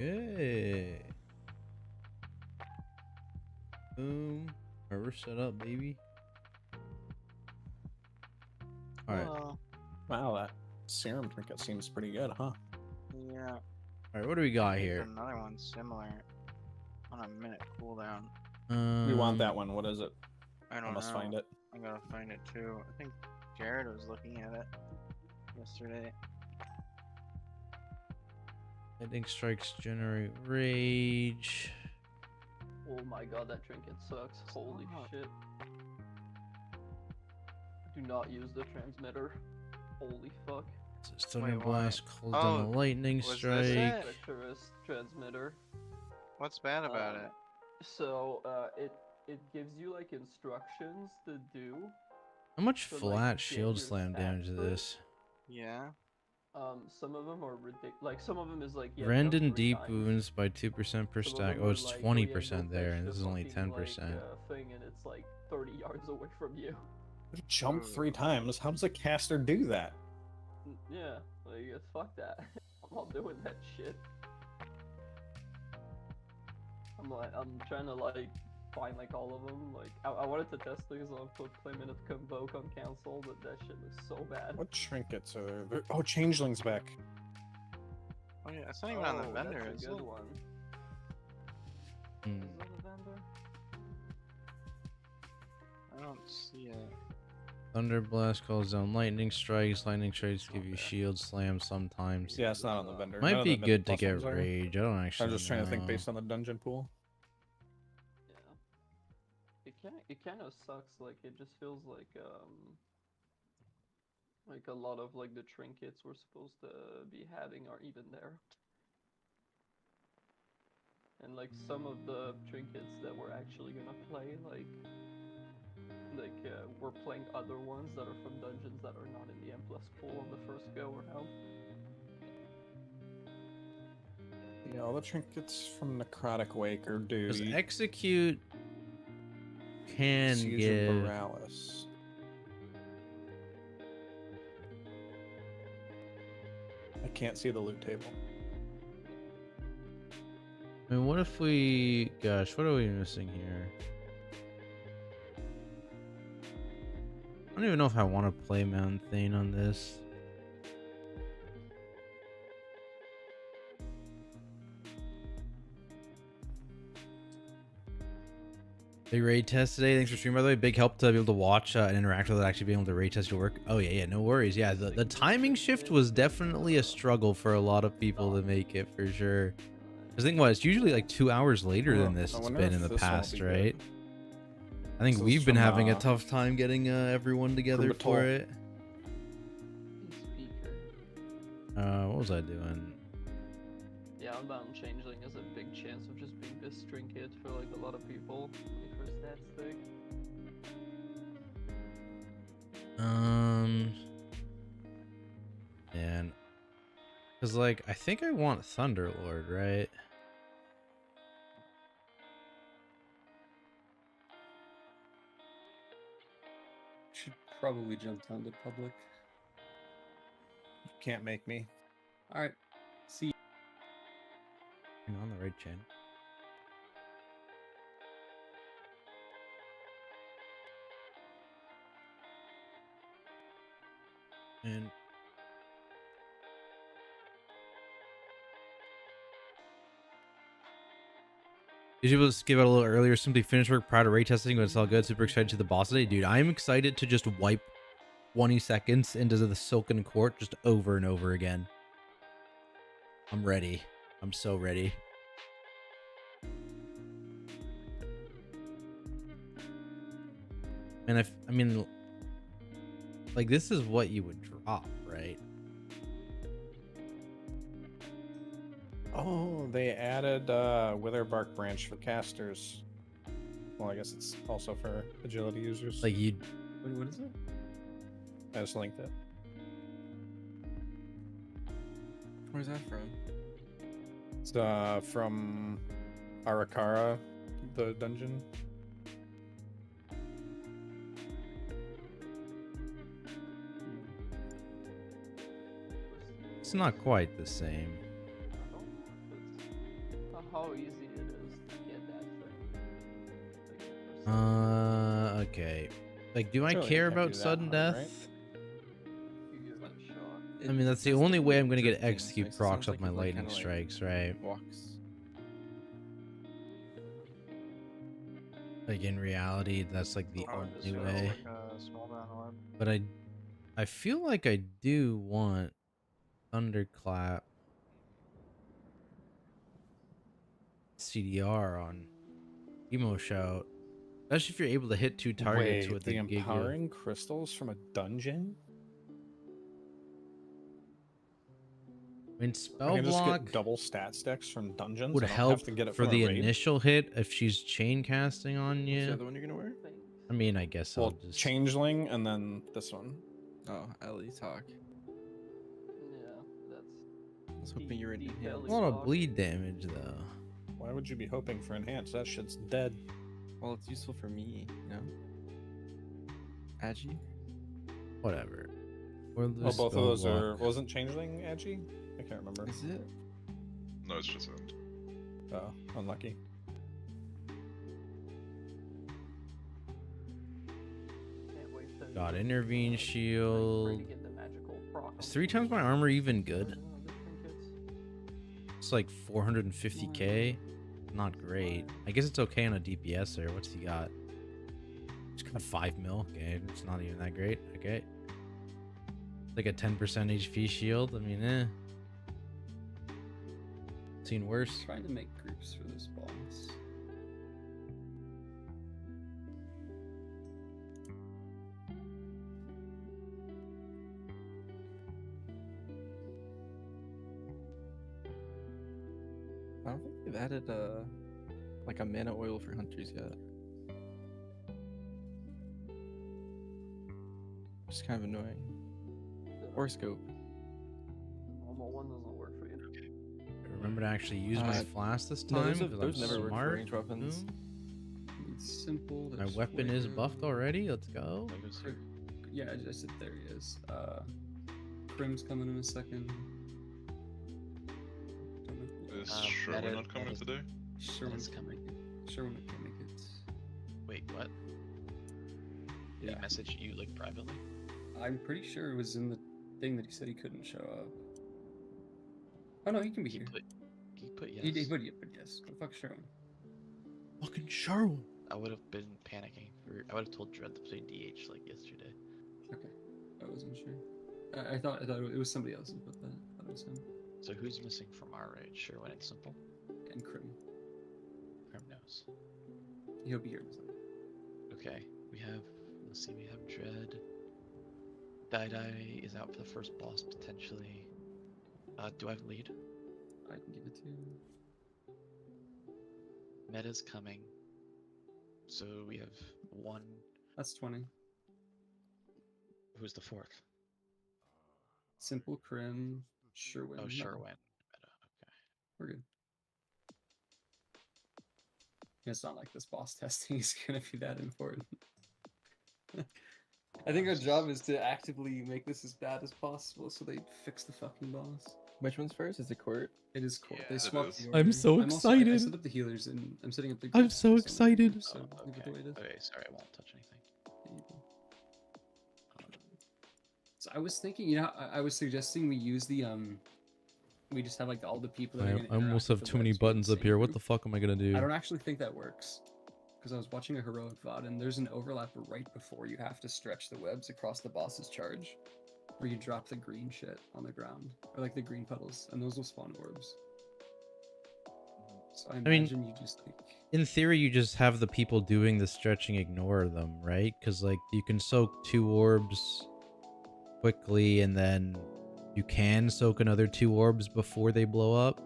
Okay. Boom. Alright, we're set up, baby. Alright. Wow, that serum trinket seems pretty good, huh? Yeah. Alright, what do we got There's here? another one similar on a minute cooldown. We want that one. What is it? I don't must know. find it. I gotta find it too. I think Jared was looking at it yesterday. Lightning strikes generate rage. Oh my god, that trinket sucks. Holy shit. Do not use the transmitter. Holy fuck. Stunning Wait, blast what? calls down a Oh, lightning was this strike. it? Treacherous transmitter. What's bad about it? So, it gives you like instructions to do. How much to, flat like, get shield your slam damage is stats this? Yeah. Some of them are ridiculous. Like, some of them is like, yeah, Rend jump and 3 deep times. wounds by 2% per Some of stack. them Oh, are it's like, 20% go there, fetch and the this is only fucking, 10%. thing, and it's like 30 yards away from you. Jump Ooh. 3 times. How does a caster do that? Yeah, like, fuck that. I'm not doing that shit. I'm trying to like find like all of them. Like, I wanted to test things on play minute convoke on council, but that shit looks so bad. What trinkets are there? Oh, changeling's back. Oh yeah, it's not even on the vendor, That's is a good it? one. Hmm. Is it on the vendor? I don't see it. Thunder blast calls down lightning strikes. Lightning strikes give you Okay. shield slam sometimes. Yeah, it's not on the vendor. Might None of be the good to plus get ones are. rage. I don't actually I'm just trying to think know. based on the dungeon pool. Yeah. It kind of sucks. Like, it just feels like a lot of like the trinkets we're supposed to be having are even there. And like some of the trinkets that we're actually gonna play, like we're playing other ones that are from dungeons that are not in the M+ pool on the first go around. Yeah, all the trinkets from Necrotic Wake are Because duty. execute can Siege of give. Borealis. I can't see the loot table. I mean, what if we? Gosh, what are we missing here? I don't even know if I want to play Mountain Thane on this. Big raid test today. Thanks for streaming, by the way. Big help to be able to watch and interact with it, actually being able to raid test your work. Oh yeah, no worries. Yeah, the timing shift was definitely a struggle for a lot of people to make it, for sure. I think it's usually like 2 hours later than this it's been in the past, right? I think we've been having a tough time getting everyone together for it. What was I doing? Yeah, Unbound Changeling has a big chance of just being this trinket for like a lot of people. Like for stat stick. Man, because like I think I want Thunderlord, right? Should probably jump down to public. You can't make me. Alright. See you. You're on the right channel. And did you able to skip out a little earlier? Simply finished work prior to raid testing, but it's all good. Super excited to the boss today, dude. I'm excited to just wipe 20 seconds into the Silken Court just over and over again. I'm ready. I'm so ready. And I mean, like, this is what you would drop, right? Oh, they added Witherbark Branch for casters. Well, I guess it's also for agility users. Like, you. Wait, what is it? I just linked it. Where's that from? It's from Arakara, the dungeon. It's not quite the same. how easy it is to get that thing. Okay. Like, do I Surely it care can't be about that sudden hard, death? right? You give it a shot. I mean, that's the does only way I'm gonna get drifting, execute so it procs sounds off my it, lightning kinda, strikes, right? walks. Like in reality, that's like the Or just only go way. like a small round orb. But I feel like I do want thunderclap CDR on emo shout, especially if you're able to hit 2 targets Wait, with the a Giga. empowering crystals from a dungeon? I mean, I spell can just block get double stat stacks from dungeons. would I don't help have to get it for from the a raid. initial hit if she's chain casting on What's the you. other one you're gonna wear? Things. I mean, I guess I'll Well, just changeling and then this one. Oh, Ellie talk. Yeah, that's. I was hoping you were in Deep enhanced. Ellie. a lot of bleed damage though. Why would you be hoping for enhance? That shit's dead. Well, it's useful for me, you know. Agi. Whatever. Or Oh, lose both of spell those block. are. Wasn't changeling edgy? I can't remember. Is it? No, it's just end. Oh, unlucky. Can't wait till you Got get, intervene like, shield. ready to get the magical proc Is on 3 times my those armor even good? other trinkets. It's like 450k. Not great. I guess it's okay on a DPSer. What's he got? He's got 5 mil. Okay, it's not even that great. Okay. Like a 10% HP shield. I mean, eh. Seen worse. Trying to make groups for this boss. I don't think they've added like a mana oil for hunters yet. Which is kind of annoying. Or scope. The normal one doesn't work for you. Remember to actually use my flask this No, time. those, 'Cause those I'm never work for smart. range weapons. Boom. It's simple. My there's weapon is flavor. buffed already. Let's go. Yeah, I just said there he is. Crim's coming in a second. Don't know who Is Uh, Sherwin meta- not coming meta- today? Sherwin's Meta's coming. Sherwin can't make it. Wait, what? Did Yeah. he message you like privately? I'm pretty sure it was in the thing that he said he couldn't show up. Oh no, he can be He here. put yes. He would, but yes. Go fuck Sherwin. Fucking Sherwin. I would have been panicking. I would have told Dread to play DH like yesterday. Okay, I wasn't sure. I thought it was somebody else who put that. I thought it was him. So who's missing from our raid? Sherwin and Simple. And Crim. Grim knows. He'll be here in a second. Okay, we have. Let's see. We have Dread. Dai is out for the first boss potentially. Do I have lead? I can give it to you. Meta's coming. So we have one. That's 20. Who's the fourth? Simple Crim. Sherwin. Oh, No, Sherwin. Meta. Okay. We're good. It's not like this boss testing is gonna be that important. I think our job is to actively make this as bad as possible so they fix the fucking boss. Which one's first? Is it court? It is cool. Yeah, They it swapped is. the I'm order. so I excited. set up the healers and I'm setting up the. I'm groups so for some excited. groups, So Oh, leave it the way it is. Okay, sorry, I won't touch anything. Yeah, you do. So I was thinking, you know, I was suggesting we use the we just have like all the people that are gonna I almost interact have with the too many webs be in the buttons up same here. What group. the fuck am I gonna do? I don't actually think that works. Because I was watching a heroic VOD and there's an overlap right before you have to stretch the webs across the boss's charge. Where you drop the green shit on the ground. Or like the green puddles. And those will spawn orbs. So I mean, imagine you just like In theory, you just have the people doing the stretching ignore them, right? Because like you can soak 2 orbs quickly, and then you can soak another 2 orbs before they blow up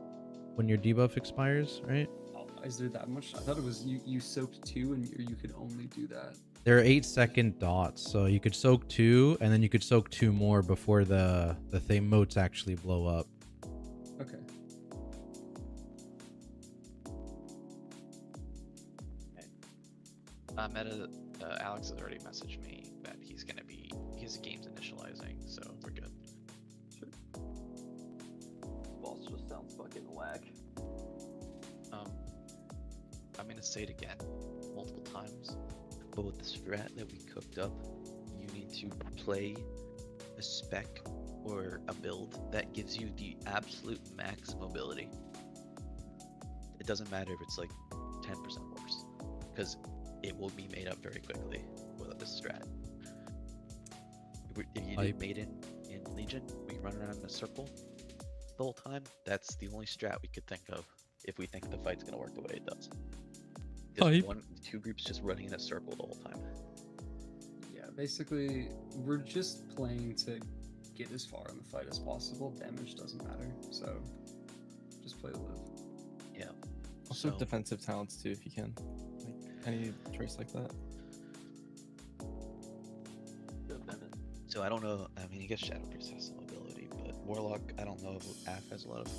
when your debuff expires, right? oh, is there that much? I thought it was you soaked 2 and you could only do that. There are 8-second dots, so you could soak 2, and then you could soak 2 more before the motes actually blow up. Okay. Meta, Alex has already messaged me that he's gonna be. His game's initializing, so we're good. Boss just sounds fucking whack. gonna say it again multiple times, but with the strat that we cooked up, you need to play a spec or a build that gives you the absolute max mobility. It doesn't matter if it's like 10% worse, because it will be made up very quickly with this strat. If you did Maiden in Legion, we run around in a circle the whole time. That's the only strat we could think of if we think the fight's gonna work the way it does. Just two groups just running in a circle the whole time. Yeah, basically, we're just playing to get as far in the fight as possible. Damage doesn't matter, so just play to live. Yeah. Also So- defensive talents too, if you can. Like any choice like that. So I don't know. I mean, I guess Shadow Priest has some mobility, but Warlock, I don't know if AF has a lot of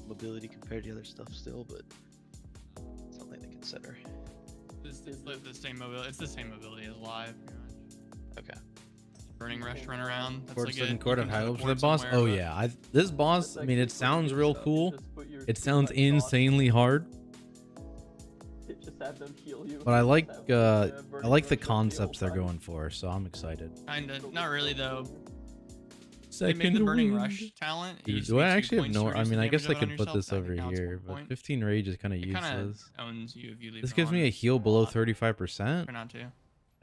mobility compared to other stuff still, but it's something to consider. It's like the same mobility. It's the same mobility as live. Pretty much. Okay. Burning Rush run around. That's Court like second a, court you of can high hopes for the teleport boss. somewhere, Oh but yeah, this boss. That's I mean, it actually pretty sounds good real stuff. cool. Just put your It two sounds red dots, insanely hard, just have them heal you. but I like Have, I Burning like the Rush them the concepts whole they're time. going for, so I'm excited. kinda. Not really though. They Second made the Burning wind. Rush talent. It Dude, used do to I be 2 actually have points no? to I reduce mean, the I guess damage I of it on could put yourself. this I think over now it's here, 1 but point. 15 rage is kind of It kind of useless. owns you if you leave This it gives me on. a heal below lot. 35%. Try not to.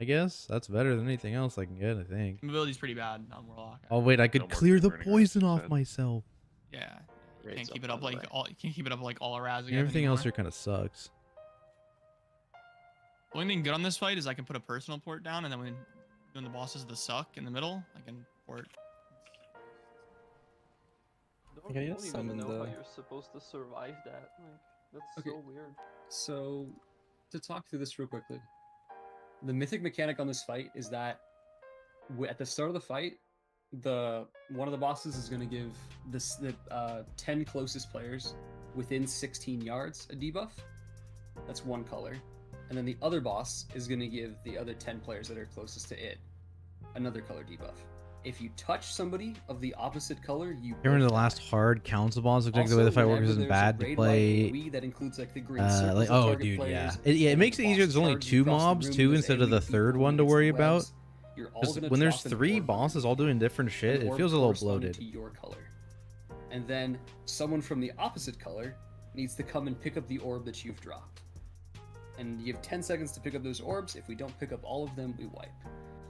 I guess that's better than anything else I can get. I think. Mobility's pretty bad on Warlock. Oh wait, I could No more clear the burning rush poison off instead. myself. Yeah. You Raid's can't keep up, it up by the like way. all. You can't keep it up like all Raz And again. everything else anymore. here kind of sucks. The only thing good on this fight is I can put a personal port down, and then when the bosses the suck in the middle, I can port. Okay, I yeah, don't even summon know how the- you're supposed to survive that. Like, that's Okay. so weird. So, to talk through this real quickly, the mythic mechanic on this fight is that at the start of the fight, one of the bosses is going to give the 10 closest players within 16 yards a debuff. That's one color, and then the other boss is going to give the other 10 players that are closest to it another color debuff. If you touch somebody of the opposite color, you Remember both the die. last hard council boss? Looks like the way the Also, fight works whenever isn't there's a bad to E raid play. wide AoE that includes like the green Like, circles that oh, target dude, players, yeah. It when makes the it easier. boss There's only charges 2 across the mobs room too and does instead of the AoE people 3rd one and to hits worry the about. webs, you're all 'Cause gonna when there's drop an 3 orb bosses all doing different an shit, it orb feels a little corresponding bloated. to your color. And then someone from the opposite color needs to come and pick up the orb that you've dropped. And you have 10 seconds to pick up those orbs. If we don't pick up all of them, we wipe.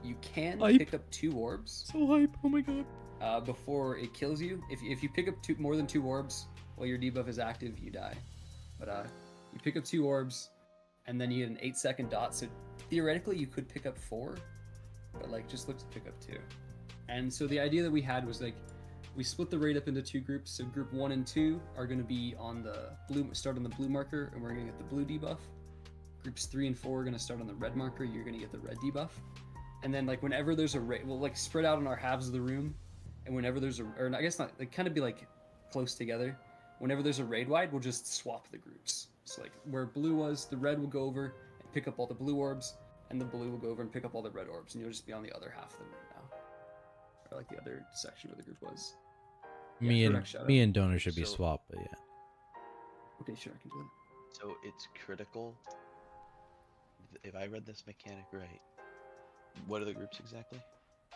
You can Hype. pick up 2 orbs So hype! Oh my god. before it kills you. If you pick up more than 2 orbs while your debuff is active, you die. But you pick up 2 orbs, and then you get an 8-second dot. So theoretically, you could pick up 4, but like just look to pick up 2. And so the idea that we had was like we split the raid up into 2 groups. So group 1 and 2 are going to be on the blue, start on the blue marker, and we're going to get the blue debuff. Groups 3 and 4 are going to start on the red marker. You're going to get the red debuff. And then like whenever there's a raid, we'll like spread out on our halves of the room. And whenever there's or I guess not, like kind of be like close together. Whenever there's a raid wide, we'll just swap the groups. So like where blue was, the red will go over and pick up all the blue orbs, and the blue will go over and pick up all the red orbs, and you'll just be on the other half of the room now, or like the other section where the group was. Me correct, Shadow. and Donor should be So- swapped, but yeah. Okay, sure, I can do it. So it's critical. If I read this mechanic right, what are the groups exactly?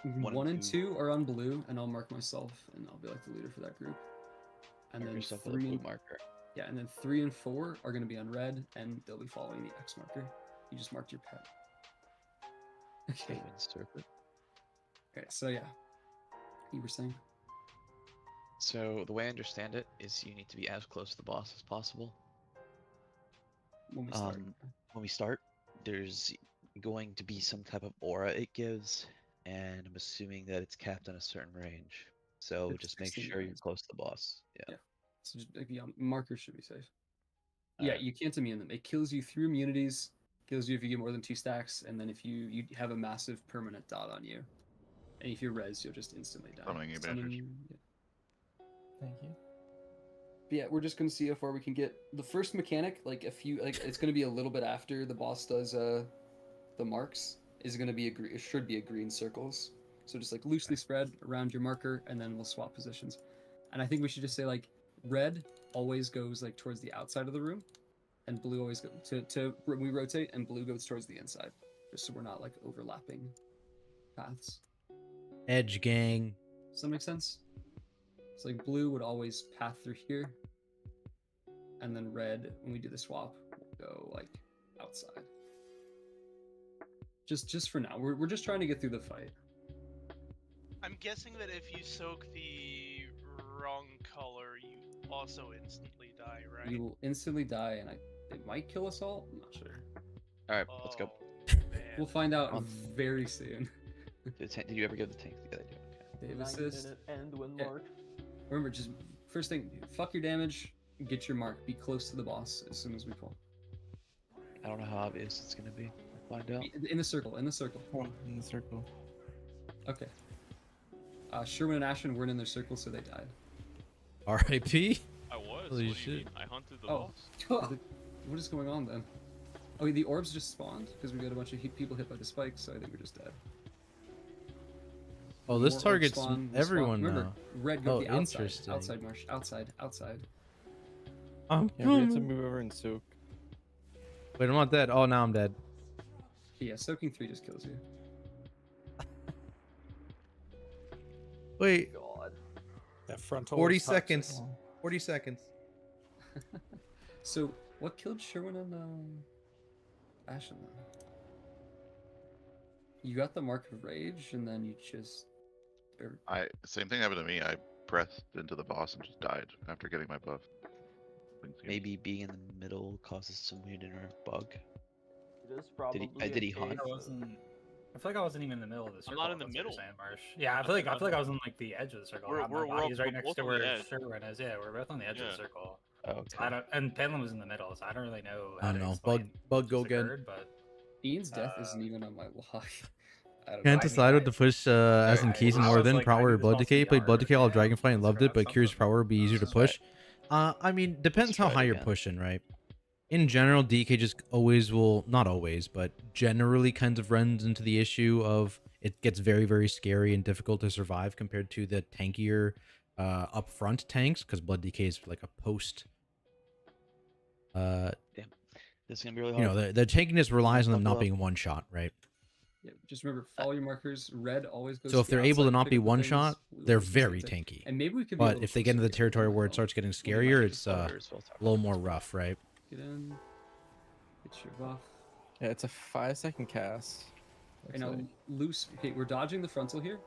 1 and 2 are on blue, and I'll mark myself, and I'll be like the leader for that group. And Mark then yourself with a 3 blue and marker. yeah, and then 3 and 4 are going to be on red, and they'll be following the X marker. You just marked your pet. Okay. Raven Serpent. Okay, so yeah, you were saying. So the way I understand it is you need to be as close to the boss as possible. When we start. When we start, there's going to be some type of aura it gives, and I'm assuming that it's capped on a certain range. So It's just make 16 sure you're yards. close to the boss. Yeah. Yeah. So just like, yeah, markers should be safe. Yeah, Alright. you can't immune them. It kills you through immunities, kills you if you get more than 2 stacks, and then if you have a massive permanent dot on you. And if you're res, you'll just instantly die. Summoning advantage. Yeah. Thank you. But yeah, we're just gonna see how far we can get. The first mechanic, like it's gonna be a little bit after the boss does the marks, is gonna be it should be a green circles. So just like loosely spread around your marker, and then we'll swap positions. And I think we should just say like red always goes like towards the outside of the room, and blue always go we rotate, and blue goes towards the inside, just so we're not like overlapping paths. Edge gang. Does that make sense? It's like blue would always path through here, and then red, when we do the swap, will go like outside. Just for now, we're just trying to get through the fight. I'm guessing that if you soak the wrong color, you also instantly die, right? You will instantly die, and it might kill us all. I'm not sure. All right, let's go. Man. We'll find out very soon. Did you ever give the tank the other day? Okay. Dave 9 assist. minute end win Yeah. mark. Remember, just first thing, fuck your damage, get your mark, be close to the boss as soon as we pull. I don't know how obvious it's gonna be. We'll find out. In the circle, in the circle. Oh, in the circle. Okay. Sherwin and Ashton weren't in their circle, so they died. R.I.P. I was. Holy what do you shit. mean? I hunted the Oh. boss. What is going on then? Oh, the orbs just spawned because we got a bunch of people hit by the spikes, so I think we're just dead. Oh, this More orbs targets spawn, we everyone spawn. Remember, now. red go Oh, to the outside. interesting. Outside, Marsh. Outside. Yeah, we have to move over and soak. Wait, I'm not dead. Oh, now I'm dead. Yeah, soaking 3 just kills you. Wait, God. That frontal 40 is toxic. seconds. 40 seconds. So, what killed Sherwin and Ashton then? You got the mark of rage, and then you just. Same thing happened to me. I pressed into the boss and just died after getting my buff. Maybe being in the middle causes some weird inner bug. It is probably. did he a hunt? case I of- wasn't. I feel like I wasn't even in the middle of the circle. not in the if that's what you're middle. saying, Marsh. Yeah, I feel like I was on like the edge of the circle. We're- My we're body's right both next to on the where edge. Sherwin is. Yeah, we're both on the edge of Yeah. the circle. Oh, So okay. I don't, and Penland was in the middle, so I don't really know. I how don't to know. explain Bug what go just again. occurred, but Ian's death isn't even on my log. I don't know. Can't I decide what mean, to push as in I- keys I and was more than like, Prower maybe or this Blood must Decay. be Played Blood Decay while yeah, Dragonfly and loved it, but something Curious like Prower would be easier to push. I mean, depends how try it high you're again. pushing, right? In general, DK just always will, not always, but generally kind of runs into the issue of it gets very, very scary and difficult to survive compared to the tankier upfront tanks, because Blood Decay is like a post. This is gonna be really You hard. know, the tankiness relies on them not Buckle up. being one shot, right? Yeah, just remember, follow your markers. Red always goes. So if to the they're able to outside, not pick be up the one things, shot, blue they're goes to very the- tanky. And maybe we could. be But able if to they get into the push it territory as where it well. starts getting We'll be scarier, like, it's a little more rough, right? Get in. Get your buff. Yeah, it's a 5-second cast. Okay, now looks like. loose. Okay, we're dodging the frontal here,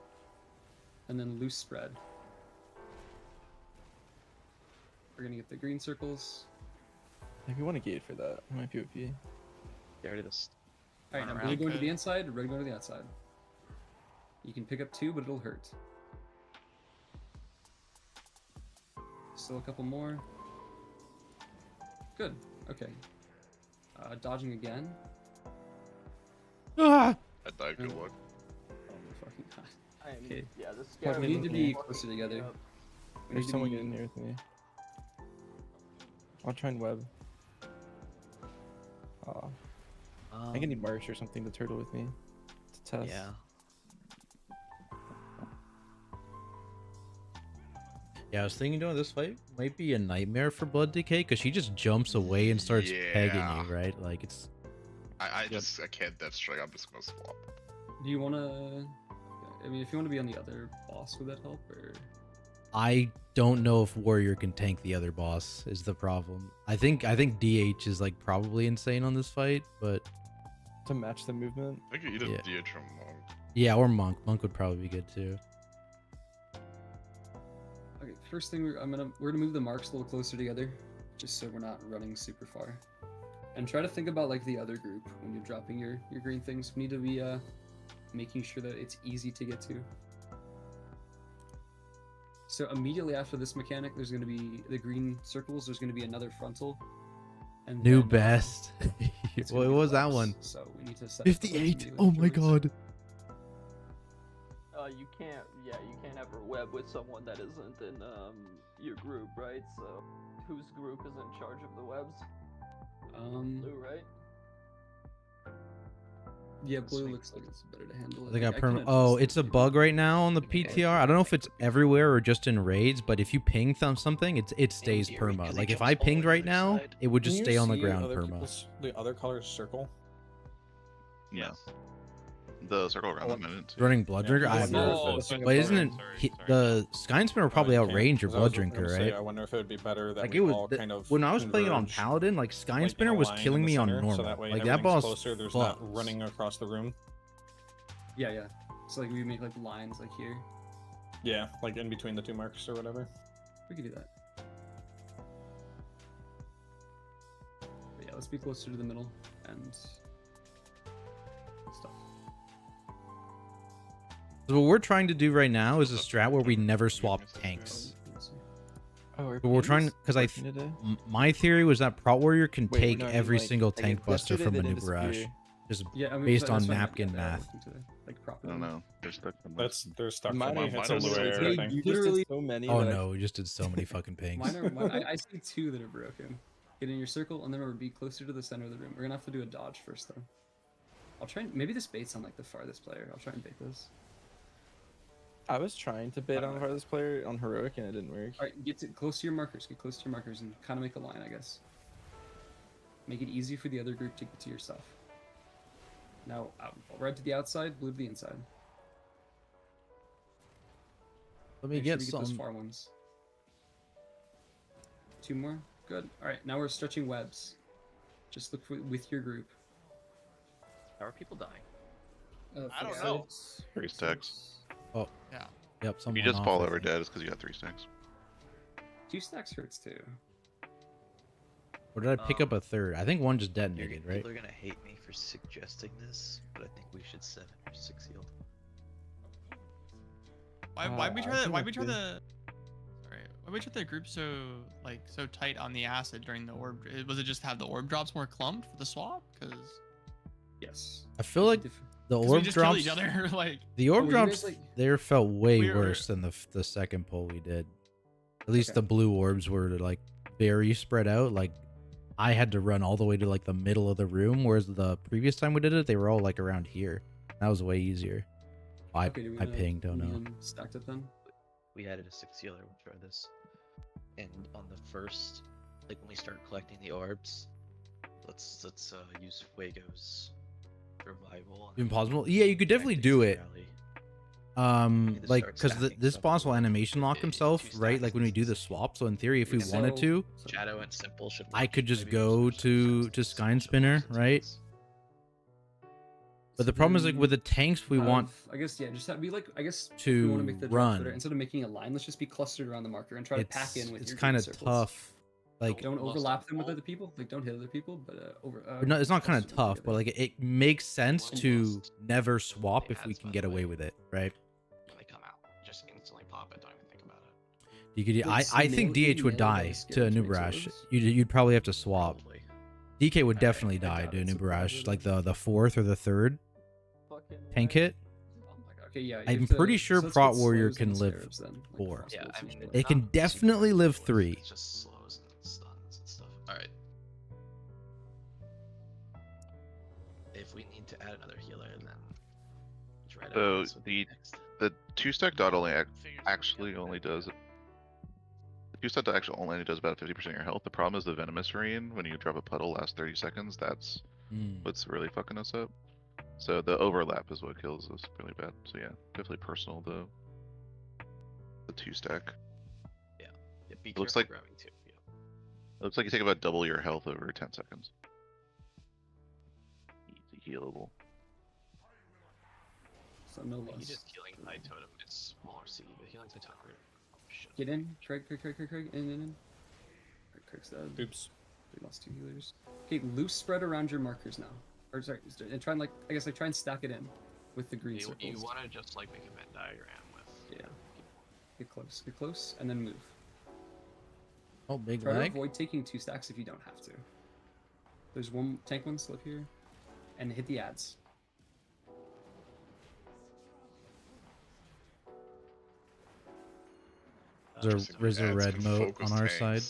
and then loose spread. We're gonna get the green circles. If you want to gate for that, it might be OP. Get rid of this. All right, now Run blue around. going to Okay. the inside, red going to the outside. You can pick up 2, but it'll hurt. Still a couple more. Good. Okay. Dodging again. Ah! I died. Good luck. Oh my fucking god. I am, Okay. yeah, this Fuck, We scary need to was be fucking closer me together. up. We need There's to someone be- getting near with me. I'll try and web. I can need Marsh or something to turtle with me to test. Yeah. Yeah, I was thinking doing this fight might be a nightmare for Blood Decay because she just jumps away and starts pegging Yeah. you, right? Like it's I can't death strike. I'm just gonna swap. Do you want to? I mean, if you want to be on the other boss, would that help? Or I don't know if Warrior can tank the other boss is the problem. I think DH is like probably insane on this fight, but To match the movement. I could either Yeah. DH from Monk. yeah, or Monk. Monk would probably be good too. okay, first thing we're gonna move the marks a little closer together, just so we're not running super far. And try to think about like the other group when you're dropping your green things. We need to be making sure that it's easy to get to. So immediately after this mechanic, there's going to be the green circles. There's going to be another frontal. And New then, best. it's What gonna be was that close. one? So we need to set 58. Oh my god. You can't, yeah, you can't ever web with someone that isn't in your group, right? So, whose group is in charge of the webs? Blue, right? Yeah, Let's blue make looks like it's better to handle it. They got I can perma. adjust Oh, it it's a if you bug want. right now on the Yeah, PTR. I don't know if it's everywhere or just in raids, but if you ping something, it stays theory, perma. 'cause he Like if jumps I all pinged the right other now, side. it would Can just you stay on the see ground other perma. the other colors circle? No. Yes. The circle around Oh, the moon too. Running Blood Yeah, Drinker, I I have wonder no if Oh, clue. sorry, But isn't it sorry. the Sky Spinner will probably you outrange can't, your 'cause I Blood was Drinker, gonna say, right? I wonder if it would be better that Like we it was all kind of when I was playing it on converge, Paladin, like Sky like, in Spinner a was line in killing the me on center, normal. so that way Like that everything's boss closer. There's fucks. not running across the room. Yeah, yeah. So like we make like lines like here. Yeah, like in between the two marks or whatever. We could do that. But yeah, let's be closer to the middle and stuff. So what we're trying to do right now is a strat where we never swap tanks. Oh, are But we're trying pings because I working today? my theory was that Prot Warrior can Wait, take no, I mean, every like- single like, tank buster yesterday from they a didn't new Rush, disappear. just Yeah, I mean, based that's on what I meant, napkin yeah, they are math. working today, like I properly. don't know. They're stuck somewhere. They're stuck Mine for are me. It's a mine are Luer literally- thing. You Literally- just did so many. Oh that I- no, we just did so many fucking pings. I see two that are broken. Get in your circle, and then remember, be closer to the center of the room. We're gonna have to do a dodge first, though. I'll try and maybe this bait's on like the farthest player. I'll try and bait this. I was trying to bait on the hardest player on heroic and it didn't work. All right, close to your markers. Get close to your markers and kind of make a line, I guess. Make it easy for the other group to get to your stuff. Now, red to the outside, blue to the inside. Let me Make sure get we those some. far ones. Two more. Good. All right, now we're stretching webs. Just look with your group. How are people dying? I don't know. 3 stacks. Oh, Yeah. yep. If Someone you just off, fall I over think. dead, it's because you got 3 stacks. 2 stacks hurts too. Or did I pick up a third? I think one just You're detonated, gonna- right? People are gonna hate me for suggesting this, but I think we should 7 or 6 heal. Why'd we I try the? think Why'd we that's try good. the? Sorry. Why'd we try the group so tight on the acid during the orb? Was it just have the orb drops more clumped for the swap? Because Yes. I feel like the we orb just kill drops. each other like. The orb Oh, you drops guys, like- there felt way We were- worse than the second pull we did. At least Okay. the blue orbs were like very spread out. Like I had to run all the way to like the middle of the room, whereas the previous time we did it, they were all like around here. That was way easier. I do we I wanna pinged. Don't leave know. them stacked up then. We added a 6 healer. We'll try this. And on the first, like when we start collecting the orbs, let's use Fuego's revival. and Impossible. Yeah, you could definitely do it. rally. need to Like start because stacking this stuff boss will over animation lock two himself, right? stacks Like when we is do the insane. swap. So in theory, if we So- wanted to, Shadow and Simple should. I work. could just Maybe go we should to switch Sky and to Spinner, options. right? But the problem is like with the tanks, we want I guess yeah, just have, I guess if we want to to make the drops better, run. instead of making a line, let's just be clustered around the marker and try to pack in with It's your kind of circles. tough. Like Don't Most overlap them with all- other people. Like don't hit other people, but or no, it's not kind of cluster them tough, but together. like it makes sense to Almost. never swap They if we ads, can by get the away way. with it, right? When they come out, just instantly pop it. Don't even think about it. You could. Like, I think Snail- DH would Snail die dice to scary New twins Barrage. orbs. You'd probably have to swap. Probably. DK would I- definitely I die doubt to it's New a Barrage, problem. like the fourth or the third Fucking tank hit. Oh my god. Okay, yeah. you I'm have to- pretty sure let's Prot get Warrior slows can and live scarabs then, like 4. frost Yeah, bolts I and mean, shit. It can not definitely super live slows, 3. It's just slows and stuns and stuff. All right. If we need to add another healer, then try to. So this would be the next. the 2-stack dot only Figures actually only does. The 2-stack dot actually only does about 50% of your health. The problem is the venomous rain. When you drop a puddle last 30 seconds, that's what's really fucking us up. So the overlap is what kills us really bad. So yeah, definitely personal though. The 2-stack. Yeah, be looks careful like- grabbing too. Yeah. It looks like you take about double your health over 10 seconds. Easy healable. So no He's less. just healing high totem. It's smaller C, but healing high totem. Shit. Get in, Craig, in. Craig's dead. Oops. We lost 2 healers. Okay, loose spread around your markers now. Or sorry, and try and try and stack it in with the green You circles. want to just like make a Venn diagram with. Yeah. Get close, and then move. Oh, big Try to leg. avoid taking 2 stacks if you don't have to. There's one tank one slip here, and hit the ads. There's a red moat on our side.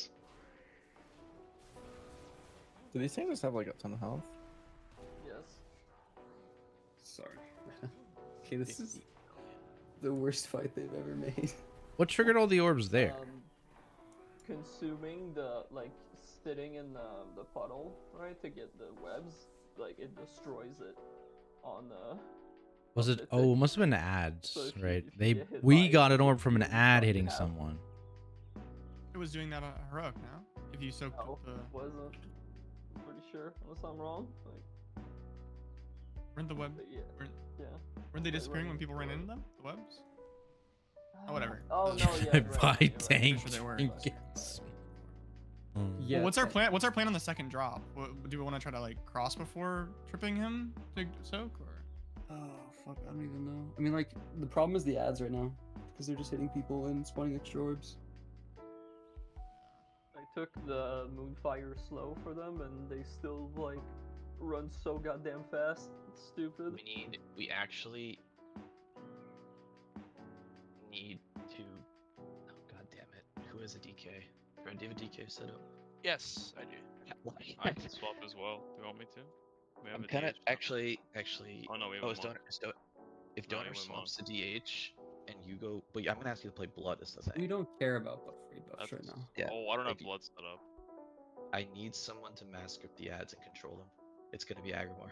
Do these things just have like a ton of health? yes. sorry. Okay, this is the worst fight they've ever made. What triggered all the orbs there? Consuming the sitting in the puddle, right, to get the webs, like it destroys it on the. Was it? Oh, it must have been ads, So if you- right? if you get hit by We it, got you an orb get from an healed ad stuff you hitting have. someone. It was doing that on heroic now. If you soaked No, up the. wasn't. I'm pretty sure, unless I'm wrong. Like, Weren't the web? but yeah, yeah. Weren't they Like, disappearing when running people ran through into them? The webs? Oh, whatever. Oh Doesn't no, matter. yeah. I right, buy you're right. tank. Pretty sure they were. trinkets. Yeah. Well, what's our plan? What's our plan on the second drop? Do we want to try to like cross before tripping him to soak, or? Oh fuck, I don't even know. I mean, like the problem is the ads right now because they're just hitting people and spawning extra orbs. I took the Moonfire slow for them, and they still like run so goddamn fast. It's stupid. We actually need to. Oh god damn it! Who has a DK? Fred, do you have a DK set up? Yes, I do. I can swap as well. Do you want me to? We have I'm a kind of DH now. actually. Oh no, we have Oh, a it's monk. Donor. If No, Donor we have a swaps to DH and you go, but I'm gonna ask you to play Blood as the thing. We don't care about buff free buffs right That's- now. Yeah, Oh, I don't have like- blood set up. I need someone to mass script the ads and control them. It's gonna be Agrimar.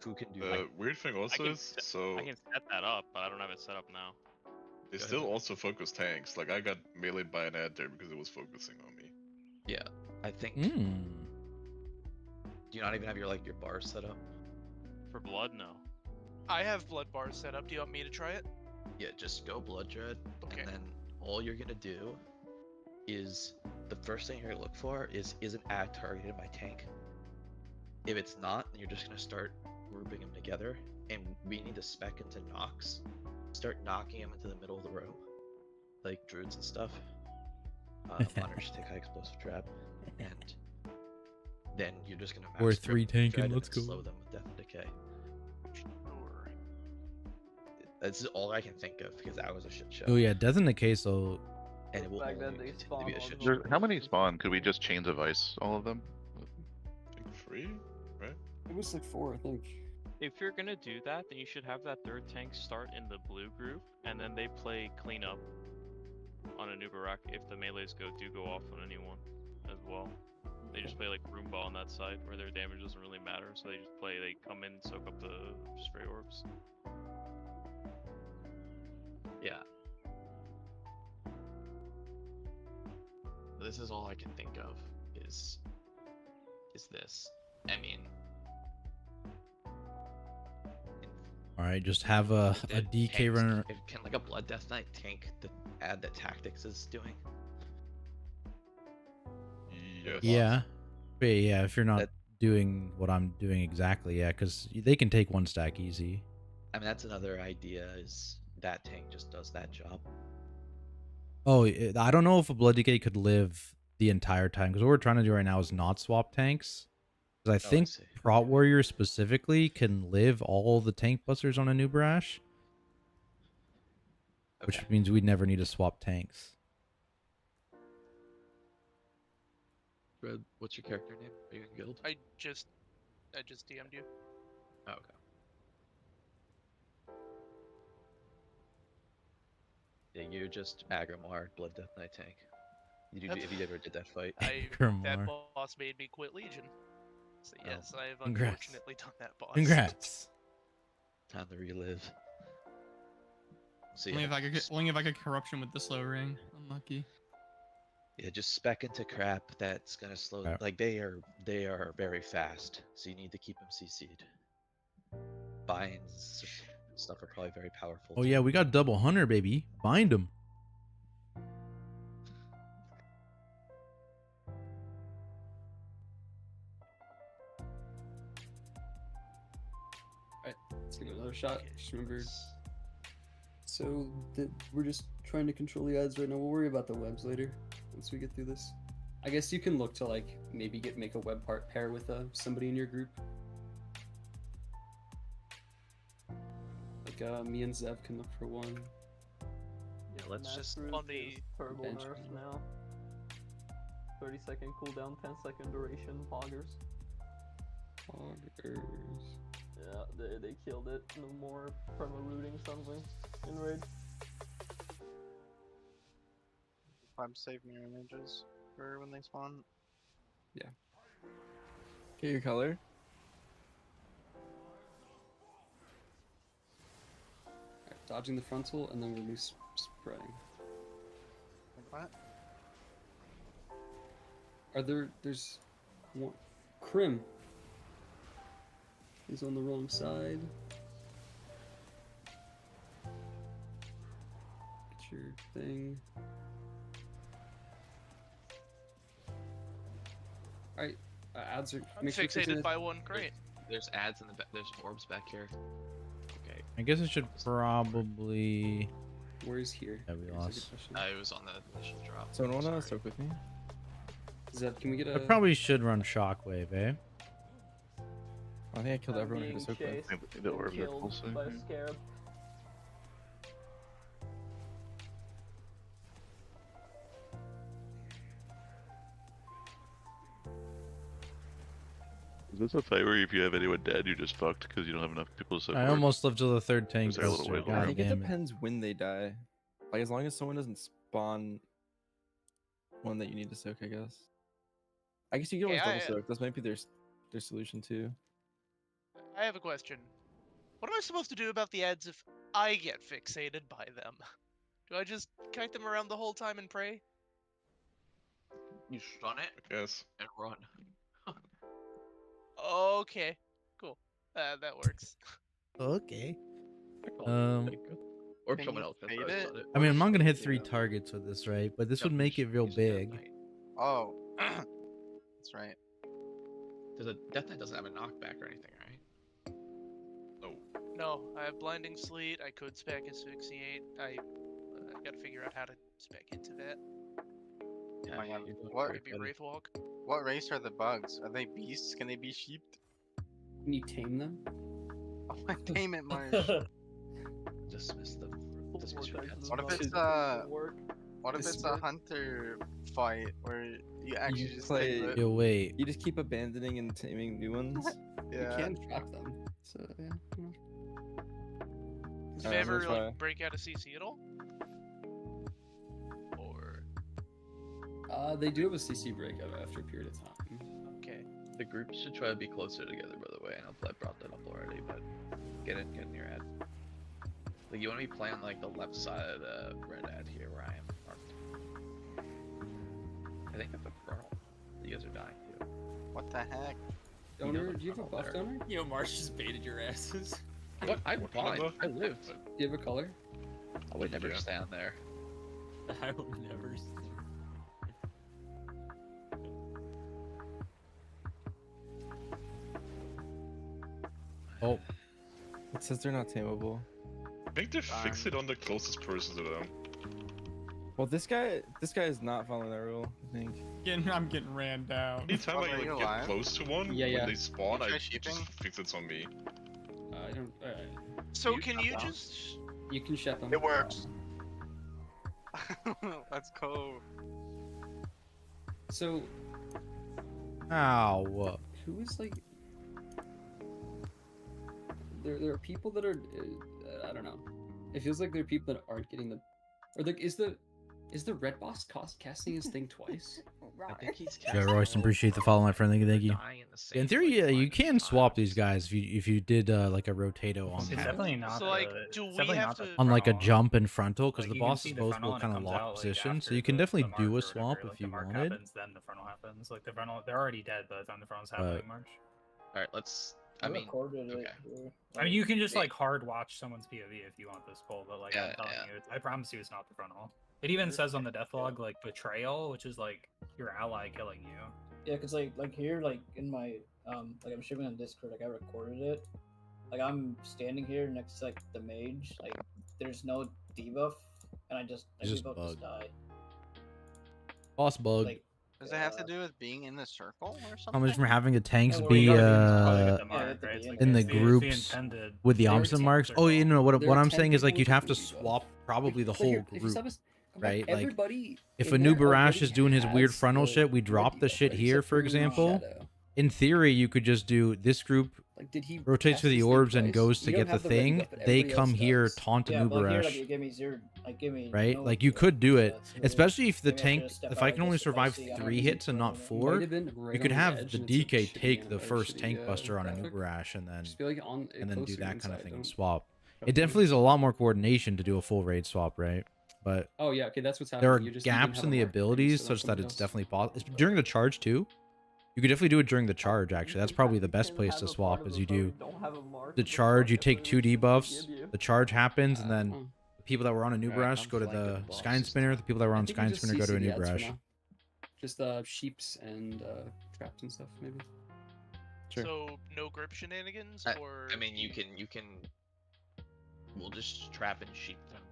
Who can do The like weird thing also can is, set- so I can set that up, but I don't have it set up now. they Go still ahead. also focus tanks. Like I got meleeed by an ad there because it was focusing on me. Yeah, I think. Hmm. Do you not even have your your bars set up? For blood, no. I have blood bars set up. Do you want me to try it? Yeah, just go Blood Dread, Okay. and then all you're gonna do is the first thing you're gonna look for is an ad targeted by tank. If it's not, then you're just gonna start grouping them together, and we need to spec into knocks. Start knocking them into the middle of the row, like druids and stuff. Monitors should take high explosive trap, and then you're just gonna mass We're script 3 tanking, Dread and let's then go. slow them with Death and Decay. That's all I can think of because that was a shit show. Oh yeah, Death in the case. So And it will Back then only they continue to be a spawn shit on show. How many spawn? Could we just chains of ice all of them? I think 3, right? It was like 4, I think. If you're gonna do that, then you should have that third tank start in the blue group, and then they play cleanup on a Nubarak if the melees do go off on anyone as well. They just play like Roomba on that side where their damage doesn't really matter, so they just play, they come in, soak up the stray orbs. Yeah. This is all I can think of is this. I mean, all right, just have a DK tanks- runner. Can like a Blood Death Knight tank the ad that Tactics is doing? Yes. Yeah. But yeah, if you're not That- doing what I'm doing exactly, yeah, because they can take 1 stack easy. I mean, that's another idea. Is that tank just does that job? Oh, I don't know if a Blood DK could live the entire time, because what we're trying to do right now is not swap tanks. Because I think see. Prot Warrior specifically can live all the tank busters on a Nubarash, which Okay. means we'd never need to swap tanks. Red, what's your character name? Are you in guild? I just DM'd you. Oh, okay. Yeah, you're just Agrimar, Blood Death Knight tank. If you ever did that fight. That Grimlar. boss made me quit Legion. So Oh. yes, I have Congrats. unfortunately done that boss. Congrats. Time to relive. So Only yeah, if I get corruption with the slow ring. Unlucky. yeah, just spec into crap that's gonna slow. Crap. Like they are very fast, so you need to keep them CC'd. Binds and stuff are probably very powerful. Oh too. yeah, we got double hunter, baby. Bind them. Let's give it another shot. Okay, Just remembered. s- So we're just trying to control the ads right now. We'll worry about the webs later once we get through this. I guess you can look to like maybe make a web part pair with somebody in your group. Like me and Zev can look for one. Yeah, let's Mass just Root on the is turbo bench nerf press. now. 30-second cooldown, 10-second duration, poggers. Augers. Yeah, they killed it. No more perma-rooting something in raid. I'm save mirror images for when they spawn. Yeah. Get your color. Alright, dodging the frontal and then release spraying. Like what? Are there's one Crim. He's on the wrong side. Get your thing. Alright, ads are. I'm make sure you fix fixated it. by one crate. There's ads in the back. There's orbs back here. Okay. I guess it should probably. Where's here? Yeah, we Here's a good lost. question. It was on the initial drop. So no one wanna Sorry. soak with me? Zeb, can we get I a? probably should run Shockwave, eh? I think I killed I'm everyone I being could soak with. chased I think the and orbs are killed pulsing. by a scarab. Is this a fight where if you have anyone dead, you're just fucked because you don't have enough people to soak? I orb? almost lived till the third tank. Is there a little buster. wiggle God I room? think it damn depends when they die. Like as long as someone doesn't spawn one that you need to soak, I guess. I guess you can always Okay, double soak. That's maybe their solution too. I have a question. What am I supposed to do about the ads if I get fixated by them? Do I just kite them around the whole time and pray? You stun it Yes. and run. Okay, cool. That works. Okay. Or Can someone you else can fade probably it? stun it. I mean, I'm not gonna hit Yeah. 3 targets with this, right? But this No, would make it use- real use Death big. Knight. Oh, that's right. Death Knight doesn't have a knockback or anything, right? No. No, I have blinding sleet. I could spec asphyxiate. I gotta figure out how to spec into that. Yeah, my God, you're doing what- great, Maybe buddy. Wraithwalk. What race are the bugs? Are they beasts? Can they be sheeped? Can you tame them? Oh my damn it, Marsh. Dismiss the. Dismiss your Vortex pets. is What if about it's to work. What if This it's a work- hunter fight where you actually You just play- take Yo, wait. You just keep abandoning and taming new ones. yeah. You can track them. So yeah. you know. Did Alright, they I'm ever gonna try. like break out a CC at all? Or They do have a CC breakout after a period of time. okay. The group should try to be closer together, by the way. I know I brought that up already, but get in your ad. Like you want to be playing like the left side of the red ad here, where I am marked. I think at the front. You guys are dying too. What the heck? You know Donor, the do you have a funnel buff, there. Donor? Yo, Marsh just baited your asses. What? I What won. color? I lived. Do you have a color? I would never Yeah. stand there. I will never. Oh, It says they're not tameable. I think they fix it on the closest person to them. Well, this guy is not following that rule. I think. I'm getting ran down. Anytime Oh, I are you like, get alive? close to one, Yeah, yeah. when they spawn, You I try it sheeping? just thinks it's on me. I don't. So You can shut you down? just You can shut them. It works. Let's go. So ow. who is like? There are people that are. I don't know. It feels like there are people that aren't getting the. Or like, is the red boss casting his thing twice? I think he's Yeah, Royce, appreciate the follow, my friend. Thank you. dying in the same, In theory, like, you line can of swap times. these guys if you did like a rotato on It's that. definitely not. So, like, the, do it's we definitely have not the to- On like a frontal. jump and frontal, because Like, the you can bosses see the both frontal will and it kind of comes lock out, like, position, so after you can the definitely do a marker, swap whatever, if like, you the mark wanted. happens, then the frontal happens. Like the frontal, they're already dead by the time the frontal's But- happening. March. All right, let's. I mean, okay. I mean, you can just like hard watch someone's POV if you want this pull, but like I'm Yeah, telling yeah. you, I promise you, it's not the frontal. It even says on the death log like betrayal, which is like your ally killing you. Yeah, cause like here, like in my like I'm streaming on Discord, like I recorded it. Like I'm standing here next to like the mage, like there's no debuff, and I just It's just debuff just bug. die. Boss bug. Like Does it have to do with being in the circle or something? Comes from having the tanks Yeah, well, be you gotta Probably get the Yeah, mark, at the right? It's like in the it's it's groups intended with the There are opposite 10 marks. circle. Oh, you know what? There What are I'm 10 saying is like people you'd have to with debuff. swap probably the But whole here, if you group, stop us- right? Like everybody if in a new there Barash already is doing his weird has frontal the shit, we red drop the debuff, shit right? here, Except for example. Shadow. in theory, you could just do this group Like, did he rotates cast for the this thing orbs and twice? goes to You don't get the have the ready thing. buff, but They everybody come else here, does. taunt a Yeah, but here, like, Nubaresh, you give me zero, like, give me right? no Like you debuff could do it, so maybe- especially if the maybe I tank. should've stepped If out I of can only this if I survive see I'm 3 not hits and not running it. Might 4, have been right you could on the have edge, the and it's a DK shitty take the or first shitty, tank buster on a graphic. Nubaresh and then Just be like on and then do closer that kind inside, of thing and don't- swap. don't It definitely is move. a lot more coordination to do a full raid swap, right? But Oh yeah, okay, that's what's there happening. are You just you can gaps have in a the marked ring, abilities so such that somebody it's else- definitely possible. During the charge too. You could definitely do it during the charge. Actually, that's probably the best place to swap. Is you do the charge. You take 2 debuffs. The charge happens, and then the people that were on a new brush go to the Sky Spinner. The people that were I on think we Sky just Spinner go to a CC the new ads for brush. now. Just sheeps and traps and stuff maybe. So no grip shenanigans, or I mean, you can. We'll just trap and sheep them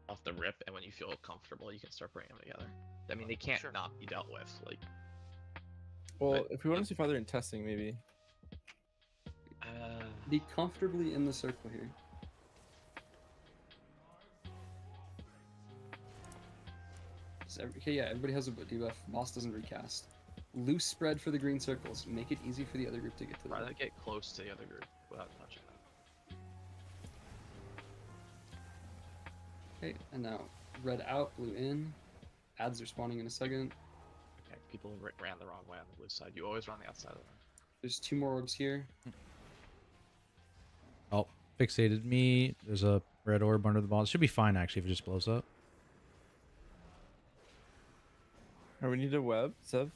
off the rip, and when you feel comfortable, you can start bringing them together. I mean, they can't not be dealt with. Like, Well, if we want to see farther in testing, maybe. Be comfortably in the circle here. Okay, yeah, everybody has a debuff. Moss doesn't recast. Loose spread for the green circles. Make it easy for the other group to get to try them. to get close to the other group without touching them. Okay, and now red out, blue in. Ads are spawning in a second. Okay, people ran the wrong way on the blue side. You always run the outside of them. There's 2 more orbs here. Oh, fixated me. There's a red orb under the ball. It should be fine actually if it just blows up. Or we need a web, Sev.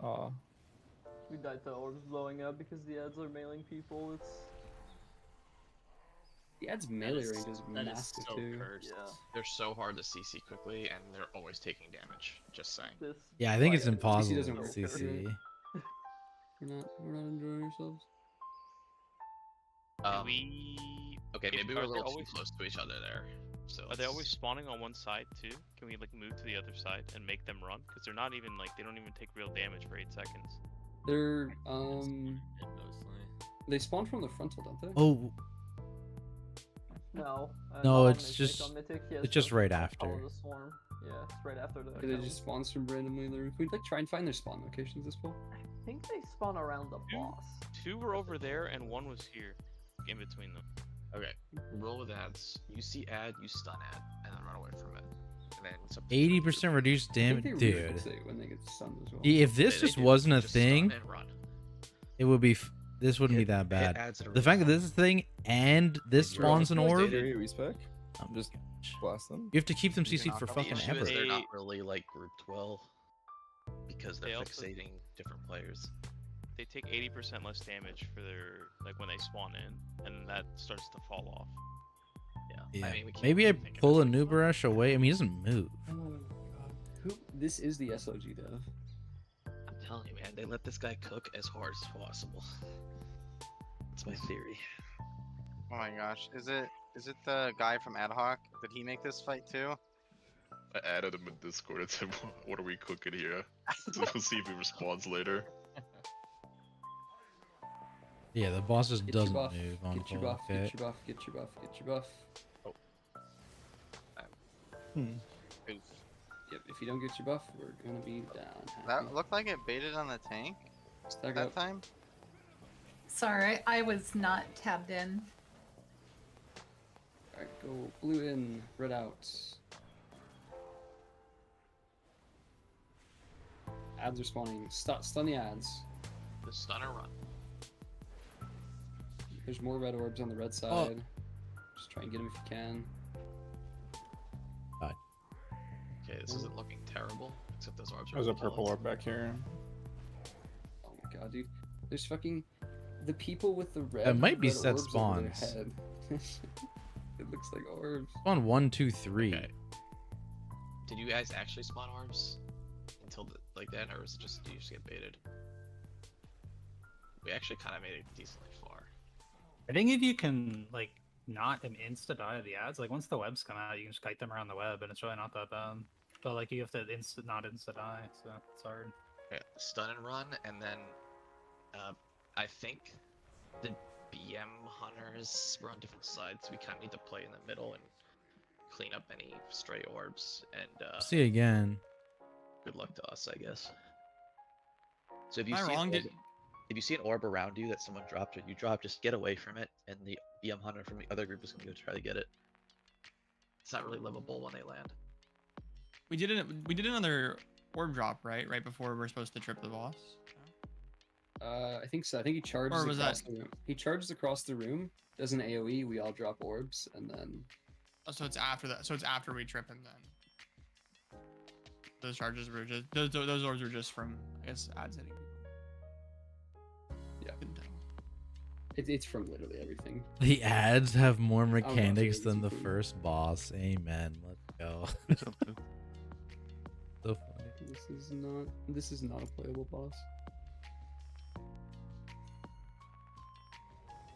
Aw. We died to orbs blowing up because the ads are mailing people. It's The ads melee range is That is massive so too. cursed. They're so hard to CC quickly, and they're always taking damage. Just saying. Yeah, I think it's CC impossible doesn't to work. CC. We're not enjoying ourselves. Okay, maybe Are we're a they little too always- close to each other there. So Are they always spawning on one side too? Can we like move to the other side and make them run? Because they're not even like they don't even take real damage for 8 seconds. They're they spawn from the frontal, don't they? Oh, no. no, not on it's Mythic. just On Mythic, he has it's just to right follow after. the swarm. Yeah, it's right after the. Or they just spawn from randomly in the room. Can we like try and find their spawn locations this pull? I think they spawn around the boss. 2 were over there and 1 was here, in between them. Okay, roll with ads. You see ad, you stun ad, and then run away from it. And then it's up to 80% reduced I think damage, they dude. refixate when they get stunned as well. If this They just do. wasn't a Just stun thing, and run. it would be. This wouldn't be that hit bad. adds at a The fact that really this is a thing and this You're spawns an almost orb, dead. Area respec. Just blast them. you have to keep them You can CC'd for knock them. fucking The issue is ever. They're not really like grouped well because they're They also- fixating different players. They take 80% less damage for their like when they spawn in, and that starts to fall off. Yeah. Yeah. I mean, we can't Maybe I really think of pull a it. Nubaresh away. I mean, he doesn't move. Oh my god. Who? This is the SOG dev. I'm telling you, man, they let this guy cook as hard as possible. That's my theory. Oh my gosh, is it the guy from Ad Hoc? Did he make this fight too? I added him in Discord and said, "What are we cooking here?" So we'll see if he responds later. Yeah, the boss just Get your doesn't buff. move on Get your full buff. Get fit. your buff. Get your buff. Get your buff. Yep. If you don't get your buff, we're gonna be down. That looked like it baited on the tank Stack that up. time. Sorry, I was not tabbed in. Alright, go blue in, red out. Ads are spawning. Stun the ads. The stun or run. There's more red orbs on the red side. Just try and get them if you can. Okay, this isn't looking terrible, except those orbs are There's a really purple killing. orb back here. Oh my god, dude. There's fucking the people with the red. It might be red set orbs over their spawns. head. It looks like orbs. Spawn 1, 2, 3. Okay. Did you guys actually spawn orbs until like that, or was it just you just get baited? We actually kind of made it decently far. I think if you can like not an insta die of the ads, like once the webs come out, you can just kite them around the web, and it's really not that bad. But like you have to not insta die, so it's hard. Okay, stun and run, and then I think the BM hunters were on different sides. So we kind of need to play in the middle and clean up any stray orbs. And See again. good luck to us, I guess. So if you Am I see wrong? if you see an orb around you that someone dropped or you drop, just get away from it, and the EM hunter from the other group is gonna go try to get it. It's not really livable when they land. We did another orb drop, right? Right before we're supposed to trip the boss. I think so. I think he charges Or was across that- the room. He charges across the room, does an AoE, we all drop orbs, and then Oh, so it's after that. So it's after we trip him then. Those charges were just those orbs were just from, I guess, ads hitting people. Yeah. Couldn't tell. it's from literally everything. The ads have more not sure mechanics it's than the included. first boss. Amen. Let's go. So funny. This is not a playable boss.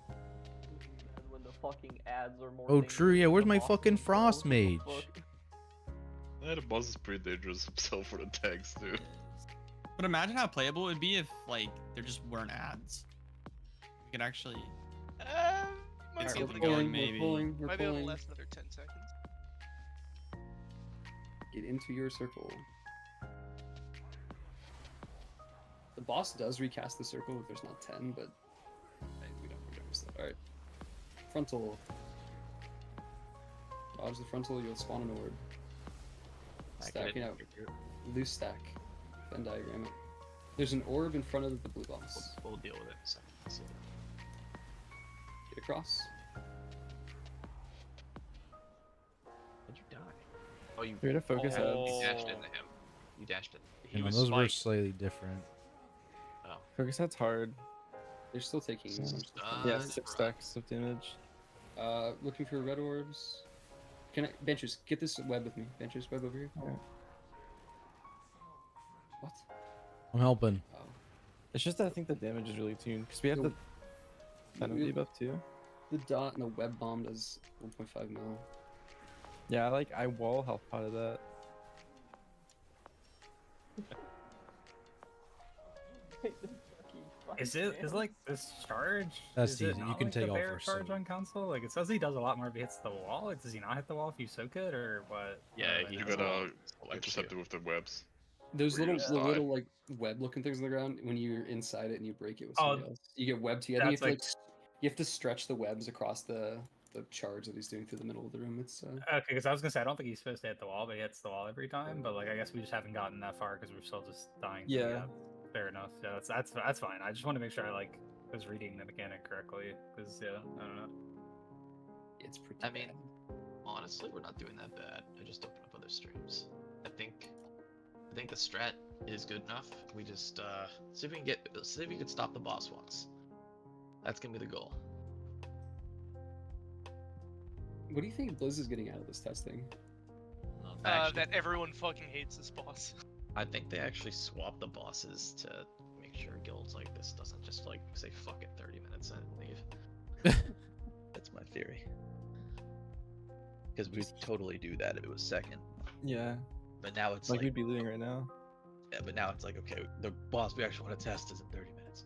And when the fucking ads are more. Oh, dangerous true. Yeah, than where's the my bosses fucking themselves, frost what the mage? fuck? Yeah, the boss is pretty dangerous himself for the tanks too. But imagine how playable it would be if like there just weren't ads. We could actually Might get be able something to going, go. maybe. Might be able to last another 10 seconds. Get into your circle. The boss does recast the circle if there's not 10, but hey, we don't miss that. Alright. Frontal. Dodge the frontal, you'll spawn an orb. Stacking out. Loose stack. Venn diagram it. There's an orb in front of the blue boss. We'll deal with it in a second. Let's see. Get across. How'd you die? Oh, you. You're to focus You ads. dashed into him. You dashed in. He You know, was those were spiked. slightly different. Oh. Focus head's hard. They're still taking Yeah, 6 stacks of damage. Looking for red orbs. Can I benches, get this web with me. Benches, web over here. Alright. What? I'm helping. Oh. It's just that I think the damage is really tuned because we have The- the Venom you- debuff too. The dot and the web bomb does 1.5 mil. Yeah, I wall health pot of that. Is like this charge? That's is it easy. You not can like take the all bear first charge sword. on console. Like it says he does a lot more if he hits the wall. Like, does he not hit the wall if you soak it or what? Yeah, What do I he You know? gotta Like intercept it with the webs. Those Where you little, just the die. little like web-looking things on the ground. When you're inside it and you break it with Oh, somebody else, you get webbed together. You have, that's to, like, you have to stretch the webs across the charge that he's doing through the middle of the room. It's Okay, because I was gonna say I don't think he's supposed to hit the wall, but he hits the wall every time. But like I guess we just haven't gotten that far because we're still just dying. to the Yeah. end. Fair enough. Yeah, that's fine. I just want to make sure I like was reading the mechanic correctly because yeah, I don't know. it's pretty. I mean, honestly, we're not doing that bad. I just opened up other streams. I think the strat is good enough. We just see if we can stop the boss once. That's gonna be the goal. What do you think Blizz is getting out of this testing? Actually, That everyone fucking hates this boss. I think they actually swap the bosses to make sure guilds like this doesn't just like say fuck it 30 minutes and leave. That's my theory. Because we'd totally do that if it was second. Yeah. But now it's like like we'd be losing right now. yeah, but now it's like okay, the boss we actually want to test is in 30 minutes.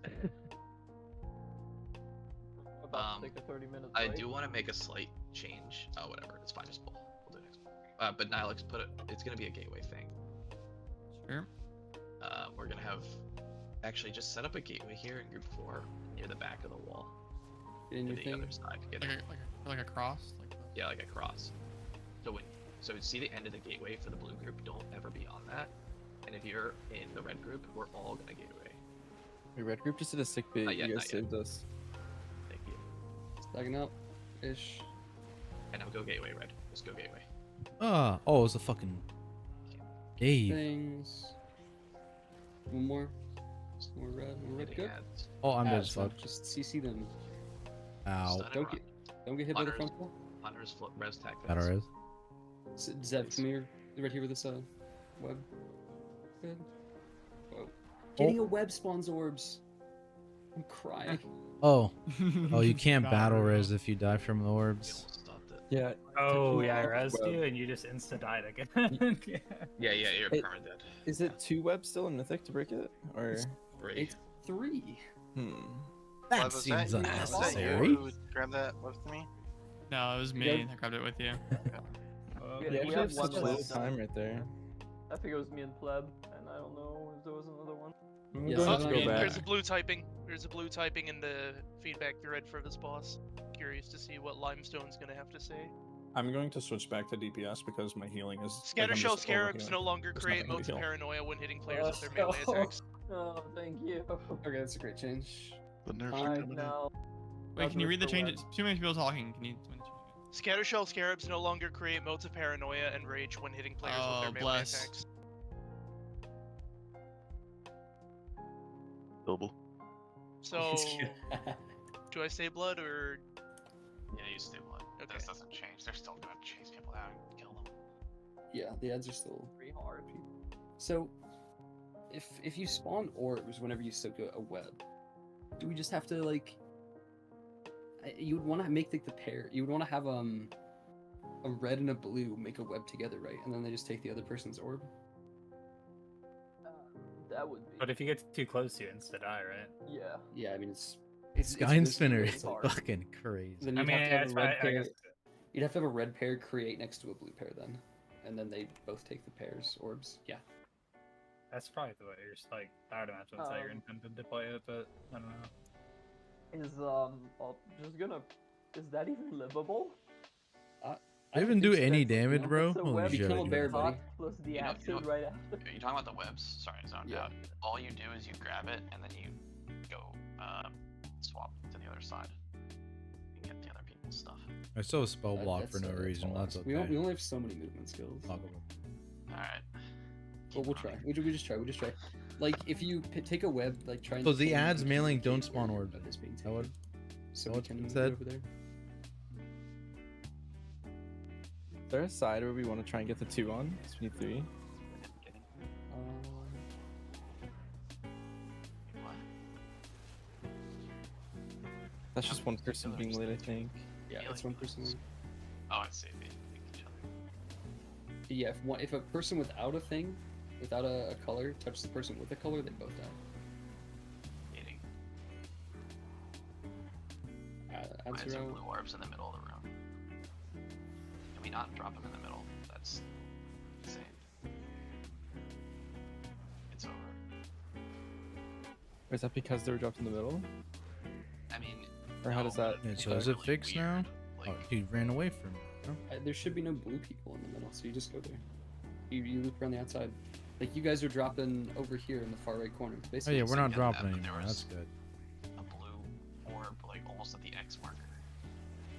About to take a 30-minute I break. do want to make a slight change. Oh, whatever. It's fine. Just pull. We'll do it next one. But Nihilix put it. It's gonna be a gateway thing. Sure. We're gonna have actually just set up a gateway here in group 4 near the back of the wall. Get in To your the thing. other side. Get Like a cross. Like yeah, like a cross. So see the end of the gateway for the blue group. Don't ever be on that. And if you're in the red group, we're all gonna gateway. The red group just did a sick bait. Not yet, You guys not yet. saved us. Thank you. Stacking up, ish. And now go gateway red. Just go gateway. Oh, it was a fucking cave. Things. One more. More red. More red. Hitting Good. ads. Oh, I'm dead Ads, as so fuck. just CC them. Ow. Stun and Don't run. get hit by the Hunters- frontal. Hunters flip res tag. That fence. is. Zev, come here. Right here with this web. Good. Whoa. Getting a web spawns orbs. I'm crying. Oh. Oh, you can't Got battle her. res if you die from the orbs. Stopped it. Yeah. Oh Two yeah, I web. rezzed you and you just insta died again. Yeah. Yeah, you're It- perma dead. Is it 2 webs still in Mythic to break it? Or 3. It's 3. hmm. That Was seems that you? Was that unnecessary. you who grabbed that web to me? No, it was me. I grabbed it with you. Yeah, You we actually have have one such web little done. time right there. I think it was me and Pleb, and I don't know if there was another one. I'm Yes, going I to know. go back. There's a blue typing. There's a blue typing in the feedback thread for this boss. Curious to see what Limestone's gonna have to say. I'm going to switch back to DPS because my healing is. Scatter I'm shell just scarabs overhealing. no longer There's create nothing to modes of heal. paranoia when hitting players with their Let's melee go. attacks. Oh, thank you. Okay, that's a great change. The nerfs are Alright, coming in. now. Wait, can you read the Mr. changes? Webb. Too many people talking. Can you? Scattershell scarabs no longer create modes of paranoia and rage when hitting players with their melee bless. attacks. Billable. So, do I say blood or? Yeah, you stay blood. Okay. This doesn't change. They're still gonna chase people down and kill them. Yeah, the ads are still Pretty hard. So, if you spawn orbs whenever you soak a web, do we just have to like? You would want to make like the pair. You would want to have a red and a blue make a web together, right? And then they just take the other person's orb. That would be. But if you get too close, you insta die, right? Yeah. Yeah, I mean it's Skyne risky, Spinner but is it's hard. fucking crazy. Then I you'd mean, have to yeah, have it's a red fine, I pair. guess. You'd have to have a red pair create next to a blue pair then, and then they both take the pairs orbs. Yeah. That's probably the way you're just like. I would imagine that's how you're intended to play it, but I don't know. Is just gonna. Is that even livable? They even do any that's- damage, no, bro? It's a Holy web shit, Become a they do bear, that. buddy. Plus the You know- acid you know- right after. Are you talking about the webs? Sorry, zoned Yeah. out. All you do is you grab it and then you go swap to the other side. You get the other people's stuff. I still have spell block That's, for no that's reason. all. That's okay. We only have so many movement skills. Talk about All right. Well, we'll try. We just try. We just try. Like if you take a web, like try. So and the pin ads each mailing indicator don't spawn orbs. that is being That would- taken. So what's we can been move said? over there. Is there a side where we want to try and get the 2 on? So we need 3. That's just one person being late, I think. Yeah, it's one person. Oh, I see. They each other. Yeah, if a person without a thing, without a color, touches the person with a color, they both die. Eating. Add Mine's zero. in blue orbs in the middle of the room. Can we not drop them in the middle? That's insane. It's over. Or is that because they were dropped in the middle? I mean, Or how does that? Yeah, so is it fixed now? Oh, he ran away from me. No? There should be no blue people in the middle, so you just go there. You loop around the outside. Like you guys are dropping over here in the far right corner. Oh Basically, yeah, the we're same not guy. dropping anymore. That's good. a blue orb, like almost at the X marker.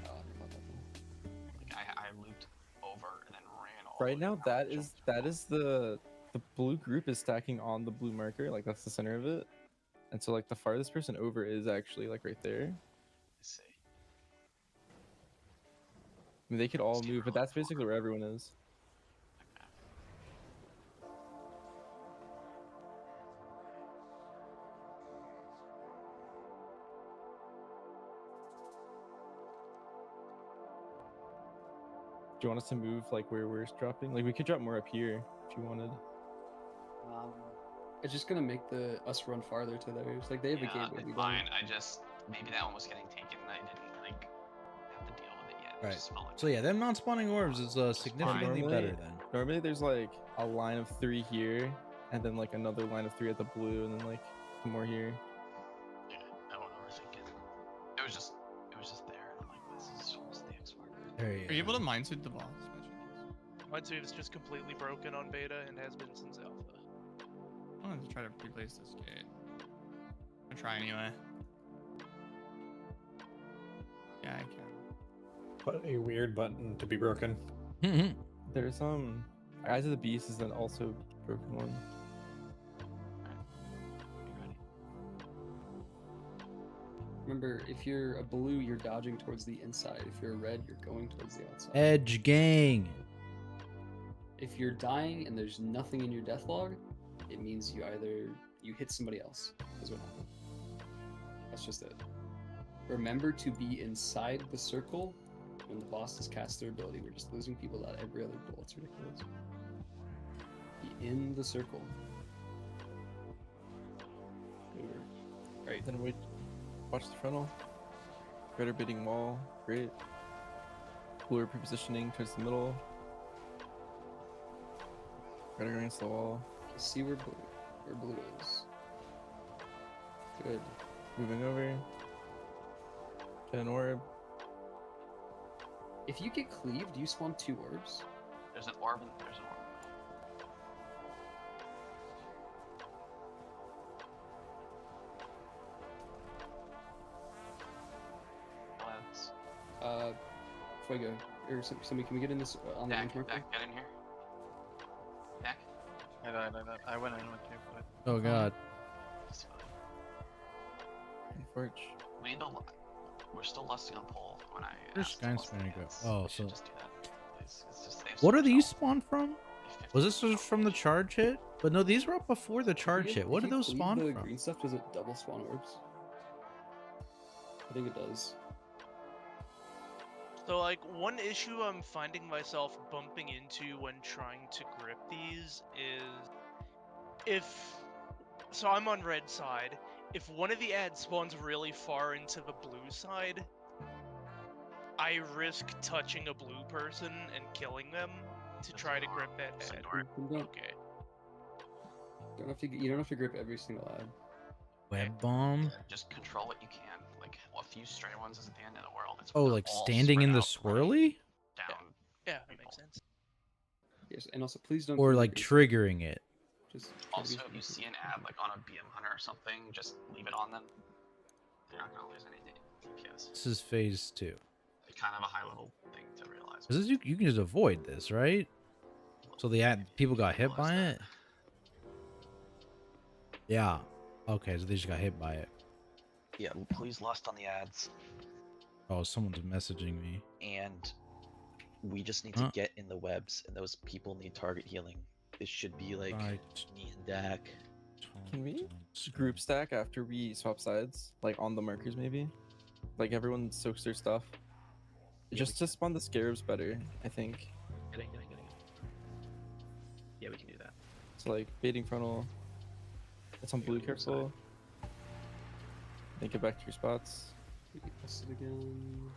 Oh, I don't know about that. Like I looped over and then ran all Right the way now, around, that is the blue group is stacking on the blue marker. Like that's the center of it. And so like the farthest person over is actually like right there. Let's see. I mean, they could all move, but that's basically where everyone is. Do you want us to move like where we're dropping? Like we could drop more up here if you wanted. It's just gonna make us run farther to theirs. Like they have Yeah, a gateway. it's We fine. don't. I just maybe that one was getting taken and I didn't like have to deal with it yet. It Right. just felt like So yeah, them not spawning orbs is significantly better then. Normally there's like a line of 3 here, and then like another line of 3 at the blue, and then like some more here. yeah, I don't overthink it. It was just there. And I'm like, this is almost the X marker. There Are you able to mindsuit the boss? Minesweep is just completely broken on beta and has been since alpha. I'm gonna try to replace this gate. I'll try anyway. Yeah, I can. But a weird button to be broken. There's Eyes of the Beast is then also broken one. Remember, if you're a blue, you're dodging towards the inside. If you're a red, you're going towards the outside. Edge gang. If you're dying and there's nothing in your death log, it means you hit somebody else. Is what happened. That's just it. Remember to be inside the circle when the bosses cast their ability. We're just losing people out every other goal. It's ridiculous. Be in the circle. Right. Then wait. Watch the frontal. Greater bidding wall. Great. Bluer prepositioning towards the middle. Better go against the wall. See where blue is. Good. Moving over. Get an orb. If you get cleaved, do you spawn 2 orbs? There's an orb and there's an orb. Let's. Fuego. Or somebody, can we get in this on the range marker? Dak, get in here. Dak. I went in with you, but. Oh god. Forge. We need to. We're still lusting on pole when I. Where's asked Sky to lust on Spanner the go? ads. Oh, We should so. just do that. It's just What are these spawn from? Was this from the charge hit? But no, these were up before the charge hit. What did those spawn the from? green stuff, does it double spawn orbs? I think it does. So, like, one issue I'm finding myself bumping into when trying to grip these is if. So I'm on red side. If one of the ads spawns really far into the blue side, I risk touching a blue person and killing them to try to grip that ad. Okay. You don't have to grip every single ad. Web bomb? Just control what you can. Like, a few stray ones isn't the end of the world. It's Oh, when like they're all standing in spread the out swirly? down. Yeah, that makes sense. Yes, and also please don't. Or do the like green triggering it? Just Also, if you see an ad like on a BM hunter or something, just leave it on them. You're not gonna lose any DPS. This is phase 2. It's kind of a high level thing to realize. This is, you can just avoid this, right? So the ad, people got hit by it? Yeah. Okay, so they just got hit by it. Yeah, please lust on the ads, Oh, someone's messaging me. and we just need to get in the webs, and those people need target healing. This should be like Right. me and Dak. Can we group stack after we swap sides? Like on the markers, maybe? Like everyone soaks their stuff. Just to spawn the scarabs better, I think. Get in. Yeah, we can do that. So like baiting frontal. It's on blue, careful. Then get back to your spots. Press it again.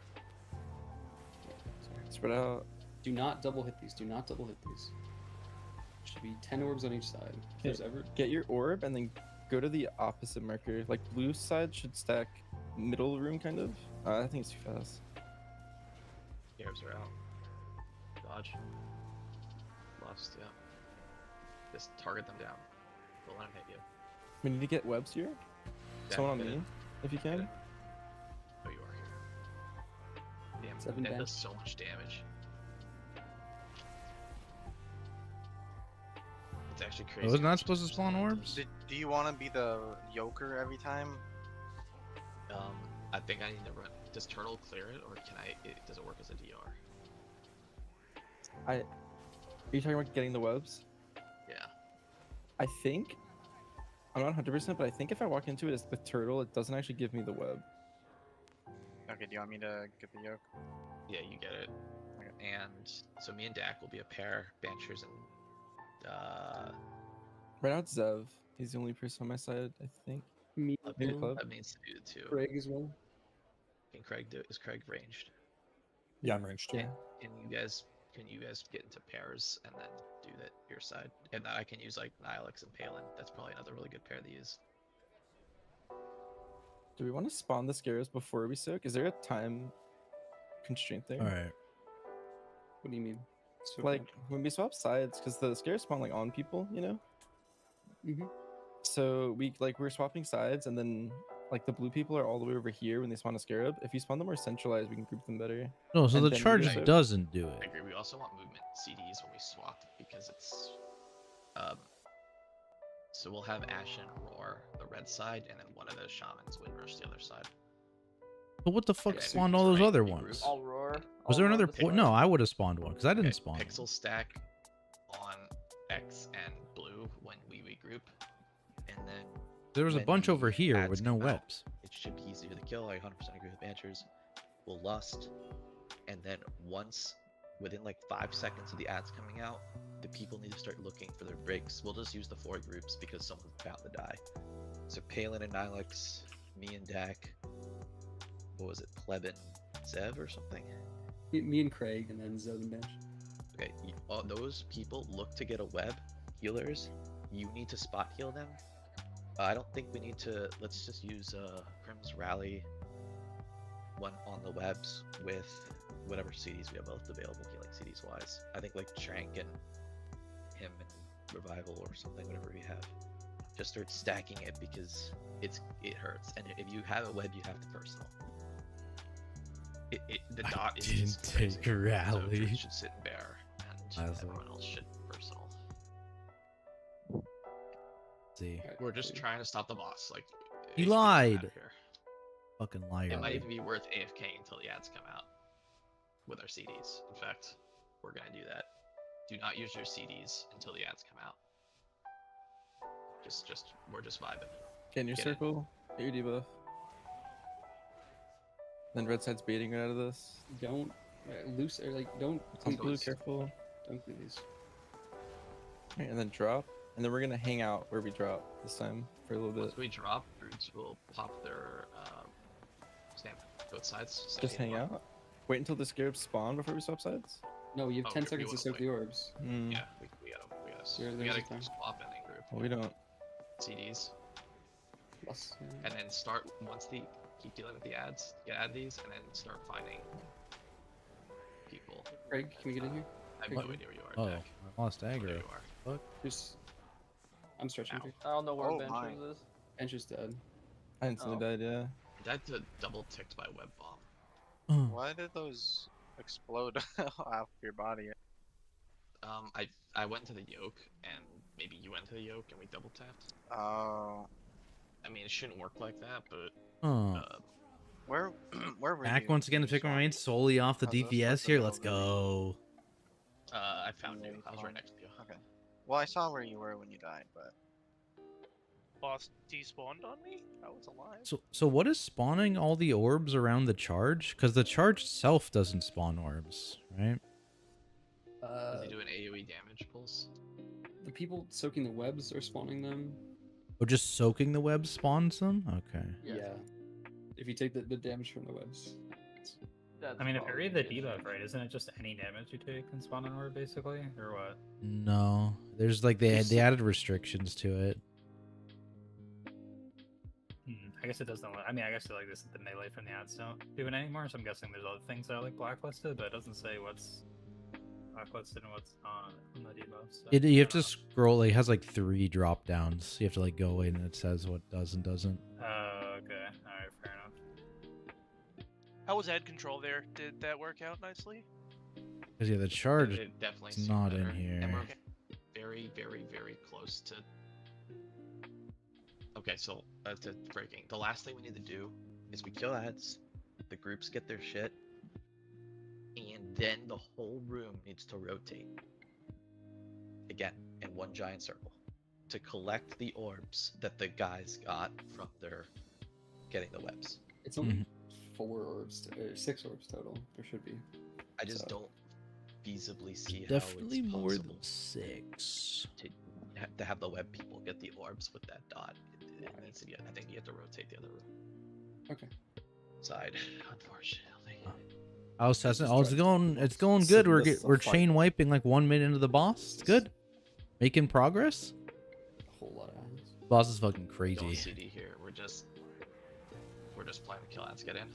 Spread out. Do not double hit these. Do not double hit these. Should be 10 orbs on each side. If there's ever. Get your orb and then go to the opposite marker. Like blue side should stack middle room, kind of. I think it's too fast. Scarabs are out. Dodge. Lust, yeah. Just target them down. Don't let them hit you. We need to get webs here. Yeah, Someone on get me, in. if you can. Oh, you are here. Damn, 7 that back. does so much damage. It's actually crazy. Oh, wasn't that supposed to spawn orbs? Do you want to be the yoker every time? I think I need to run. Does Turtle clear it, or can I? Does it work as a DR? Are you talking about getting the webs? Yeah. I think. I'm not 100%, but I think if I walk into it as the turtle, it doesn't actually give me the web. Okay, do you want me to get the yoke? Yeah, you get it. And so me and Dak will be a pair, Banchers and Right now it's Zev. He's the only person on my side, I think. Me. Maybe Club. that means to do the two. Craig as well. Can Craig do? Is Craig ranged? Yeah, I'm ranged. Yeah. Can you guys get into pairs and then do that your side? And I can use like Nihilix and Palin. That's probably another really good pair to use. Do we want to spawn the scarabs before we soak? Is there a time constraint there? All right. What do you mean? So Like when we swap sides, because the scarabs spawn like on people, you know. Mm-hmm. So we're swapping sides, and then like the blue people are all the way over here when they spawn a scarab. If you spawn them more centralized, we can group them better. No, so And the then we charge just soak. doesn't do I it. agree. We also want movement CDs when we swap because it's so we'll have Ashen Roar the red side, and then one of those shamans Windrush the other side. But what the fuck Yeah, spawned we all those right, other we ones? group. I'll roar. Was there I'll roar another the point? side. No, I would have spawned one because I didn't Okay, spawn. one. Pixel stack on X and blue when we regroup, and then There was a when bunch the over here ads with no come out, webs. It should be easier to kill. I 100% agree with Banchers. We'll lust, and then once within like 5 seconds of the ads coming out, the people need to start looking for their breaks. We'll just use the 4 groups because someone's bound to die. So Palin and Nihilix, me and Dak, what was it, Plebin, Zev or something? Me and Craig, and then Zev and Bench. Okay, all those people look to get a web healers, you need to spot heal them. I don't think we need to. Let's just use Crim's Rally one on the webs with whatever CDs we have both available healing CDs wise. I think like Trank and him and Revival or something, whatever we have. Just start stacking it because it hurts. And if you have a web, you have to personal. The dot is Didn't just crazy. take Rally. So Druid should sit in bear, and everyone else should personal. See, We're just trying to stop the boss. Like he it should be out lied. of here. Fucking liar. It might even be worth AFK until the ads come out with our CDs. In fact, we're gonna do that. Do not use your CDs until the ads come out. We're just vibing. Get in your Get in. circle. Get your debuff. Then red side's baiting right out of this. Don't loose or like don't On cleave blue, these. careful. Don't cleave these. Alright, and then drop. And then we're gonna hang out where we drop this time for a little bit. Once we drop, Druids will pop their stamp both sides. so Just hang out. Wait until the scarabs spawn before we swap sides. No, you have Oh, 10 we seconds to wanna soak wait. the orbs. Hmm. Yeah, we There's gotta a time. swap in group. Well, we don't. CDs. Plus, And then start once the keep dealing with the ads, add these, and then start finding people. Craig, can we get in here? I have Craig, no idea where you are, Oh, Jack. I lost There aggro. you are. Fuck. Just, I'm stretching. Ow. I don't know where Oh, Benchers is. Bencher's dead. I instantly died, yeah. I died to double ticked by web bomb. Why did those explode off your body? I went to the yoke, and maybe you went to the yoke, and we double tapped. Oh. I mean, it shouldn't work like that, but Oh. Where where were Back you? once again to pick my main solely off the How's this DPS working here. out Let's over there? go. I found you. I was right next to you. Okay. Well, I saw where you were when you died, but Boss despawned on me? I was alive. So what is spawning all the orbs around the charge? Because the charge itself doesn't spawn orbs, right? Does he do an AoE damage pulse? The people soaking the webs are spawning them. Or just soaking the web spawns them? Okay. Yeah. If you take the damage from the webs. I mean, if you read the debuff right, isn't it just any damage you take can spawn an orb, basically, or what? No, there's like they added restrictions to it. I guess it doesn't. I mean, I guess like this, the melee from the ads don't do it anymore. So I'm guessing there's other things that are like blacklisted, but it doesn't say what's blacklisted and what's not on the debuff. So, You have to scroll. It has like 3 drop downs. You have to like go in and it says what does and doesn't. Oh, okay. All right, fair enough. How was ad control there? Did that work out nicely? Because yeah, the charge It definitely is seemed not better, in here. And we're very, very, very close to. Okay, so to breaking. The last thing we need to do is we kill ads, the groups get their shit, and then the whole room needs to rotate. Again, in one giant circle. To collect the orbs that the guys got from their getting the webs. It's only 4 orbs, or 6 orbs total. There should be. I just don't feasibly see Definitely how it's more possible than 6. to have the web people get the orbs with that dot. It needs to be. I think you have to rotate the other Okay. side, unfortunately. I was testing. Oh, it's going good. We're chain wiping like 1 minute into the boss. It's good. Making progress. A whole lot of ads. Boss is fucking Don't crazy. CD here. We're just playing the kill ads. Get in.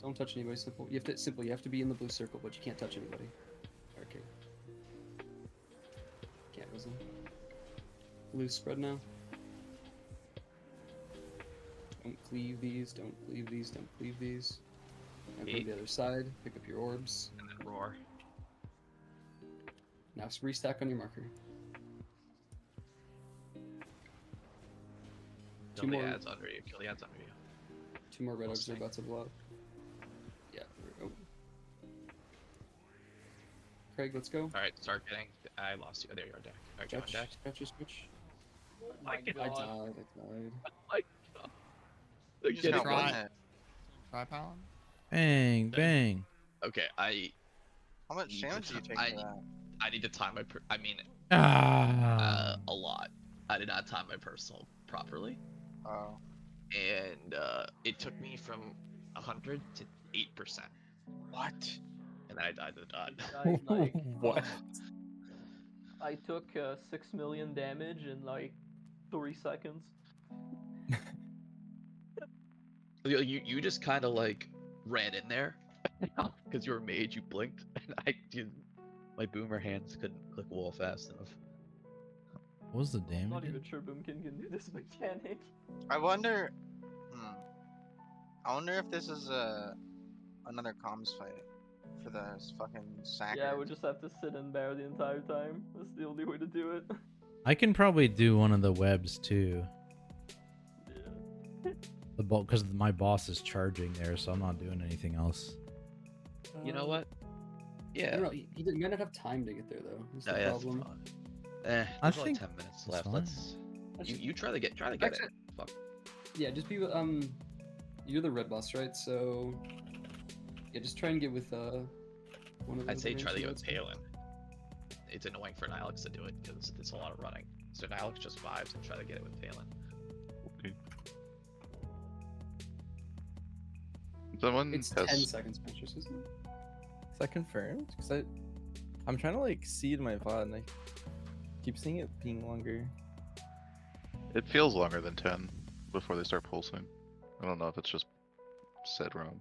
Don't touch anybody. Simple. You have to be in the blue circle, but you can't touch anybody. Okay. Can't listen. Blue spread now. Don't cleave these. Don't cleave these. Don't cleave these. And go to the other side. Pick up your orbs. And then roar. Now restack on your marker. Kill the ads under you. Kill the ads under you. 2 more red orbs are about to blow up. Yeah, there we go. Craig, let's go. All right, start getting. I lost you. There you are, Dak. All right, go on, Stretch, Dak. stretch. Oh my I died. I died. Get it. Try Paladin? Bang, bang. Okay, how much damage do you take for that? I need to time my. I mean, Ah. a lot. I did not time my personal properly. Oh. And it took me from 100 to 8%. What? And then I died to the dot. Like, What? I took 6 million damage in like 3 seconds. You just kind of like ran in there because you were mage. You blinked, and my boomer hands couldn't click wall fast enough. What was the I'm damage? not even sure Boomkin can do this mechanic. I wonder. I wonder if this is another comms fight for the fucking sack. Yeah, I would just have to sit and bear the entire time. That's the only way to do it. I can probably do one of the webs too. Yeah. Because my boss is charging there, so I'm not doing anything else. You know what? I Yeah. don't know. He might not have time to get there though. That's the No, yeah, that's problem. fine. I There's only think 10 minutes it's left. fine. Let's. You try to get it. Actually- Fuck. Yeah, just be you're the red boss, right? So yeah, just try and get with one of the I'd say try to get ranged with Palin. It's annoying for Nilex to do it because it's a lot of running. So Nilex just vibes and try to get it with Palin. Someone It's test. 10 seconds, Manchester, isn't it? Is that confirmed? Because I'm trying to like seed my VOD and I keep seeing it being longer. It feels longer than 10 before they start pulsing. I don't know if it's just said wrong.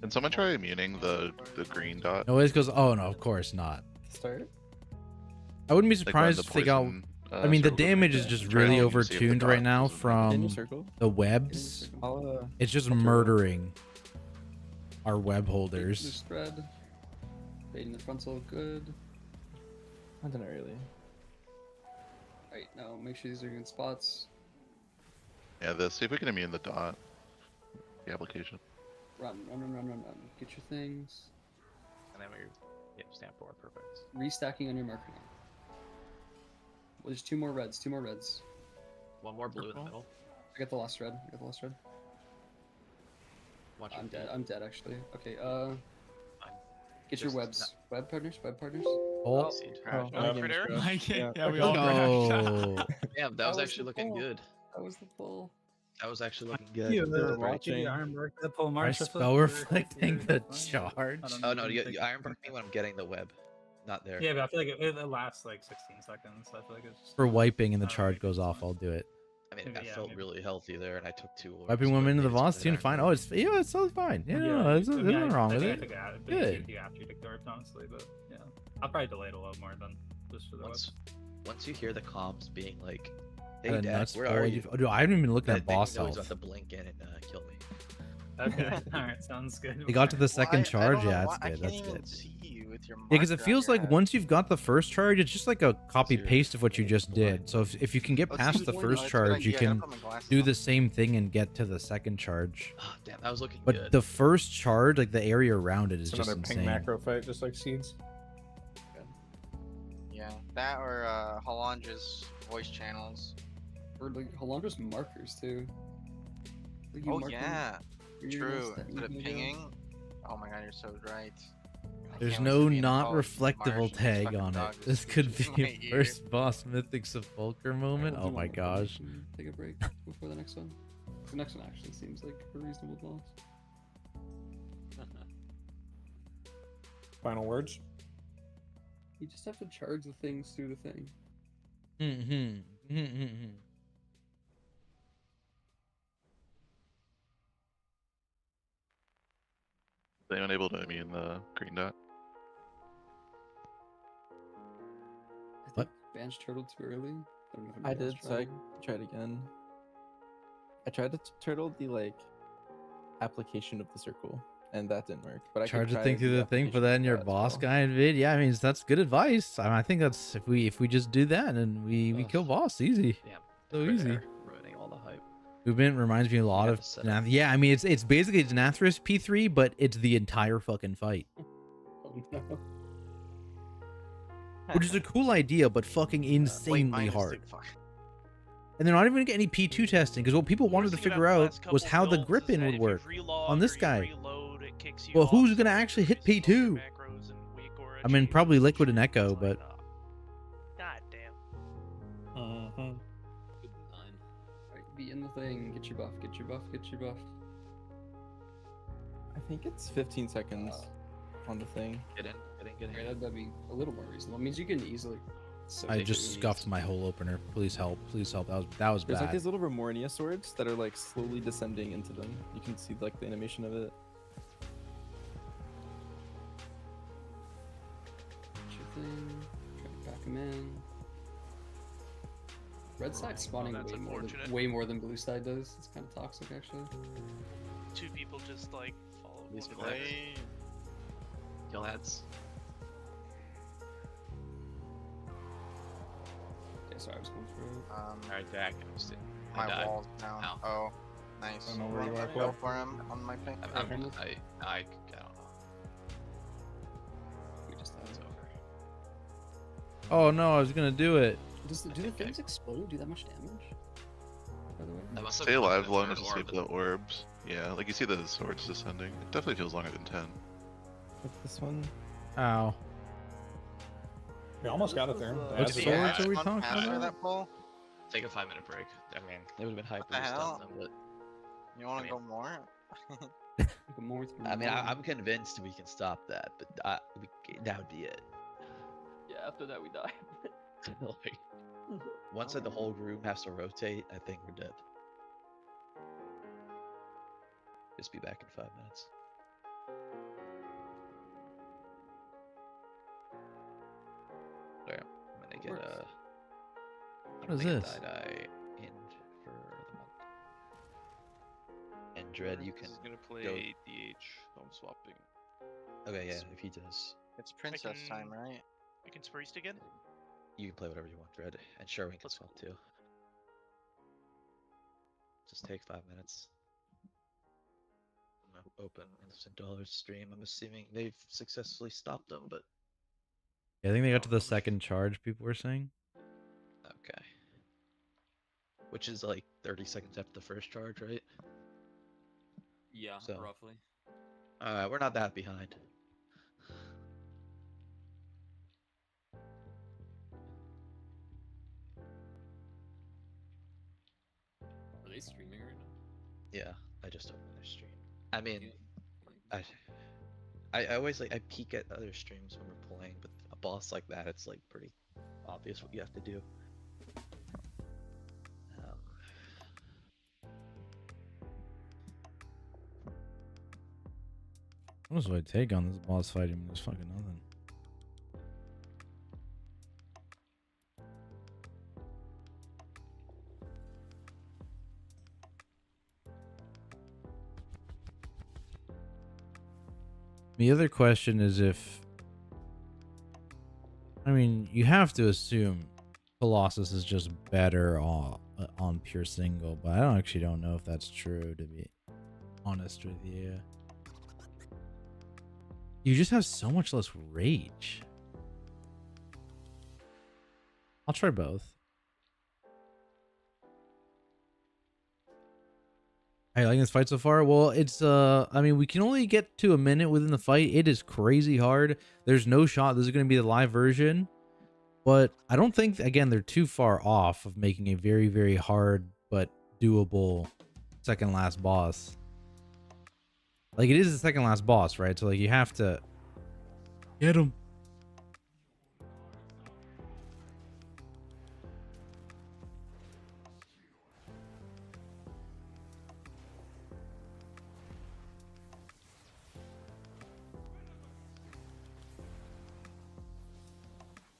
Can someone try muting the green dot? No, it goes. Oh no, of course not. Start. I wouldn't be Like when surprised the if they got. poison, I mean, the circle goes damage in. is just Try really and see if the overtuned dot right now goes in. from circle? the webs. It's just I'll turn it. murdering our web The holders. spread. Baiting the frontal, good. I don't know really. Alright, now make sure these are in spots. Yeah, see if we can immune the dot. The application. Run. Get your things. And then stand forward, perfect. Restacking on your marker now. Well, there's two more reds. One more blue in the middle. I got the last red. Watch I'm your dead. feet. I'm dead actually. Okay. Get your Just webs. Web partners. Oh, Yeah, we all crashed. Damn, that was actually looking good. That was the pull. That was actually looking good. You, were the watching. Ironbark, the pull I march. spell reflecting the charge. Oh no, you Ironbark me when I'm getting the web. Not there. Yeah, but I feel like it lasts like 16 seconds. So I feel like it's just For wiping and the charge goes off, I'll do it. I mean, I Yeah, felt maybe. really healthy there, and I took 2 orbs. Wiping but women into the maybe it's Voss 'cause tune, of fine. Ironbark. Oh, it's totally fine. Yeah, no, there's nothing wrong with I it. think I Good. you after you take the orbs, honestly, but yeah, I'll probably delay it a little more than just for the Once you hear the comms being like, "Hey, And Dad, nuts where pull, are you?" Dude, I haven't even been looking That at thing boss you know he's health. about to blink in and kill me. Okay, alright, sounds good. He got to the second charge. Yeah, that's good. That's good. Yeah, because it feels like once you've got the first charge, it's just like a copy paste of what you just did. So if you can get past the first charge, you can do the same thing and get to the second charge. Oh, damn, that was looking But good. the first charge, like the area around it, is It's just another ping insane. macro fight, just like Seeds. Yeah, that or Halandra's voice channels. Or like Halandra's markers too. Like, you Oh mark them yeah, where you're true. gonna step Instead of and go. pinging. Oh my god, you're so right. I There's can't wait no to be in a not call with reflectable Marsh and his tag fucking on dog it. just This could screeching be in my ear. first boss Mythic Sepulchre moment. Alright, Oh we'll do my one more gosh. and Take a break before the next one. The next one actually seems like a reasonable boss. Final words. You just have to charge the things through the thing. Is anyone able to immune the green dot? I think Banch turtle too early. I don't know if I anybody did, else so I tried. tried again. I tried to turtle the like application of the circle, and that didn't work. But I could Charge the try thing through the thing, application put that in of your as boss well. guide vid. Yeah, I mean that's good advice. I think that's if we just do that and we kill boss easy. Yeah, So easy. Ruining all the hype. Movement reminds me a lot of Nath. Yeah, I mean it's basically Nathris P3, but it's the entire fucking fight. Oh no. Which is a cool idea, but fucking insanely hard. And they're not even gonna get any P2 testing because what people wanted to figure out was how the grip in would work on this guy. Well, who's gonna actually hit P2? I mean, probably Liquid and Echo, but God damn. Alright, be in the thing. Get your buff. Get your buff. Get your buff. I think it's 15 seconds. on the thing. Get in, get in. Okay, that'd be a little more reasonable. It means you can easily. I just scuffed my hole opener. Please help. Please help. That was There's bad. like these little Remornia swords that are like slowly descending into them. You can see like the animation of it. Sure thing. Try to back him in. Red side spawning that's unfortunate. way more than blue side does. It's kind of toxic actually. 2 people just like follow These one another. play. Kill ads. Okay, sorry, I was going through. Alright, Dak. I'm still. My wall's down. Ow. Oh, nice. I don't know where you are, Go Quill. for him on my ping. I don't know. We just It's over. Oh no, I was gonna do it. Do the things explode? Do that much damage? By the way. That must have Stay come alive from long the enough to third save the orbs. Yeah, like you see the swords descending. It definitely feels longer than 10. Like this one. Ow. We almost got it there. What That's swords okay. are we talking After about? that pull, Take a 5-minute break. I mean, it would have been hype the if we hell? stunned them, but you want I to go more? I mean, I'm convinced we can stop that, but that would be it. Yeah, after that we die. Like, once the whole room has to rotate, I think we're dead. Just be back in 5 minutes. There, I'm gonna get What is this? Die in for the month. And Dread, you can He's gonna play go. DH. I'm swapping. Okay, yeah, if he does, It's princess time, right? I can Priest again? you can play whatever you want, Dread. And Sherwin can swap too. Just take 5 minutes. I'm gonna open Innocent Dollars stream. I'm assuming they've successfully stopped them, but Yeah, I think they got to the second charge. People were saying. okay. Which is like 30 seconds after the first charge, right? Yeah, So- roughly. We're not that behind. Are they streaming right now? Yeah, I just opened their stream. I mean, I always like I peek at other streams when we're playing, but a boss like that, it's like pretty obvious what you have to do. What was my take on this boss fight? I mean, there's fucking nothing. The other question is if, I mean, you have to assume Colossus is just better on pure single, but I actually don't know if that's true, to be honest with you. You just have so much less rage. I'll try both. How you liking this fight so far? Well, it's I mean, we can only get to a minute within the fight. It is crazy hard. There's no shot this is going to be the live version, but I don't think, again, they're too far off of making a very, very hard but doable second last boss. Like, it is the second last boss, right? So like you have to get him.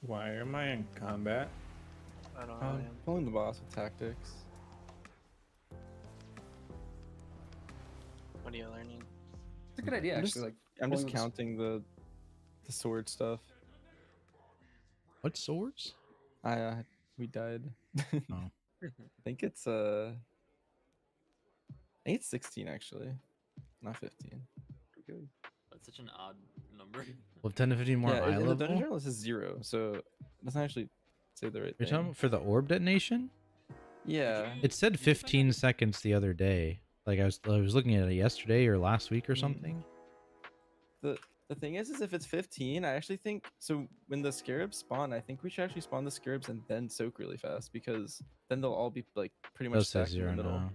Why am I in combat? I don't know. man. Pulling the boss with tactics. What are you learning? It's a good idea, I'm actually. just, Like, I'm just pulling with- counting the sword stuff. What swords? We died. Oh. I think it's 16 actually, not 15. Good. That's such an odd number. Well, 10 to 15 more Yeah, eye in the level. dungeon journal it says 0, so it doesn't actually say the right You're thing. talking about for the orb detonation? Yeah. It said 15 seconds the other day. Like I was looking at it yesterday or last week or something. The thing is if it's 15, I actually think so. When the scarabs spawn, I think we should actually spawn the scarabs and then soak really fast, because then they'll all be like pretty much Those says stacked in the 0 middle, now.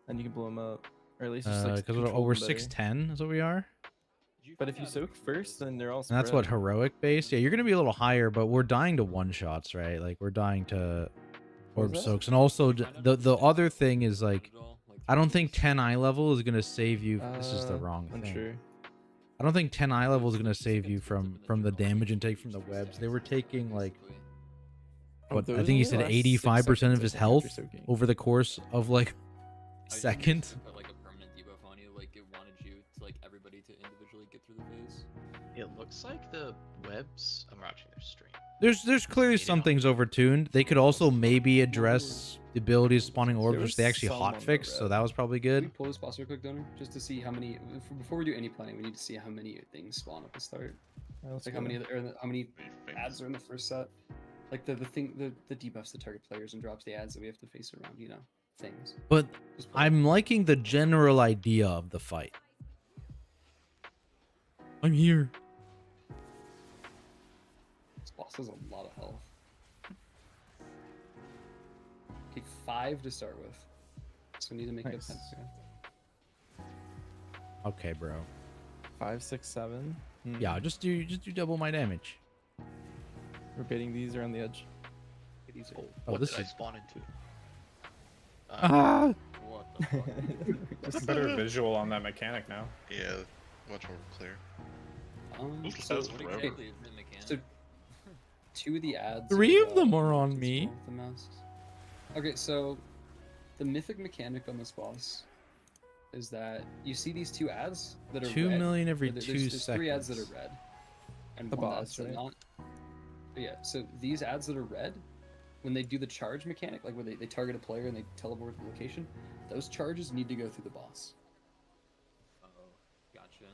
and you can blow them up, or at least just like Because control we're them better. 610 is what we are. But if you soak first, then they're all And spread. that's what heroic based. Yeah, you're gonna be a little higher, but we're dying to one shots, right? Like we're dying to What orb was that? soaks, and also the other thing is like, I don't think 10 eye level is gonna save you. This is the wrong thing. Unsure. I don't think 10 eye level is gonna save you from the damage intake from the webs. They were taking like what I those think he only said last 6 85% of seconds, I his think, after health soaking. over the course of like I just second. noticed it put like a permanent debuff on you, like it wanted you to like everybody to individually get through the phase. It looks like the webs. I'm watching their stream. There's clearly some things overtuned. They could also maybe address the ability of spawning orbs, There which was they actually some on the hotfixed, so red. that was probably Can we good. pull this boss real quick, Donor? Just to see how many. Before we do any planning, we need to see how many things spawn at the start. Let's Like go. how many ads are in the first set. Like the debuffs that target players and drops the ads that we have to face around. You know, things. But Just pull I'm liking the general idea of the fight. I'm here. This boss has a lot of health. Okay, 5 to start with. So we need to make Nice. it 10. Okay, bro. 5, 6, 7. Yeah, just do double my damage. We're baiting these around the edge. Oh, What this did I is spawn into? Ah! What the fuck? Just a better visual on that mechanic now. Yeah, much more clear. What So exactly is the mechanic? So 2 of the ads. 3 are, of them are on can me. spawn with the masks. Okay, so the mythic mechanic on this boss is that you see these 2 ads that are 2 red, million every or there's 2 3 ads that seconds. are red, and The one boss, that's right? not. Yeah, so these ads that are red, when they do the charge mechanic, like where they target a player and they teleport to the location, those charges need to go through the boss. Oh, gotcha.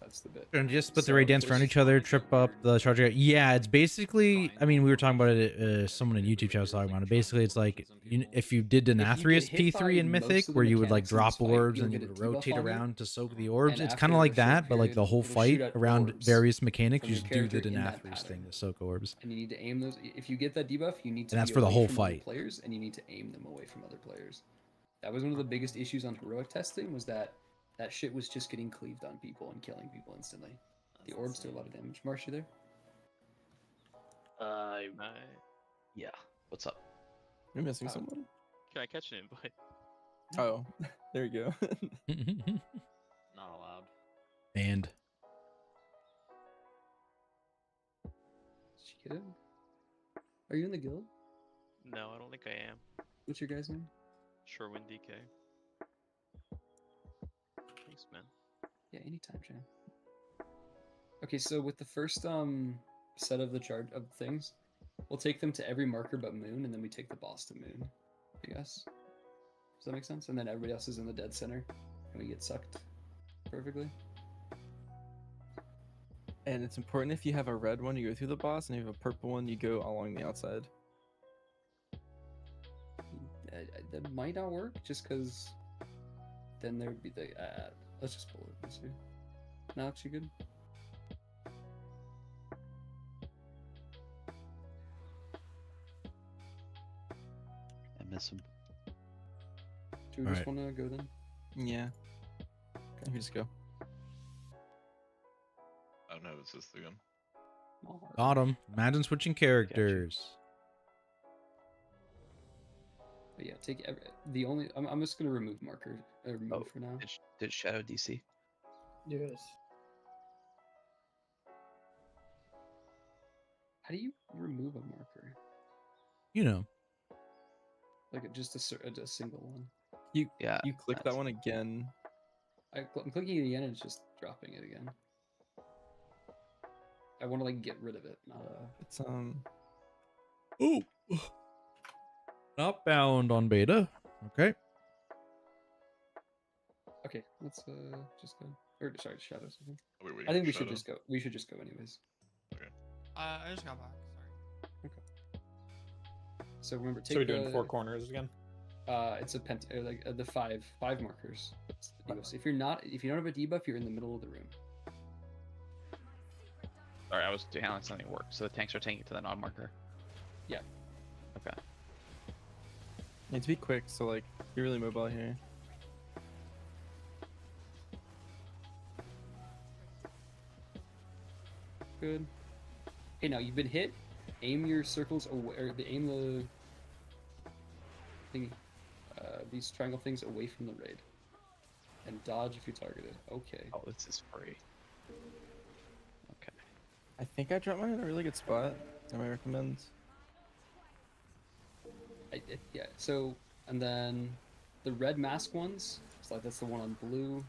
That's the bit. And just put the So ray dance around there's- each other, trip up the charger. Yeah, it's basically. I mean, we were talking about it. Someone in YouTube chat was talking about it. Basically, it's like if you did Denathrius hit by P3 in most Mythic, of the where you would like mechanics in drop this fight, orbs you'll and you get a would debuff rotate on you, around to soak the orbs. and It's after kind of like a short that, but like the period, whole it'll fight shoot at around orbs various mechanics. from You your just do the character in that Denathrius thing pattern. to soak orbs. And you need to aim those. If you get that debuff, you need to. And that's be for the away whole from other fight. Players, and you need to aim them away from other players. That was one of the biggest issues on heroic testing. Was that shit was just getting cleaved on people and killing people instantly. The orbs do a lot of damage. Marsh, you there? Yeah. What's up? You're missing someone? Can I catch an invite? Oh, there you go. Not allowed. And Did you get it? Are you in the guild? No, I don't think I am. What's your guy's name? Sherwin DK. Thanks, man. Yeah, anytime, Jam. Okay, so with the first set of the chart of things, we'll take them to every marker but Moon, and then we take the boss to Moon. I guess. Does that make sense? And then everybody else is in the dead center, and we get sucked perfectly. And it's important if you have a red one, you go through the boss, and if you have a purple one, you go along the outside. That might not work, just because then there would be the. Let's just pull it. Let's see. No, actually good. I miss him. Do we just want to go then? Yeah. Okay. We just go. I don't know if it's this again. got him. Imagine switching characters. But yeah, take the only. I'm just gonna remove marker. Remove for now. Did Shadow DC? Yes. How do you remove a marker? You know. Like just a single one. You Yeah. You click that one again. I'm clicking it again and it's just dropping it again. I want to like get rid of it. Not It's Ooh. Not bound on beta. Okay. Okay, let's just go. Or sorry, shadows. I think. Are we waiting I think for we should Shadow? just go. We should just go anyways. I just got back. Sorry. So remember, take So we're doing the, 4 corners again. It's a the five markers. That's the debuffs. If you don't have a debuff, you're in the middle of the room. Sorry, I was handling something at work. So the tanks are taking it to the non-marker. Yeah. Okay. You need to be quick, so like you're really mobile here. good. Okay, now you've been hit. Aim your circles away, or aim the thing, these triangle things away from the raid, and dodge if you're targeted. Okay. Oh, this is free. Okay. I think I dropped mine in a really good spot. I recommend. Yeah. So, and then the red mask ones, so like that's the one on blue,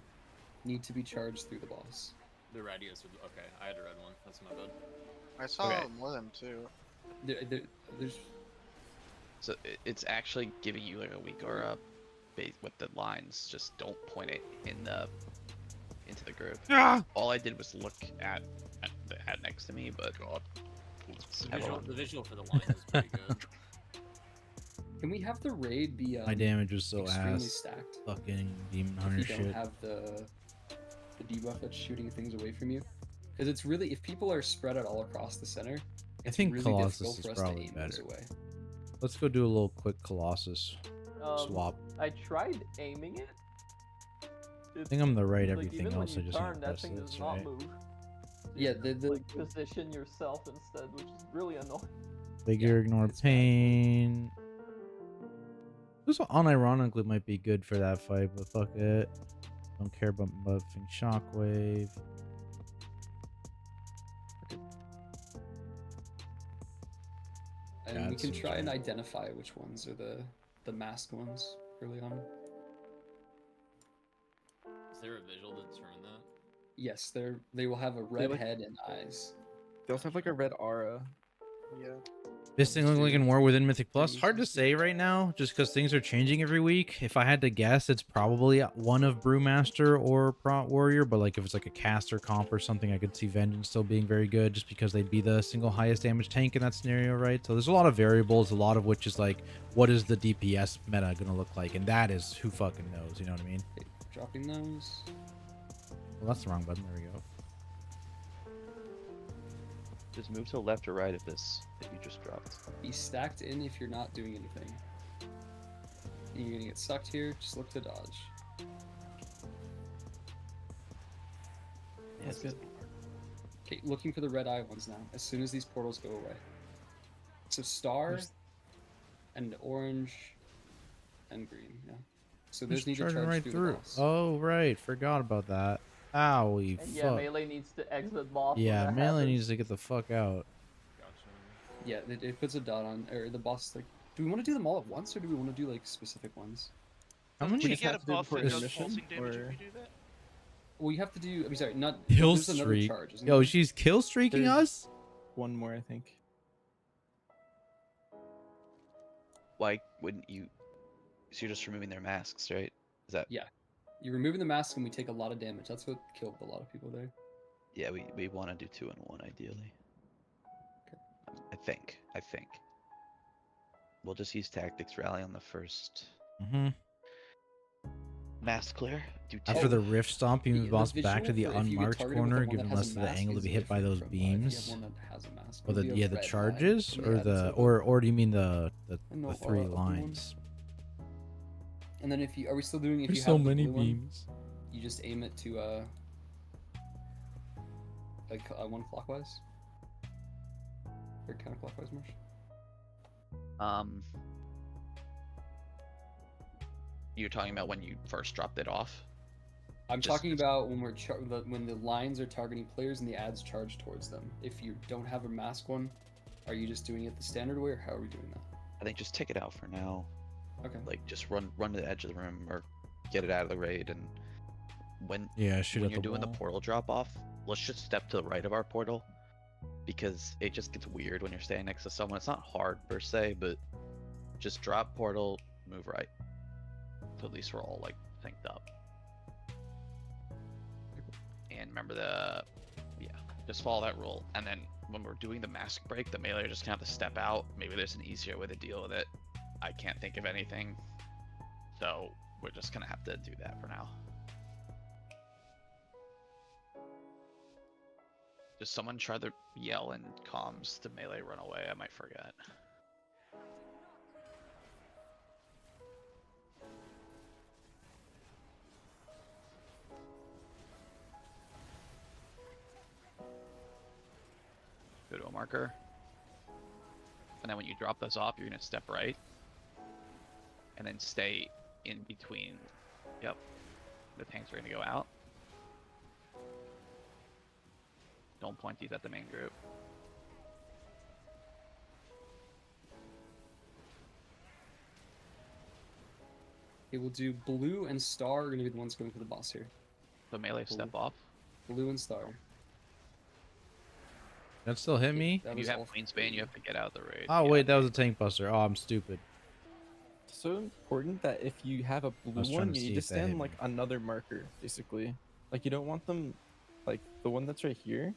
need to be charged through the boss. The radios are okay. I had a red one. That's my bad. I saw Okay. more than two. There's. So it's actually giving you like a weak aura base with the lines. Just don't point it into the group. Ah! All I did was look at the hat next to me, but God. The visual for the lines is pretty good. Can we have the raid be My damage was so extremely ass. stacked? Fucking demon If hunter you don't shit. have the debuff that's shooting things away from you, because it's really, if people are spread out all across the center, it's think really Colossus difficult is for us to probably aim those better. away. Let's go do a little quick Colossus swap. I tried aiming it. I think I'm the right like, everything even else. I when you just need turn, to that press thing does this, not right? move. Yeah, the Like position yourself instead, which is really annoying. Figure ignore pain. This unironically might be good for that fight, but fuck it. Don't care about buffing shockwave. And Yeah, we it can seems try and right. identify which ones are the masked ones early on. Is there a visual to determine that? Yes, they will have a red like- head and eyes. They also have like a red aura. Yeah. This thing looking more within Mythic Plus. Hard to say right now, just because things are changing every week. If I had to guess, it's probably one of Brewmaster or Prot Warrior. But like if it's like a caster comp or something, I could see Vengeance still being very good, just because they'd be the single highest damage tank in that scenario, right? So there's a lot of variables, a lot of which is like, what is the DPS meta gonna look like, and that is who fucking knows. You know what I mean? Okay, dropping those. Well, that's the wrong button. There we go. just move to the left or right of this that you just dropped. Be stacked in if you're not doing anything. You're gonna get sucked here. Just look to dodge. That's good. Okay, looking for the red eye ones now. As soon as these portals go away. So star, and orange, and green. Yeah. So those Just need to charging charge right through, through. the boss. Oh right, forgot about that. Owie, And yeah, fuck. melee needs to exit boss. when Yeah, that melee happens. needs to get the fuck out. Yeah, it puts a dot on, or the boss. Like, do we want to do them all at once, or do we want to do like specific ones? How Doesn't many? she get a buff that does pulsing damage if you do that? Well, you have to do. I'm sorry, not Kill there's another streak. charge, isn't Yo, there? she's kill streaking There's us? One more, I think. Why wouldn't you? So you're just removing their masks, right? Is that? Yeah. You're removing the mask, and we take a lot of damage. That's what killed a lot of people there. Yeah, we want to do 2 and 1 ideally. I think. We'll just use tactics rally on the first Mm-hmm. mask clear. Do After the rift stomp, you move the boss back to the visual for if you get unmarked targeted with the corner, one give that him has a less of the mask angle to is be hit by different those from, if you have beams. one that has a mask. Or If you the have yeah, the red eye, charges, you or add to the or do you mean the No, 3 blue lines? And then if you are we still doing if There's you so have the many blue one, beams. you just aim it to like one clockwise or counterclockwise, Marsh. You're talking about when you first dropped it off. I'm Just- talking about when when the lines are targeting players and the ads charge towards them. If you don't have a mask one, are you just doing it the standard way, or how are we doing that? I think just take it out for now. Okay. Like just run to the edge of the room or get it out of the raid, and when Shoot when at you're the doing wall. the portal drop off, let's just step to the right of our portal, because it just gets weird when you're standing next to someone. It's not hard per se, but just drop portal, move right. So at least we're all like synced up. And remember just follow that rule. And then when we're doing the mask break, the melee are just gonna have to step out. Maybe there's an easier way to deal with it. I can't think of anything. So we're just gonna have to do that for now. Does someone try to yell in comms to melee run away? I might forget. Go to a marker. And then when you drop those off, you're gonna step right. And then stay in between. Yep. The tanks are gonna go out. Don't point these at the main group. Okay, we'll do blue and star are gonna be the ones going for the boss here. So melee step off. Blue and star. That still hit me? That If you was have all Queen's Bane, you have to get out of the raid. Oh, wait, that was a tank buster. Oh, I'm stupid. So important that if you have a blue was trying one, to you see need to if that hit stand me. like another marker, basically. Like you don't want them, like the one that's right here.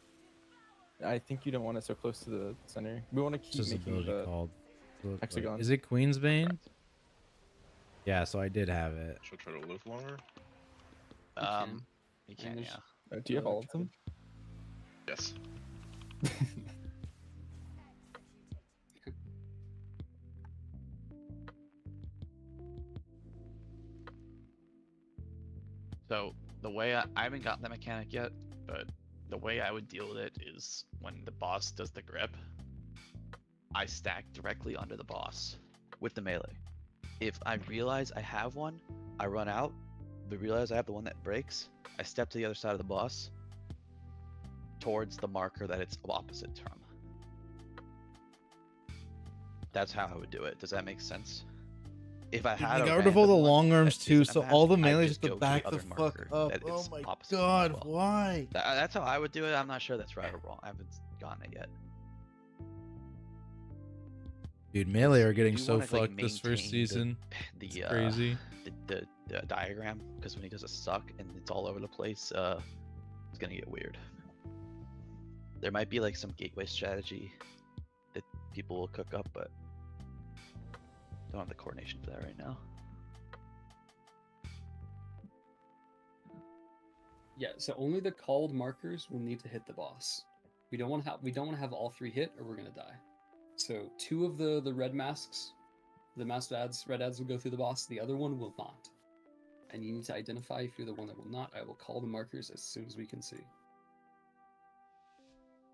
I think you don't want it so close to the center. We want to What's keep this making ability the called? hexagon. Is it Queen's Bane? Yeah, so I did have it. Should I try to live longer? You can, yeah. Do you have all of them? Yes. So the way I haven't gotten the mechanic yet, but the way I would deal with it is when the boss does the grip, I stack directly under the boss with the melee. If I realize I have one, I run out, but realize I have the one that breaks, I step to the other side of the boss towards the marker that it's opposite from. That's how I would do it. Does that make sense? If I had I a got rid of all the random one long arms that too, isn't a so match, all the I'd melee just just to go back the other fuck marker up. that Oh it's my opposite from as god, well. why? That's how I would do it. I'm not sure that's right or wrong. I haven't gotten it yet. Dude, melee are getting You so wanna, like, fucked this first maintain season. The It's crazy. the diagram, because when he does a suck and it's all over the place, it's gonna get weird. There might be like some gateway strategy that people will cook up, but don't have the coordination for that right now. Yeah, so only the called markers will need to hit the boss. We don't want to have all three hit, or we're gonna die. So 2 of the red masks, the masked ads, red ads will go through the boss. The other one will not. And you need to identify if you're the one that will not. I will call the markers as soon as we can see.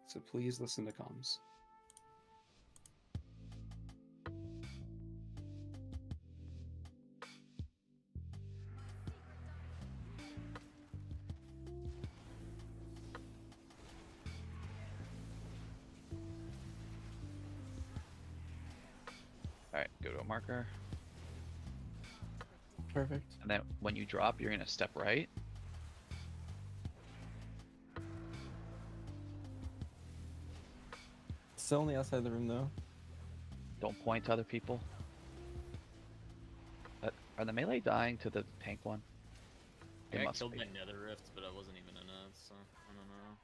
So please listen to comms. Alright, go to a marker. Perfect. And then when you drop, you're gonna step right. Still on the outside of the room though. Don't point to other people. Are the melee dying to the tank one? They I must killed be. my nether rift, but I wasn't even in it, so I don't know.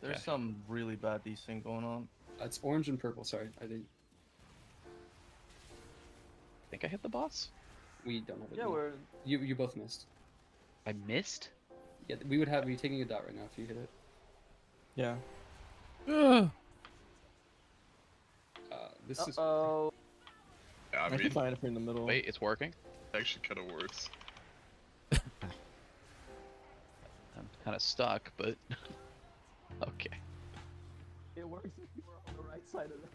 There's Okay. some really bad desync going on. It's orange and purple. Sorry, I didn't. I think I hit the boss. We don't have it. Yeah, no. we're You both missed. I missed? Yeah, we would have you taking a dot right now if you hit it. Yeah. This is. oh. Yeah, I I mean, can find it in the middle. Wait, it's working? actually kind of works. I'm kind of stuck, but okay. It works if you were on the right side of it.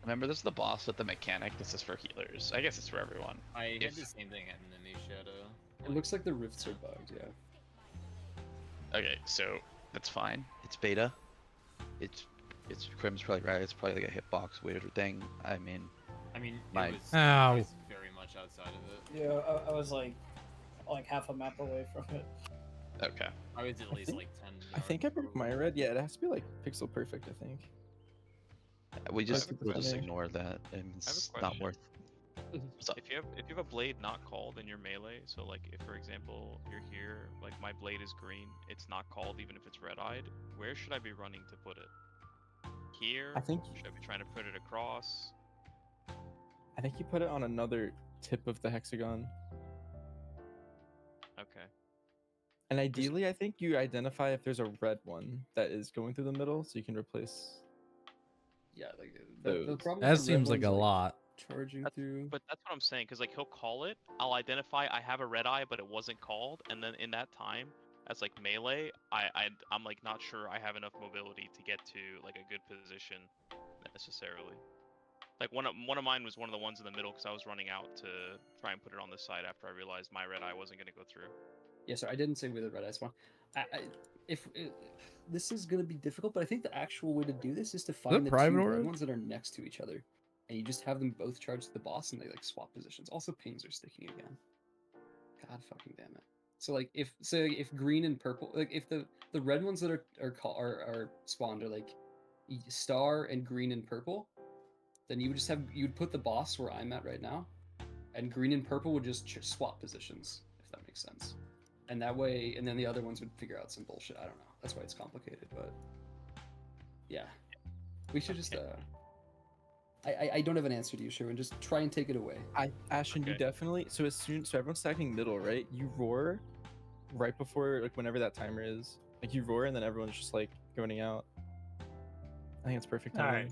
Remember, this is the boss with the mechanic. This is for healers. I guess it's for everyone. I If- had the same thing happen to me, Shadow. It looks like the rifts are bugged. Yeah. Okay, so that's fine. It's beta. It's Crim's probably right. It's probably like a hitbox weird thing. I mean, my it was very much outside of it. Yeah, I was like half a map away from it. Okay. I was at least think- like 10. I think I broke my red. Yeah, it has to be like pixel perfect, I think. We just Like, we'll just center. ignore that, and I have a it's not question. worth. What's up? If you have a blade not called in your melee, so like if for example you're here, like my blade is green, it's not called even if it's red-eyed. Where should I be running to put it? Here? I think- Should I be trying to put it across? I think you put it on another tip of the hexagon. Okay. And ideally, I think you identify if there's a red one that is going through the middle, so you can replace. Yeah, like the those. problem. That with the red seems like a ones, lot. Charging through. But that's what I'm saying, because like he'll call it, I'll identify I have a red eye, but it wasn't called, and then in that time, as like melee, I'm like not sure I have enough mobility to get to like a good position necessarily. Like one of mine was one of the ones in the middle because I was running out to try and put it on this side after I realized my red eye wasn't gonna go through. Yeah, so I didn't say with a red eye spawn. This is gonna be difficult, but I think the actual way to do this is to find the private two order? red ones that are next to each other, and you just have them both charge to the boss, and they like swap positions. Also, pings are sticking again. God fucking damn it. So like if green and purple, like if the red ones that are spawned are like star and green and purple, then you would put the boss where I'm at right now, and green and purple would just swap positions, if that makes sense. And that way, and then the other ones would figure out some bullshit. I don't know. That's why it's complicated, but yeah, we should just. I don't have an answer to you, Sherwin. Just try and take it away. Ashton, you definitely. So everyone's stacking middle, right? You roar right before, like, whenever that timer is. Like, you roar, and then everyone's just like going out. I think it's perfect timing. Alright.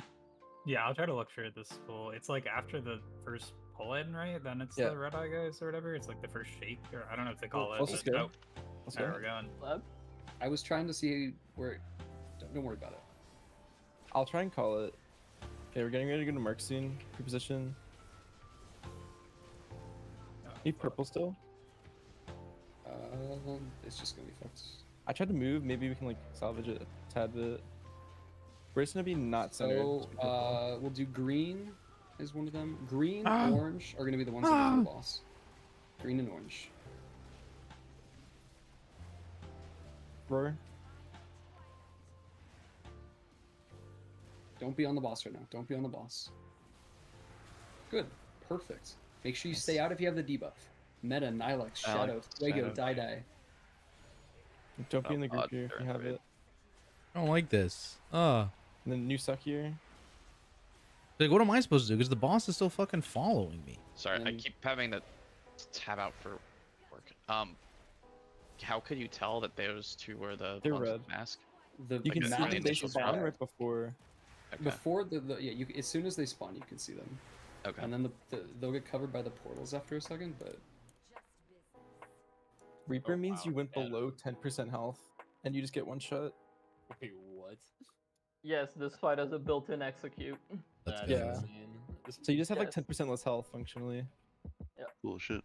Yeah, I'll try to look for this full. It's like after the first pull in, right? Then it's Yeah. the red eye guys or whatever. It's like the first shake, or I don't know if they call Well, it. let's just but- go. oh, Let's alright, go. we're going. Lab? I was trying to see where. Don't worry about it. I'll try and call it. Okay, we're getting ready to go to Mark soon. Pre-position. Need purple still? It's just gonna be fucked. I tried to move. Maybe we can like salvage it a tad bit. We're just gonna be not centered. So just be purple. we'll do green is one of them. Green, Ah. orange are gonna be the ones that go to the boss. Green and orange. Roar. Don't be on the boss right now. Don't be on the boss. Good. Perfect. Make sure you stay out if you have the debuff. Meta, Nilex, Shadow, Fuego, Die. Don't be in the group here if you have it. I don't like this. And then new suck here. Like, what am I supposed to do? Because the boss is still fucking following me. Sorry, I keep having to tab out for work. How could you tell that those two were the They're ones red. with mask? You can see on the them. They initial spawn drop? right before. Okay. Before as soon as they spawn, you can see them. Okay. And then they'll get covered by the portals after a second, but Reaper means you went below 10% health, and you just get one shot. Wait, what? Yes, this fight has a built-in execute. That's Yeah. This So you just have like Yes. 10% less health functionally. Yeah. Bullshit.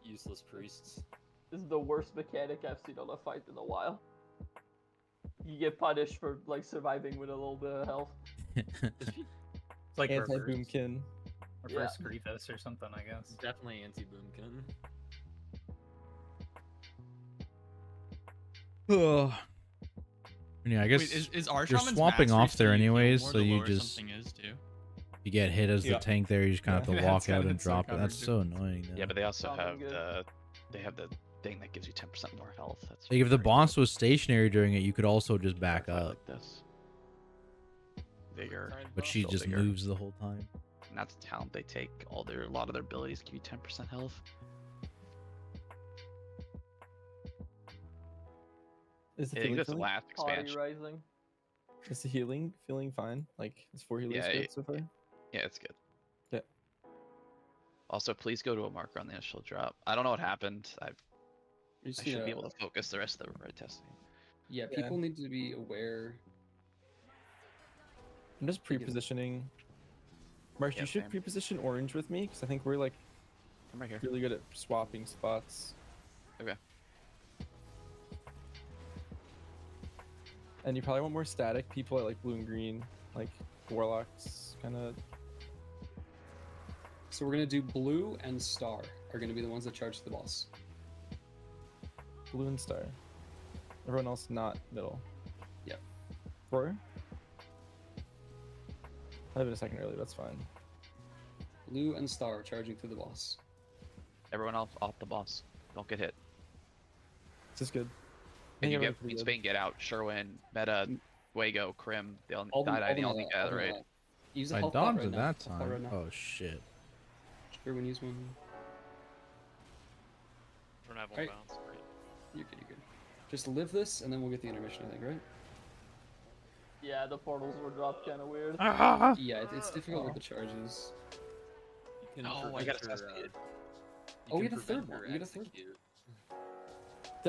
Useless priests. This is the worst mechanic I've seen on a fight in a while. You get punished for like surviving with a little bit of health. It's like Anti-boomkin. reverse Grievous or something, I guess. Definitely anti-boomkin. Oh. Yeah, I guess Wait, is our you're shaman's swapping max off reach there to heal anyways, more so to you lower just something is too? you get hit as the Yeah. tank there. You just kind of have to Yeah, walk that's out kinda and so drop it. That's so annoying. Though. Yeah, but they also Sounding have good. they have the thing that gives you 10% more health. That's Like if the pretty boss was stationary during it, you could also just back good. I up. like this. Vigor. But she Still just vigor. moves the whole time. And that's a talent they take. A lot of their abilities give you 10% health. Is the I think feeling that's the feeling? last Party expansion. rising. Is the healing feeling fine? Like, is 4 healers Yeah, good so far? Yeah, it's good. Yeah. Also, please go to a marker on the initial drop. I don't know what happened. I just should need be to- able to focus the rest of the red testing. yeah, Yeah. people need to be aware. I'm just pre-positioning. Marsh, Yeah, you should same. pre-position orange with me, because I think we're like I'm right here. really good at swapping spots. Okay. And you probably want more static people at like blue and green, like warlocks, kind of. So we're gonna do blue and star are gonna be the ones that charge the boss. Blue and star. Everyone else not middle. Yep. 4? I have it a second early, that's fine. Blue and star charging through the boss. Everyone else off the boss. Don't get hit. This is good. Can you everyone's get pretty Queen good. Spain, get out, Sherwin, Meta, Fuego, Crim, they all All them- die, all they them all are need out, all together, them are right? out. Use the I health pot dodged right at now. that Health pot right time. now. Oh shit. Everyone use one. Don't have one Alright. bounce. Right? You're good, you're good. Just live this and then we'll get the intermission, I think, right? Yeah, the portals were dropped kind of weird. Yeah, it's difficult with the charges. You can Oh, I prevent gotta her, test it. you Oh, we can had a third prevent one. her We had a third. execute.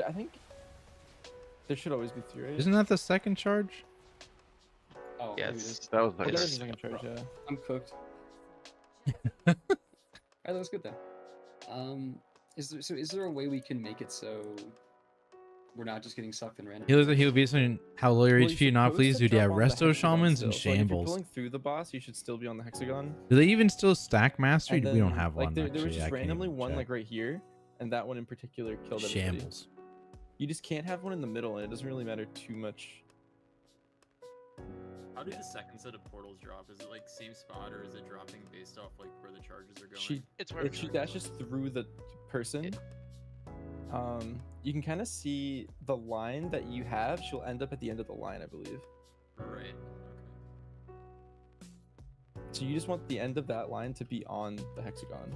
I think There should always be 3, right? Isn't that the second charge? Oh, Yeah, maybe it's- this. That was Oh, like there is a second charge, yeah. I'm cooked. Alright, that was good though. Is there a way we can make it so we're not just getting sucked in random? He'll be saying how low your Well, HP you're not supposed please, to dude. Yeah, drop on the resto hexagon shamans still. and So, like, if you're shambles. pulling through the boss, you should still be on the hexagon. Do they even still stack mastery? And We don't then, have like, one there actually. was just I can't randomly even one check. like right here, and that one in particular killed everybody. Shambles. You just can't have one in the middle, and it doesn't really matter too much. How do the second set of portals drop? Is it like same spot, or is it dropping based off like where the charges are going? If she dashes through the person, you can kind of see the line that you have. She'll end up at the end of the line, I believe. Right. So you just want the end of that line to be on the hexagon.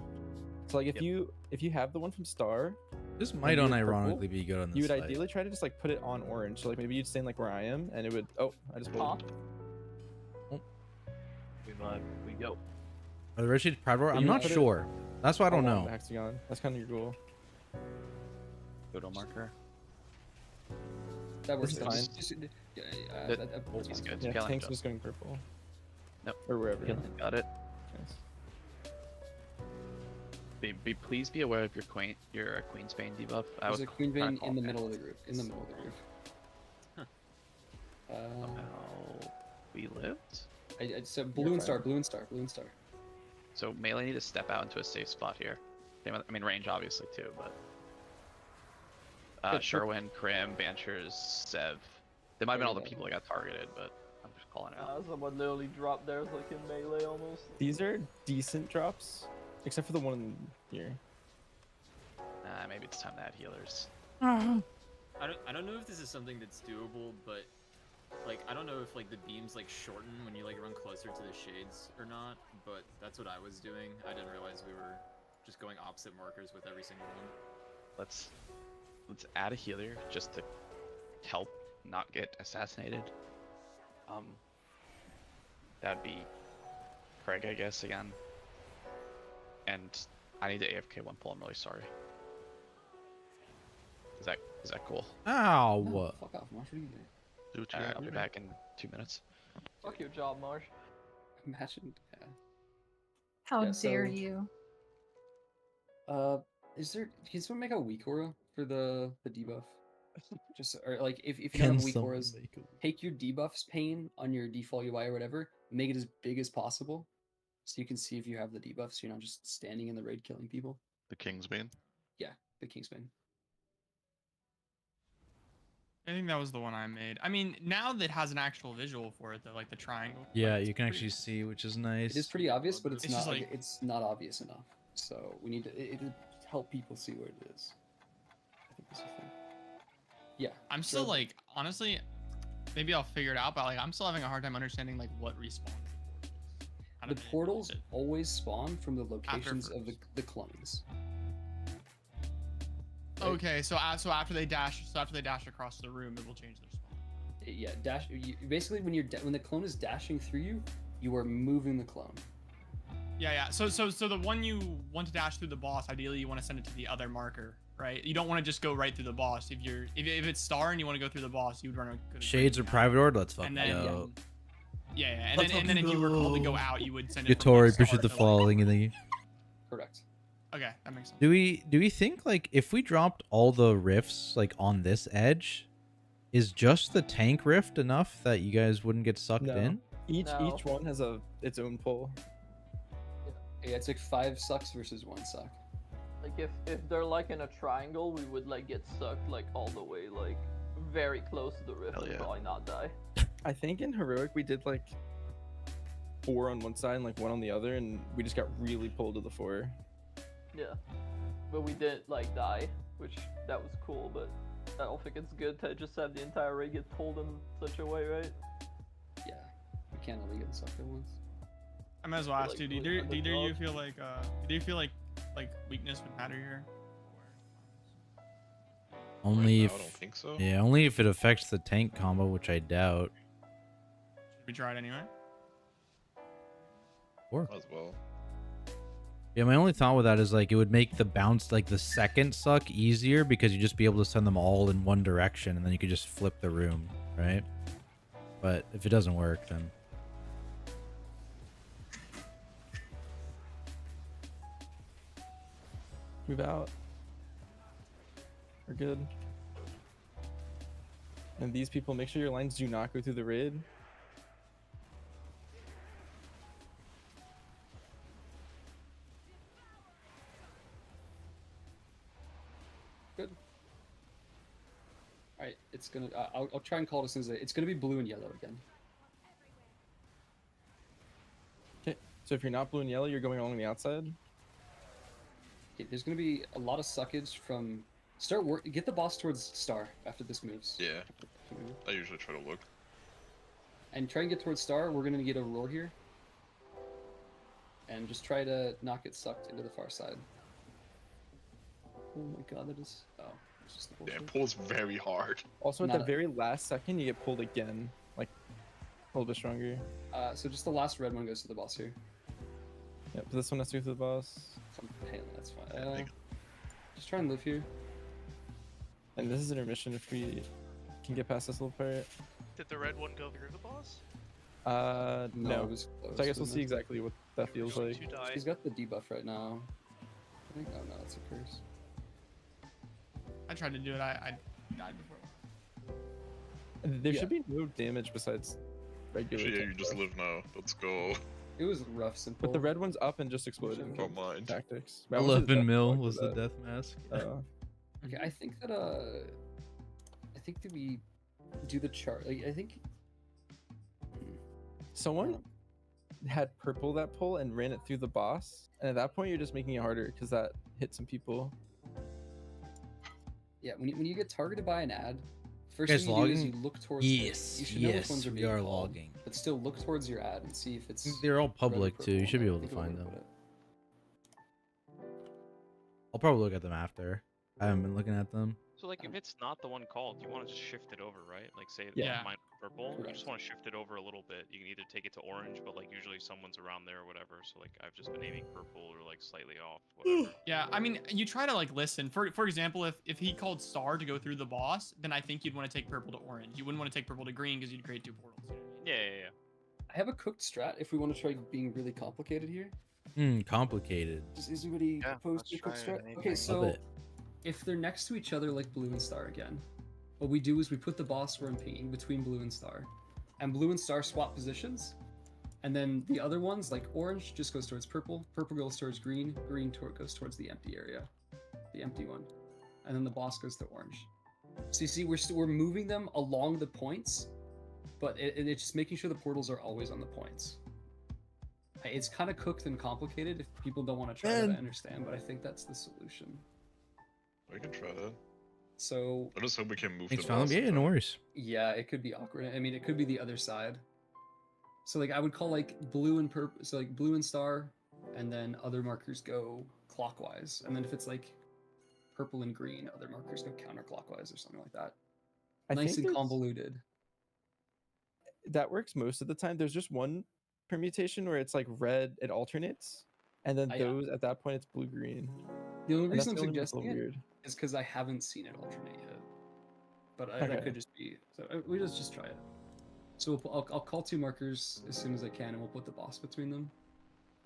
So like if you have the one from Star, This and might you were unironically purple, be good on this you would fight. ideally try to just like put it on orange. So like maybe you'd stand like where I am, and it would. Oh, I just pulled. We go. Are the red shades private? But I'm you not put it sure. That's why I don't along know. the hexagon. That's kind of your goal. Photo marker. That works. This is fine. He's good. Yeah, Killing Tank's just. just going purple. Nope. Or wherever. Got it. Nice. Please be aware of your Queen's Bane debuff. There's a Queen Bane in the middle of the group. In the middle of the group. We lived. So blue and star, blue and star, blue and star. So melee need to step out into a safe spot here. I mean range obviously too, but Sherwin, Krim, Banchers, Sev. They might have been all the people that got targeted, but I'm just calling it out. Someone literally dropped theirs like in melee almost. These are decent drops, except for the one here. Maybe it's time to add healers. I don't know if this is something that's doable, but like I don't know if like the beams like shorten when you like run closer to the shades or not, but that's what I was doing. I didn't realize we were just going opposite markers with every single one. Let's add a healer just to help not get assassinated. That'd be Craig, I guess, again. And I need the AFK one pull. I'm really sorry. Is that cool? Ow! No, fuck off, Marsh. What are you doing? Do what you I'll be back in 2 minutes. Fuck your job, Marsh. Imagine. Yeah. How Yeah, dare so- you? Can someone make a weak aura for the debuff? Just or like if you don't have weak auras, take your debuffs pane on your default UI or whatever, make it as big as possible, so you can see if you have the debuffs. So you're not just standing in the raid killing people. The Kingsbane. Yeah, the Kingsman. I think that was the one I made. I mean, now that has an actual visual for it, though, like the triangle. Yeah, you can actually see, which is nice. It is pretty obvious, but it's It's not. just like- It's not obvious enough. So we need to help people see what it is. I think that's the thing. Yeah. I'm still so- like, honestly, maybe I'll figure it out, but like, I'm still having a hard time understanding like what respawns. The portals always spawn from the locations of the clones. Okay, so after they dash across the room, it will change their spawn. Yeah, basically when when the clone is dashing through you, you are moving the clone. Yeah. So the one you want to dash through the boss, ideally you want to send it to the other marker, right? You don't want to just go right through the boss. If it's star and you want to go through the boss, you would run a good Shades or private order. Let's fucking And then- go. Yeah, and then if you were called to go out, you would send it. Yatori, from, appreciate the start to, following and the. Correct. Okay, that makes sense. Do we think like if we dropped all the rifts like on this edge, is just the tank rift enough that you guys wouldn't get sucked No. in? Each one has its own pull. Yeah, it's like 5 sucks versus 1 suck. Like if they're like in a triangle, we would like get sucked like all the way like very close to the rift and probably not die. I think in heroic we did like 4 on one side and like 1 on the other, and we just got really pulled to the 4. Yeah, but we didn't like die, which that was cool. But I don't think it's good to just have the entire raid get pulled in such a way, right? Yeah, we can't only get sucked at once. I might as well ask, Like, dude. really Do either you underdog. feel like like weakness would matter here? Only now, if I don't think so. Yeah, only if it affects the tank combo, which I doubt. Should we try it anyway? Or As well. Yeah, my only thought with that is like it would make the bounce, like the second suck, easier because you just be able to send them all in one direction and then you could just flip the room, right? But if it doesn't work, then Move out. We're good. And these people, make sure your lines do not go through the raid. Good. All right, it's gonna. I'll try and call it as soon as it's gonna be blue and yellow again. Okay, so if you're not blue and yellow, you're going along the outside. Okay, there's gonna be a lot of suckage from. Get the boss towards star after this moves. Yeah. I usually try to look. And try and get towards star. We're gonna get a roar here. And just try to not get sucked into the far side. Oh my god, that is. Oh, it's just the Yeah, bullshit. it pulls very hard. Also, at Not the a- very last second, you get pulled again, like a little bit stronger. So just the last red one goes to the boss here. Yep, but this one has to go to the boss. Hey, that's fine. Just try and live here. And this is intermission if we can get past this little part. Did the red one go through the boss? No, No. it was close, So I guess we'll wasn't see it? exactly what that feels like. He's got the debuff right now. I think. Oh no, that's a curse. I tried to do it. I died before. There should be no damage besides regular. Actually, yeah, you attack, just though. live now. Let's go. It was rough, simple. But the red one's up and just exploded. Don't mind. Tactics. 11 mil was the death mask. Okay, I think that I think that we do the chart. Like, I think someone had purple that pull and ran it through the boss, and at that point you're just making it harder because that hit some people. Yeah, when you get targeted by an ad, first guys thing you do is logging? you look towards. Yes, you should know which ones yes, are we being are called, logging. but still look towards your ad and see if it's. They're all red or public too. You purple. should be I able to think of a find way them. put it. I'll probably look at them after. I haven't been looking at them. So like if it's not the one called, you want to just shift it over, right? Like say Yeah. mine purple, you Correct. just want to shift it over a little bit. You can either take it to orange, but like usually someone's around there or whatever. So like I've just been aiming purple or like slightly off, whatever. Yeah, I mean, you try to like listen. For example, if he called star to go through the boss, then I think you'd want to take purple to orange. You wouldn't want to take purple to green because you'd create two portals. Yeah, yeah, yeah. I have a cooked strat if we want to try being really complicated here. Complicated. Is anybody opposed to a cooked strat? Okay, so it. if they're next to each other like blue and star again, what we do is we put the boss we're impinging between blue and star, and blue and star swap positions, and then the other ones like orange just goes towards purple, purple goes towards green, green goes towards the empty area, the empty one, and then the boss goes to orange. So you see, we're moving them along the points, but it's just making sure the portals are always on the points. It's kind of cooked and complicated. If people don't want to try that, I understand, but I think that's the solution. We can try that. So I just hope we can move Thanks, the Fallon. boss. Yeah, no worries. yeah, it could be awkward. I mean, it could be the other side. So like I would call like blue and purple, so like blue and star, and then other markers go clockwise, and then if it's like purple and green, other markers go counterclockwise or something like that. I Nice think and there's- convoluted. That works most of the time. There's just one permutation where it's like red, it alternates, and then Yeah. those at that point it's blue green. The only And that's reason I'm the only thing that's a suggesting little it weird. is because I haven't seen it alternate yet. But Okay. that could just be. So we just try it. So I'll call two markers as soon as I can, and we'll put the boss between them,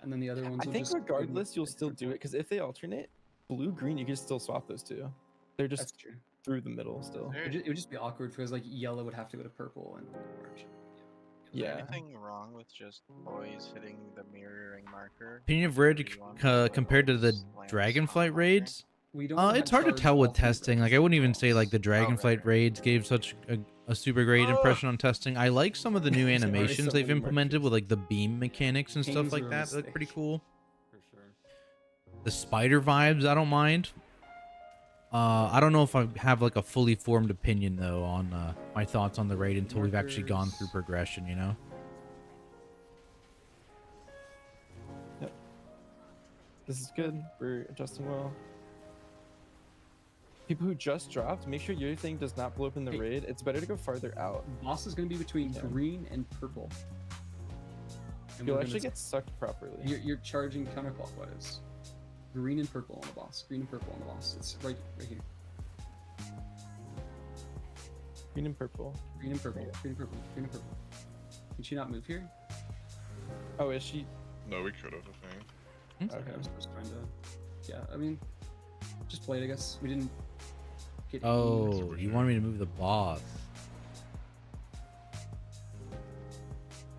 and then the other ones. I will think just regardless you'll still do it because if they alternate, blue green you can still swap those two. They're just That's true. through the middle still. It would just be awkward because like yellow would have to go to purple and orange. Is there Yeah. anything wrong with just always hitting the mirroring marker? Opinion of raid compared to the Dragonflight raids? We don't It's hard to tell with testing. Like I wouldn't even say like the Dragonflight raids gave such a super great impression on testing. I like some of the new animations they've implemented with like the beam mechanics and stuff Pings like are a that. They look pretty mistake. cool. For sure. The spider vibes, I don't mind. I don't know if I have like a fully formed opinion though on my thoughts on the raid until we've actually gone through progression, you know? Yep. This is good. We're adjusting well. People who just dropped, make sure your thing does not blow up in the raid. It's better to go farther out. Boss is going to be between green and purple. And You'll we're actually gonna- get sucked properly. You're charging counterclockwise. green and purple on the boss. Green and purple on the boss. It's right here. Green and purple. Green and purple. Green and purple. Green and purple. Can she not move here? Oh, is she? No, we could have, I think. Okay, I was just trying to. Yeah, I mean, just play it, I guess. We didn't get. Oh, you wanted me to move the boss.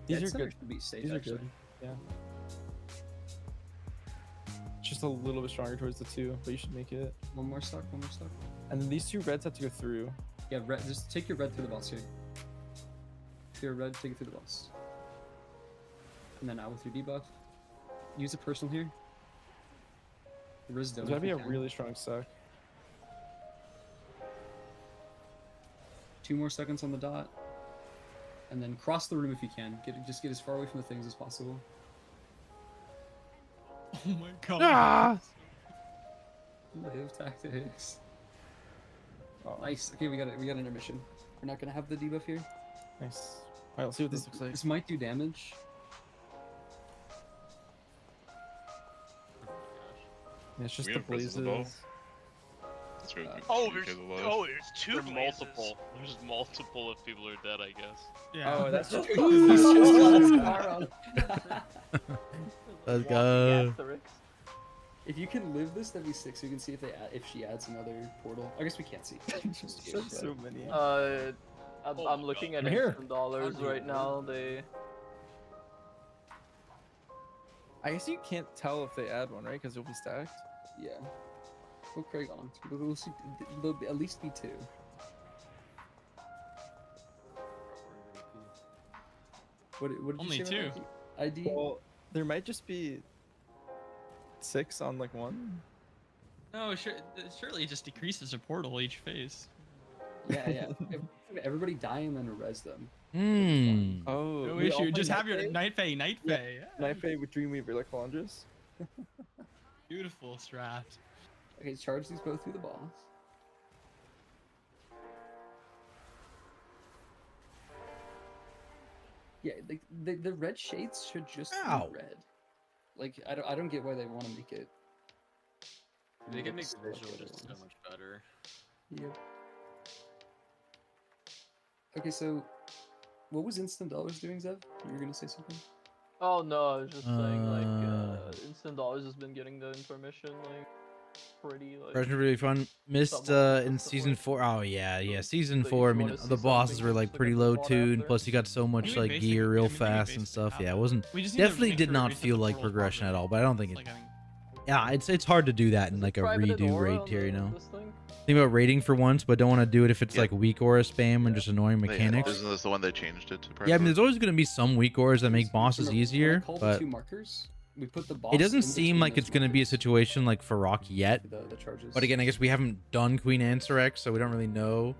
These Yeah, are good. Should be safe, These are actually. good. Yeah. Just a little bit stronger towards the 2, but you should make it. One more stock. One more stock. And then these 2 reds have to go through. Yeah, red. Just take your red through the boss here. If you're red, take it through the boss. And then out with your debuff. Use a personal here. There's gotta be a really strong suck. 2 more seconds on the dot. And then cross the room if you can. Just get as far away from the things as possible. Oh my god. Ah! Live tactics. Oh, nice. Okay, we got intermission. We're not gonna have the debuff here. Nice. Alright, let's see what this looks like. This might do damage. Yeah, it's just We the have presence blazes. above. That's right. There's 2 There's blazes. multiple. There's multiple if people are dead, I guess. Yeah. Oh, that's true. Let's go. If you can live this, that'd be sick. So you can see if she adds another portal. I guess we can't see. So many. I'm looking at I'm here. instant dollars right now. They. I guess you can't tell if they add one, right? Because it'll be stacked. Yeah. Go Craig on. We'll see. There'll at least be 2. What did Only you say? 2. ID? Well, there might just be 6 on like one. No, surely it just decreases a portal each phase. Yeah. Everybody die and then res them. Hmm. Oh, No we all issue. play Just have your Night Fae? Night Fae. Yeah. Night Fae with Dreamweaver like Calandras. Beautiful strat. Okay, charge these both through the boss. Yeah, like the red shades should just Ow. be red. Like I don't get why they want to make it. They can make the visual just so much better. Yep. Okay, so what was Instant Dollars doing, Zev? You were gonna say something? Oh no, I was just saying like instant dollars has been getting the information like pretty like. Version really fun. Missed somewhat in season 4. Oh yeah. Season So 4. I if you mean, wanna see the bosses something, were like just look pretty at the low plot tuned. after. Plus, you got so much we like basically- gear I real mean, we fast and basically stuff. have Yeah, it that. wasn't We just need to definitely make did sure not we set feel the like portals progression at properly. all. But I don't think It's it. like having- Yeah, it's hard to do that in like a private redo aura raid on tier, you the- know. this thing? Think about raiding for once, but don't want to do it if it's Yeah. like weak aura spam and just annoying mechanics. Isn't this the one they changed it to? Yeah, I mean, private? there's always going to be some weak auras that make bosses When I easier, call but the 2 markers, we put the boss. it doesn't in seem between like those it's going to be a markers. situation like Farok yet. The charges. But again, I guess we haven't done Queen Ansarek, so we don't really know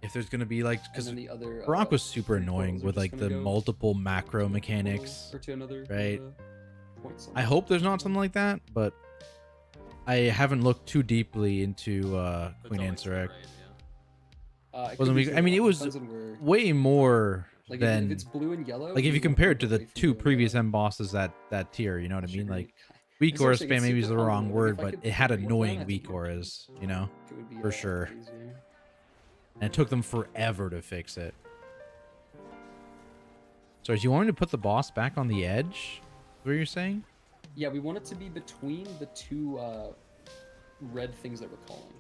if there's going to be like, And because then the other Farok was super 3 annoying portals are with just like gonna the go multiple macro to mechanics, or to another right? points. I hope there's not something like that, but I haven't looked too deeply into Queen Ansarek. Wasn't weak. I mean, it was way more Like than if it's blue and yellow. like if we you want compare it to purple the away from 2 blue and previous yellow. M bosses that tier, you know what I mean? Actually, Like weak it's aura actually- spam it's maybe is super the fun, wrong like, word, if I but could it had break one, I annoying think weak it would- auras, you know, it would be a for lot sure. easier. And it took them forever to fix it. So, do you want me to put the boss back on the edge? What you're saying? Yeah, we want it to be between the 2 red things that we're calling.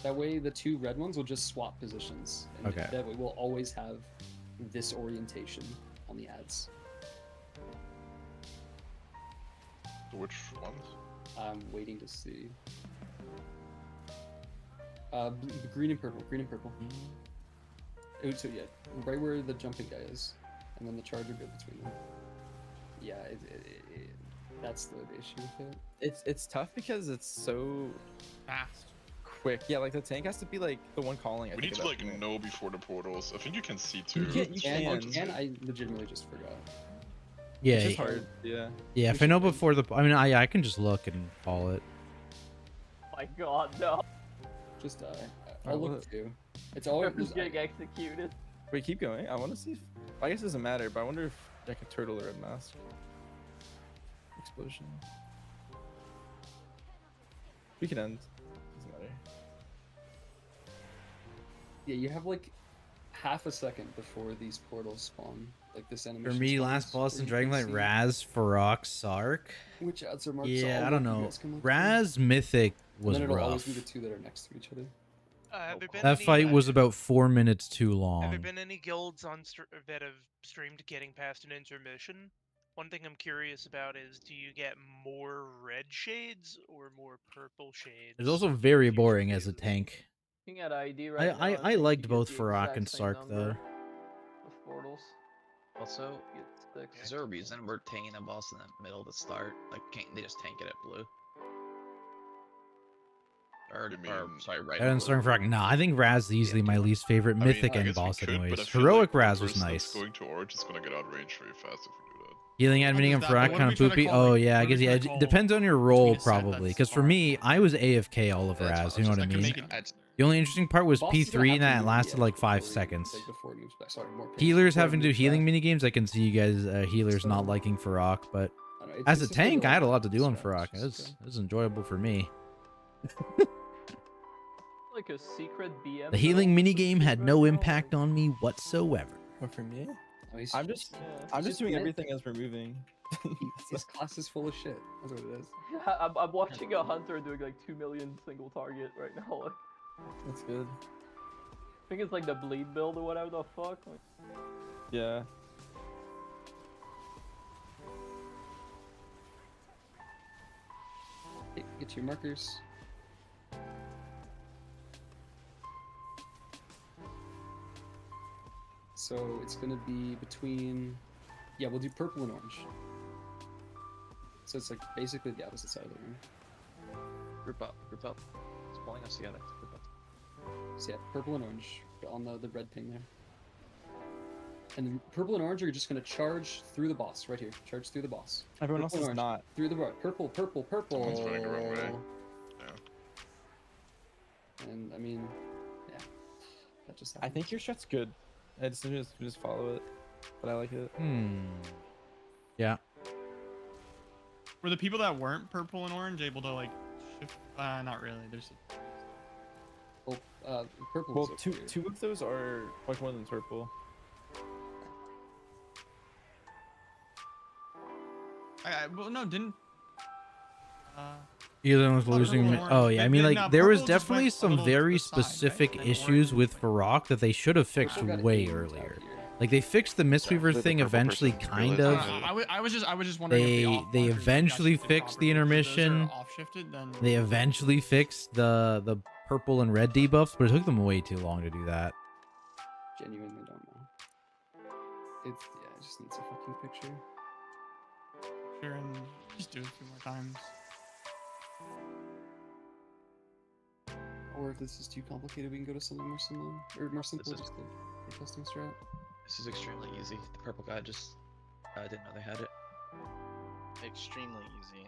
That way, the 2 red ones will just swap positions. And Okay. That way, we'll always have this orientation on the ads. Which ones? I'm waiting to see. Green and purple. Green and purple. Oh, so yeah, right where the jumping guy is, and then the charger go between them. Yeah, that's the issue with it. It's tough because it's so fast, quick. Yeah, like the tank has to be like the one calling. I We think, need to at like that point. know before the portals. I think you can see too. You can. I legitimately just forgot. Yeah. It's just hard. Yeah. Yeah, if I know before the, I mean, I can just look and call it. My God, no. Just I'll look too. It's always Who's getting executed. Wait, keep going. I want to see if... I guess it doesn't matter, but I wonder if like a turtle or a mask. Explosion. We can end. Doesn't matter. Yeah, you have like half a second before these portals spawn. Like this For animation. me, spawns, last boss in where you can Dragonlight, see Raz, Farok, Sark. which ads are marked. so Yeah, I'll I don't let you know. guys come look Raz Mythic through. was And then it'll always be rough. the two that are next to each other. Have there been That any, fight was about 4 minutes too Have there long. been any guilds on that have streamed getting past an intermission? One thing I'm curious about is, do you get more red shades or more purple shades? It's also very boring as a tank. Looking at ID right now, I think you liked get both the Farok exact and same Sark number though. of portals. Also, You get 6. is there a reason we're tanking a boss in the middle to start? Like, can't they just tank it at blue? Or sorry, right. And starting Farok. Nah, I think Raz is easily my least favorite I mean, Mythic I end guess we boss could, anyways. but I feel Heroic like the Raz was person that's nice. going to Orange is going to get out of range very fast if we do that. Healing admitting and Farok kind of poopy. Oh yeah, I guess yeah. It depends on your role probably. Because for me, I was AFK all of Raz. You know what I mean? The only interesting part was P3 and that lasted like 5 seconds. Healers having to do healing minigames. I can see you guys healers not liking Farok, but as a tank, I had a lot to do on Farok. It was enjoyable for me. Like a secret BM. The healing minigame had no impact on me whatsoever. What for me? I'm just doing everything as we're moving. This class is full of shit. That's what it is. I'm watching a hunter doing like 2 million single target right now. Like, That's good. I think it's like the bleed build or whatever the fuck. Like, Yeah. Get your markers. So it's gonna be between, yeah, we'll do purple and orange. So it's like basically the opposite side of the room. Group up, group up. It's pulling us together. Group up. So yeah, purple and orange on the red ping there. And then purple and orange are just gonna charge through the boss right here. Charge through the boss. Everyone Purple else is and not. Through the boss. Purple, purple, purple. Someone's running the wrong way. And I mean, yeah, that just I happened. think your strat's good. I just follow it, but I like it. Yeah. Were the people that weren't purple and orange able to like shift? Not really. There's. Purple. Well, two of those are much more than purple. Well, no, didn't. Either was losing. Oh yeah, I mean like there was definitely some very specific issues with Farok that they should have fixed way earlier. Like they fixed the Mistweaver thing eventually, kind of. I was just wondering. They eventually fixed the intermission. They eventually fixed the purple and red debuffs, but it took them way too long to do that. Genuinely don't know. It's yeah, it just needs a fucking picture. Sure, and just do it a few more times. Or if this is too complicated, we can go to something more simple. Or more simple, just the testing strat. This is extremely easy. The purple guy just didn't know they had it. Extremely easy.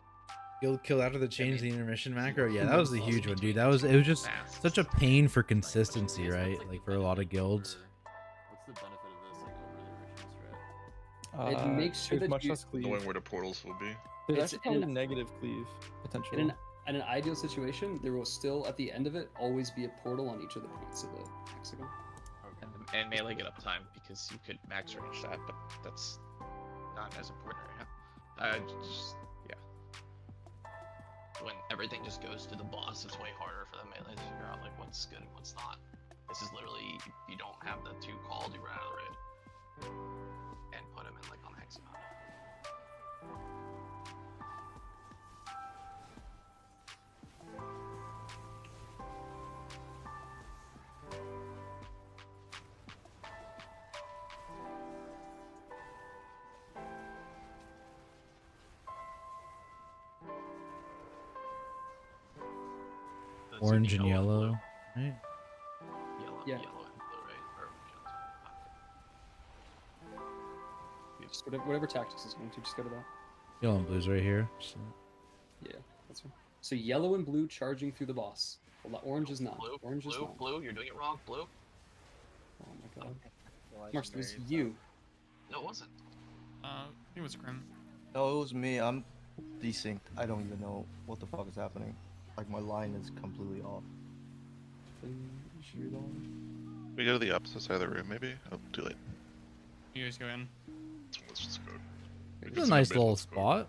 Guild kill after the change the intermission macro. Yeah, that was the huge one, dude. It was just such a pain for consistency, right? Like for a lot of guilds. What's the benefit of this, like over the original strat? It makes sure there's that much you- less cleave. Knowing where the portals will be. There's It's actually probably in- negative cleave potential. In an ideal situation, there will still, at the end of it, always be a portal on each of the points of the hexagon. And melee get uptime because you could max range that, but that's not as important right now. Just yeah. When everything just goes to the boss, it's way harder for the melee to figure out like what's good and what's not. This is literally if you don't have the 2 called, you run out of the raid and put them in like on the hexagon. Orange and yellow, right? Yeah. Yellow and blue, right? Or Just whatever tactics is going to, just go to that. Yellow and blue's right here. So. Yeah, that's fine. So yellow and blue charging through the boss. Well, orange is not. Blue, Orange is blue, not. blue. You're doing it wrong. Blue. Oh my god. Marks, it was you. No, it wasn't. I think it was Grim. No, it was me. I'm desynced. I don't even know what the fuck is happening. Like my line is completely off. We go to the opposite side of the room, maybe? Oh, too late. You guys go in. Let's just go. It's a nice little spot.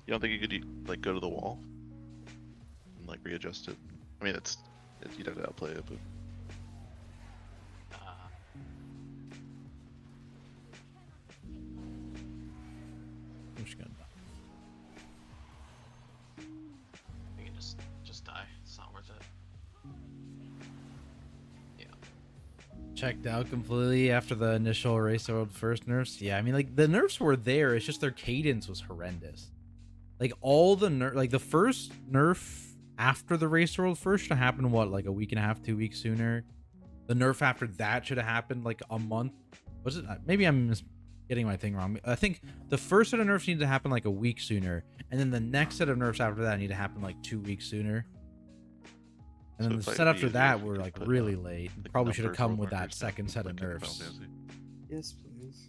You don't think you could like go to the wall and like readjust it? I mean, you'd have to outplay it, but I'm just gonna You can just die. It's not worth it. Yeah. checked out completely after the initial Race World first nerfs. Yeah, I mean, like the nerfs were there. It's just their cadence was horrendous. Like all the like the first nerf after the Race World first should have happened what, like a week and a half, 2 weeks sooner. The nerf after that should have happened like a month. Was it? Maybe I'm getting my thing wrong. I think the first set of nerfs needed to happen like a week sooner, and then the next set of nerfs after that need to happen like 2 weeks sooner. And then the set after that were like really late. Probably should have come with that second set of nerfs. Yes, please.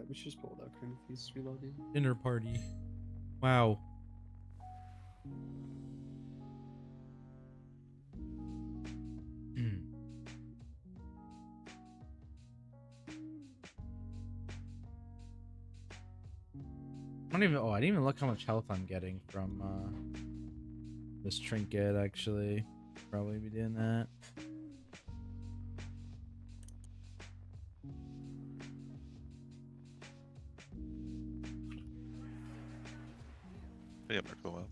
We should just pull it out, Grim, if he's reloading. Dinner party. Wow. I don't even. Oh, I didn't even look how much health I'm getting from this trinket. Actually, probably be doing that. yeah, Mark the Wild.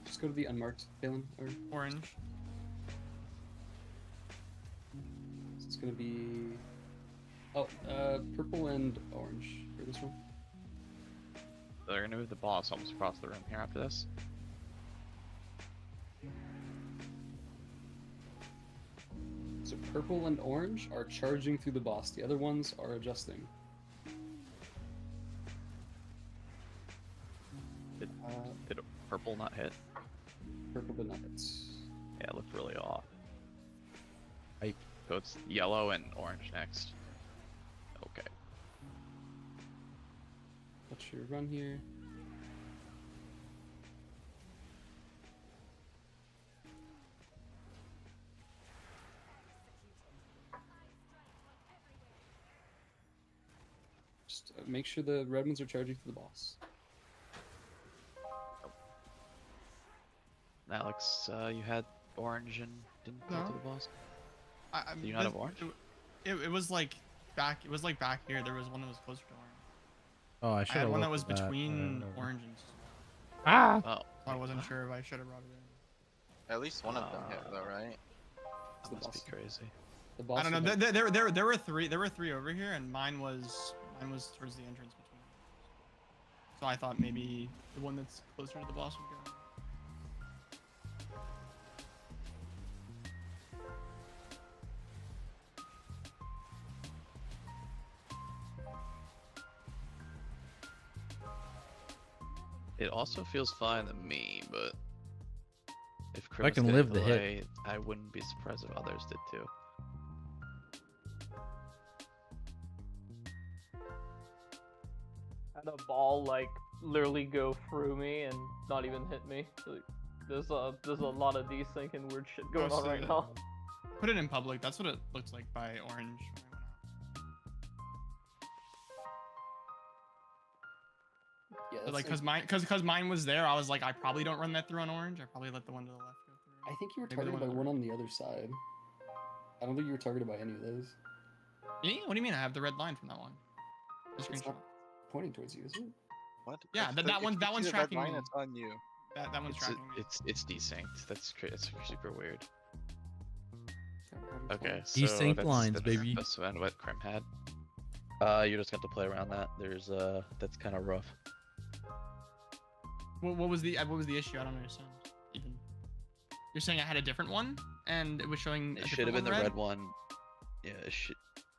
Just go to the unmarked, Balin, or orange. So it's gonna be purple and orange for this one. They're gonna move the boss almost across the room here after this. So purple and orange are charging through the boss. The other ones are adjusting. Did purple not hit? Purple did not hit. Yeah, it looked really off. Hype. So it's yellow and orange next. Okay. What's your run here? Just make sure the red ones are charging to the boss. Alex, you had orange and didn't go to the boss? Do you not have orange? It was like back. It was like back here. There was one that was closer to orange. Oh, I should have. had one that was looked at between that. orange and. Ah! Oh. So I wasn't sure if I should have brought it in. At least one of them hit though, right? That must be crazy. The boss I don't know. There were three. There were three over here, and mine was towards the entrance between. So I thought maybe the one that's closer to the boss would go. It also feels fine to me, but if I can live the hit. hit, I wouldn't be surprised if others did too. Had a ball like literally go through me and not even hit me. Like, there's a lot of desync and weird shit going on right now. Put it in public. That's what it looks like by orange. Yeah, But, like, cause mine was there. I was like, I probably don't run that through on orange. I probably let the one to the left go through. I think you were Maybe the targeted by one- one on the other side. I don't think you were targeted by any of those. Me? What do you mean? I have the red line from that one. The It's screenshot. not pointing towards you, is it? What? Yeah, that one's tracking me. It's on you. That one's It's tracking me. it's desynced. That's super weird. Okay, so Desynced that's lines, baby. That's what Krim had. You just have to play around that. There's that's kind of rough. What was the issue? I don't understand. Even you're saying I had a different one and it was showing. It should have been the red one. Yeah,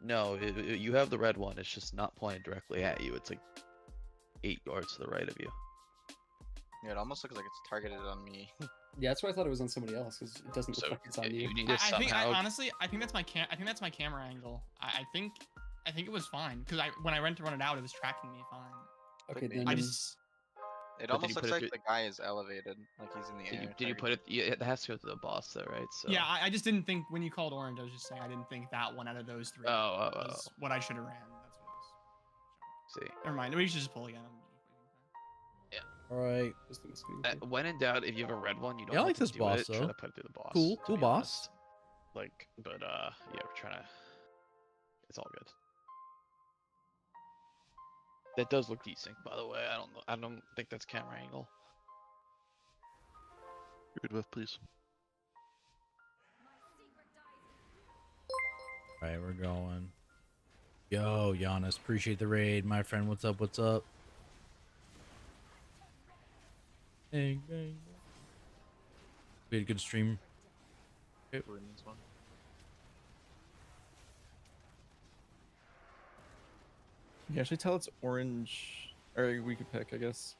No, you have the red one. It's just not pointed directly at you. It's like 8 yards to the right of you. Yeah, it almost looks like it's targeted on me. Yeah, that's why I thought it was on somebody else, because it doesn't look like it's on you. I think honestly, I think that's my my camera angle. I think it was fine because when I went to run it out, it was tracking me fine. Okay, then- I just. It almost looks like the guy is elevated, like he's in the air. Did you put it? Yeah, it has to go to the boss though, right? So. Yeah, I just didn't think when you called orange, I was just saying I didn't think that one out of those 3 was what I should have ran. That's what I was. See. Never mind. We should just pull again. Yeah. All right. When in doubt, if you have a red one, you don't. Yeah, I have like to this do boss, it, though. Try to put it through the boss. Cool to be boss. honest. Like, but yeah, we're trying to. It's all good. That does look decent, by the way. I don't think that's camera angle. Good buff, please. All right, we're going. Yo, Giannis, appreciate the raid, my friend. What's up? What's up? Hey, hey. We had a good stream. Okay. You can actually tell it's orange, or we could pick, I guess.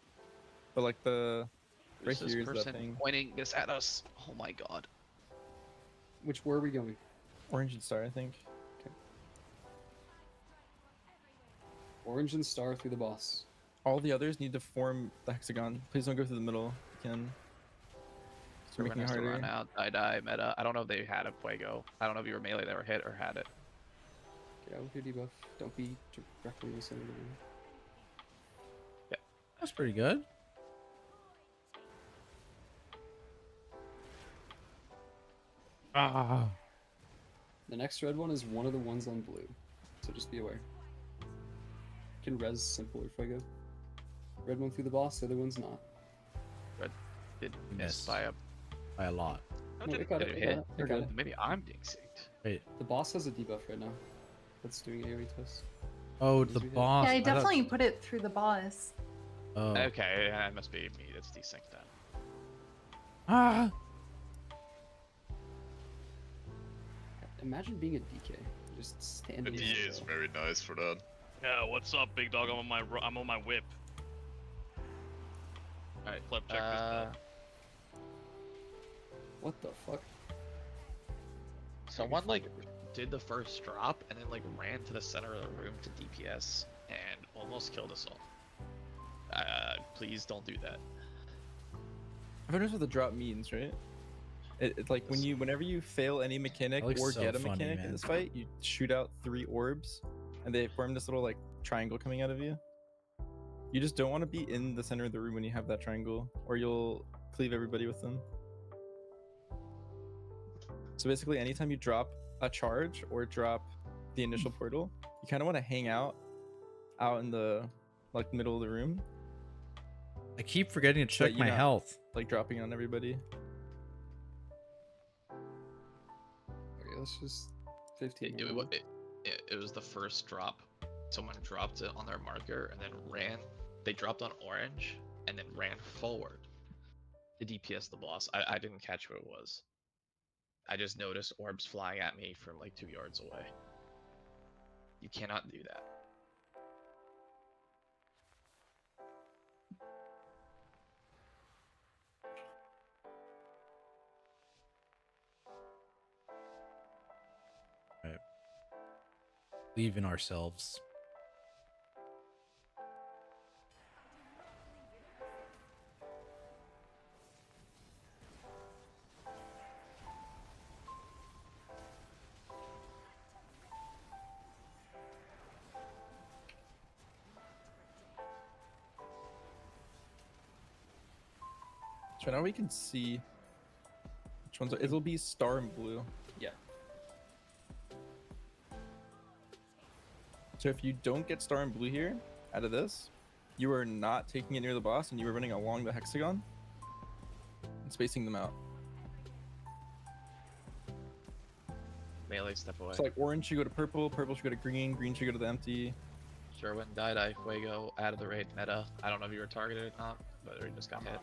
But like the right Who's this here is that person thing. pointing this at us? Oh my god. Which where are we going? Orange and star, I think. Okay. Orange and star through the boss. All the others need to form the hexagon. Please don't go through the middle. If you can. So We're making it to harder. run out. Die meta. I don't know if they had a fuego. I don't know if you were melee that were hit or had it. Get out with your debuff. Don't be directly in the center of the room. That's pretty good. Ah. The next red one is one of the ones on blue, so just be aware. Can res simple or fuego. Red one through the boss, the other one's not. Red did Miss. miss By a lot. No, it got Did it, it it got hit? it, it got it. Maybe I'm being synced. Wait. The boss has a debuff right now. That's doing AoE twist. Oh, the boss. Yeah, I I thought- definitely put it through the boss. Oh. Okay, yeah, it must be me that's desynced then. Ah. Imagine being a DK. Just standing. The DA is very nice for that. Yeah, what's up, big dog? I'm on my whip. Alright, Flip, check this out. What the fuck? Someone like did the first drop and then like ran to the center of the room to DPS and almost killed us all. Please don't do that. Everyone knows what the drop means, right? It's like whenever you fail any mechanic That looks or so get a funny, mechanic man. in this fight, you shoot out 3 orbs, and they form this little like triangle coming out of you. You just don't want to be in the center of the room when you have that triangle, or you'll cleave everybody with them. So basically, anytime you drop a charge or drop the initial portal, you kind of want to hang out in the like middle of the room. I keep forgetting to so that check you're my not, health. like dropping on everybody. Okay, let's just 15 It, more. it was the first drop. Someone dropped it on their marker and then ran. They dropped on orange and then ran forward to DPS the boss. I didn't catch who it was. I just noticed orbs flying at me from like 2 yards away. You cannot do that. Right. Believe in ourselves. So now we can see which ones are. It'll be star and blue. Yeah. So if you don't get star and blue here out of this, you are not taking it near the boss, and you are running along the hexagon and spacing them out. Melee step away. So like orange should go to purple, purple should go to green, green should go to the empty. Sherwin, Die, Fuego, out of the raid meta. I don't know if you were targeted or not, but we just got hit.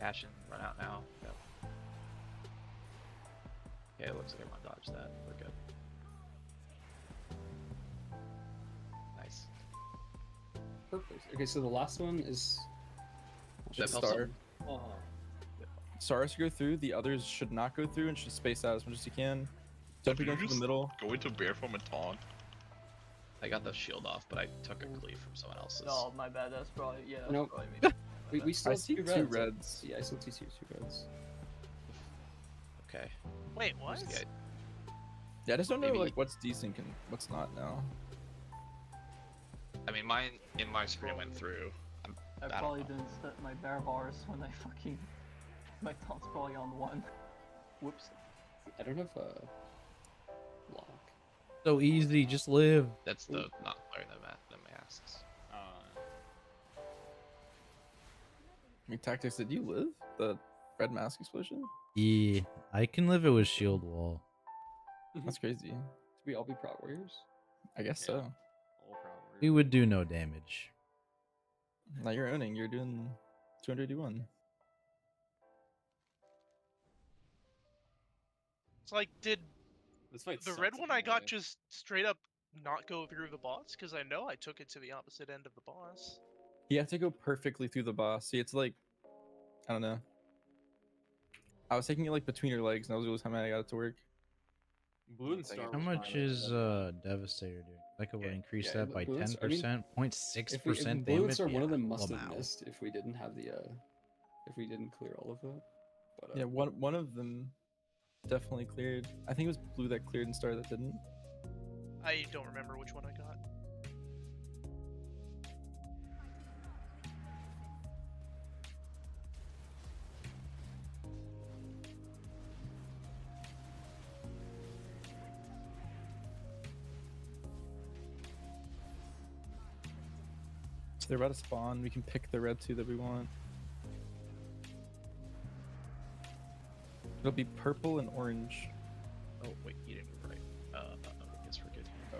Ashen, run out now. Yep. Okay, it looks like everyone dodged that. We're good. Okay, so the last one is That helps star. Oh. Stars should go through. The others should not go through and should space out as much as you can. Don't be Did you going through the just middle. Go into bear form and taunt. I got the shield off, but I took a cleave from someone else's. Oh, my bad. That's probably that's No. probably me. We still I have see two two reds. reds. Yeah, I still see two reds. Okay. Wait, what? Yeah, Yeah, I just don't know Maybe- like what's desync and what's not now. I mean, mine in my screen went through. I probably didn't set my bear bars when I fucking. My taunt's probably on 1. Whoops. I don't have a lock. So easy, just live. That's the not wearing the masks. I mean, Tactics, did you live the red mask explosion? Yeah, I can live it with shield wall. That's crazy. Did we all be Prot Warriors? I guess so. We would do no damage. Now you're owning. You're doing 281. It's like, did This fight the sucks red at one the I got melee. just straight up not go through the boss? Because I know I took it to the opposite end of the boss. You have to go perfectly through the boss. See, it's like, I don't know. I was taking it like between your legs, and that was the only time I got it to work. Blue and Star. How was much fine with is that. Devastator doing? I could increase Yeah, that by Blue and 10%, Star- I mean, 0.6% Blue and damage. Star, one of them Yeah, must I'm have out. missed if we didn't have the if we didn't clear all of that. But, Yeah, one of them definitely cleared. I think it was blue that cleared and star that didn't. I don't remember which one I got. So they're about to spawn. We can pick the red two that we want. It'll be purple and orange. Oh wait, you didn't right. I guess we're good. Oh.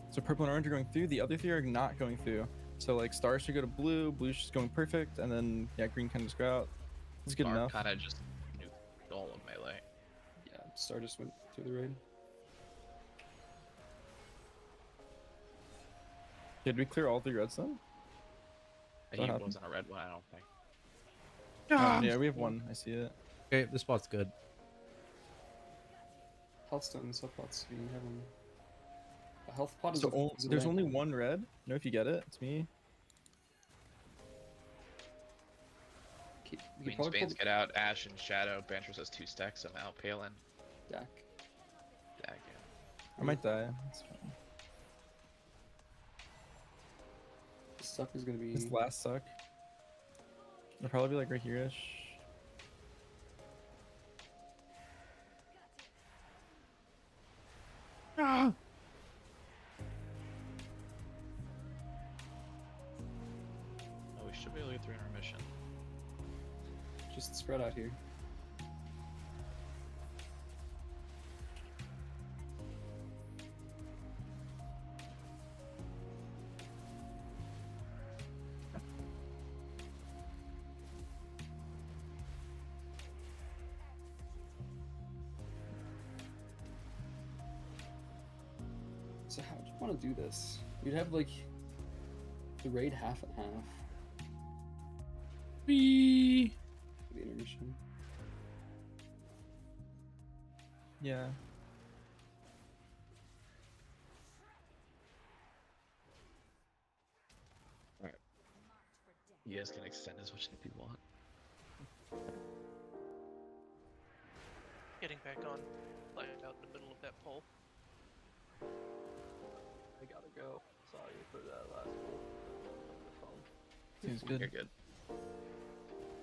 So purple and orange are going through. The other three are not going through. So like star should go to blue. Blue's just going perfect, and then yeah, green can just go out. It's good enough. Kind of just nuked all of melee. yeah, Star just went to the raid. Did we clear all three reds then? He What happened? wasn't a red one, I don't think. Yeah, we have one. I see it. Okay, this spot's good. Healthstone subplots. You have them. A health pot is So a, is a there's rank. only one red. You know if you get it, it's me. We could Queen's probably Banes pull get out. Ash and Shadow. Banter says 2 stacks. I'm out. Palin. Dak. Dag, I might die. It's fine. The suck is gonna be. This last suck. It'll probably be like right here-ish. Ah. Oh, we should be able to get through intermission. Just spread out here. So how do you want to do this? We'd have like the raid half and half Wee. for the intermission. Yeah. Alright. You guys can extend as much as you want. Getting back on. Like out in the middle of that pole. I gotta go. Sorry for that last one. Seems good. You're good.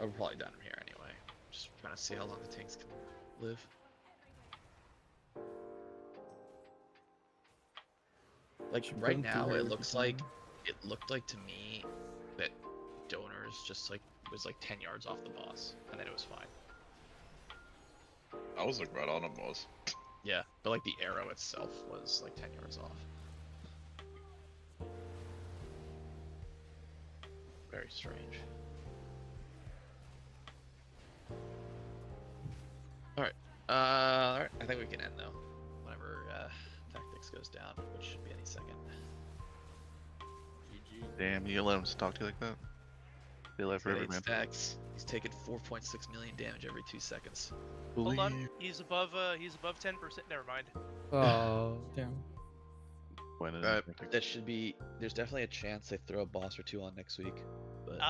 I'm probably done from here anyway. Just trying to see how long the tanks can live. Like Should put right them now, through it if looks we like can. to me that donors just like was like 10 yards off the boss, and then it was fine. I was like right on him, was. Yeah, but like the arrow itself was like 10 yards off. Very strange. Alright, Alright, I think we can end though. Whenever tactics goes down, which should be any second. GG. Damn, you let him talk to you like that? They left for Got every 8 man. stacks. He's taking 4.6 million damage every 2 seconds. Hold on, he's above 10%. Never mind. Oh. Damn. That should be. There's definitely a chance they throw a boss or two on next week. But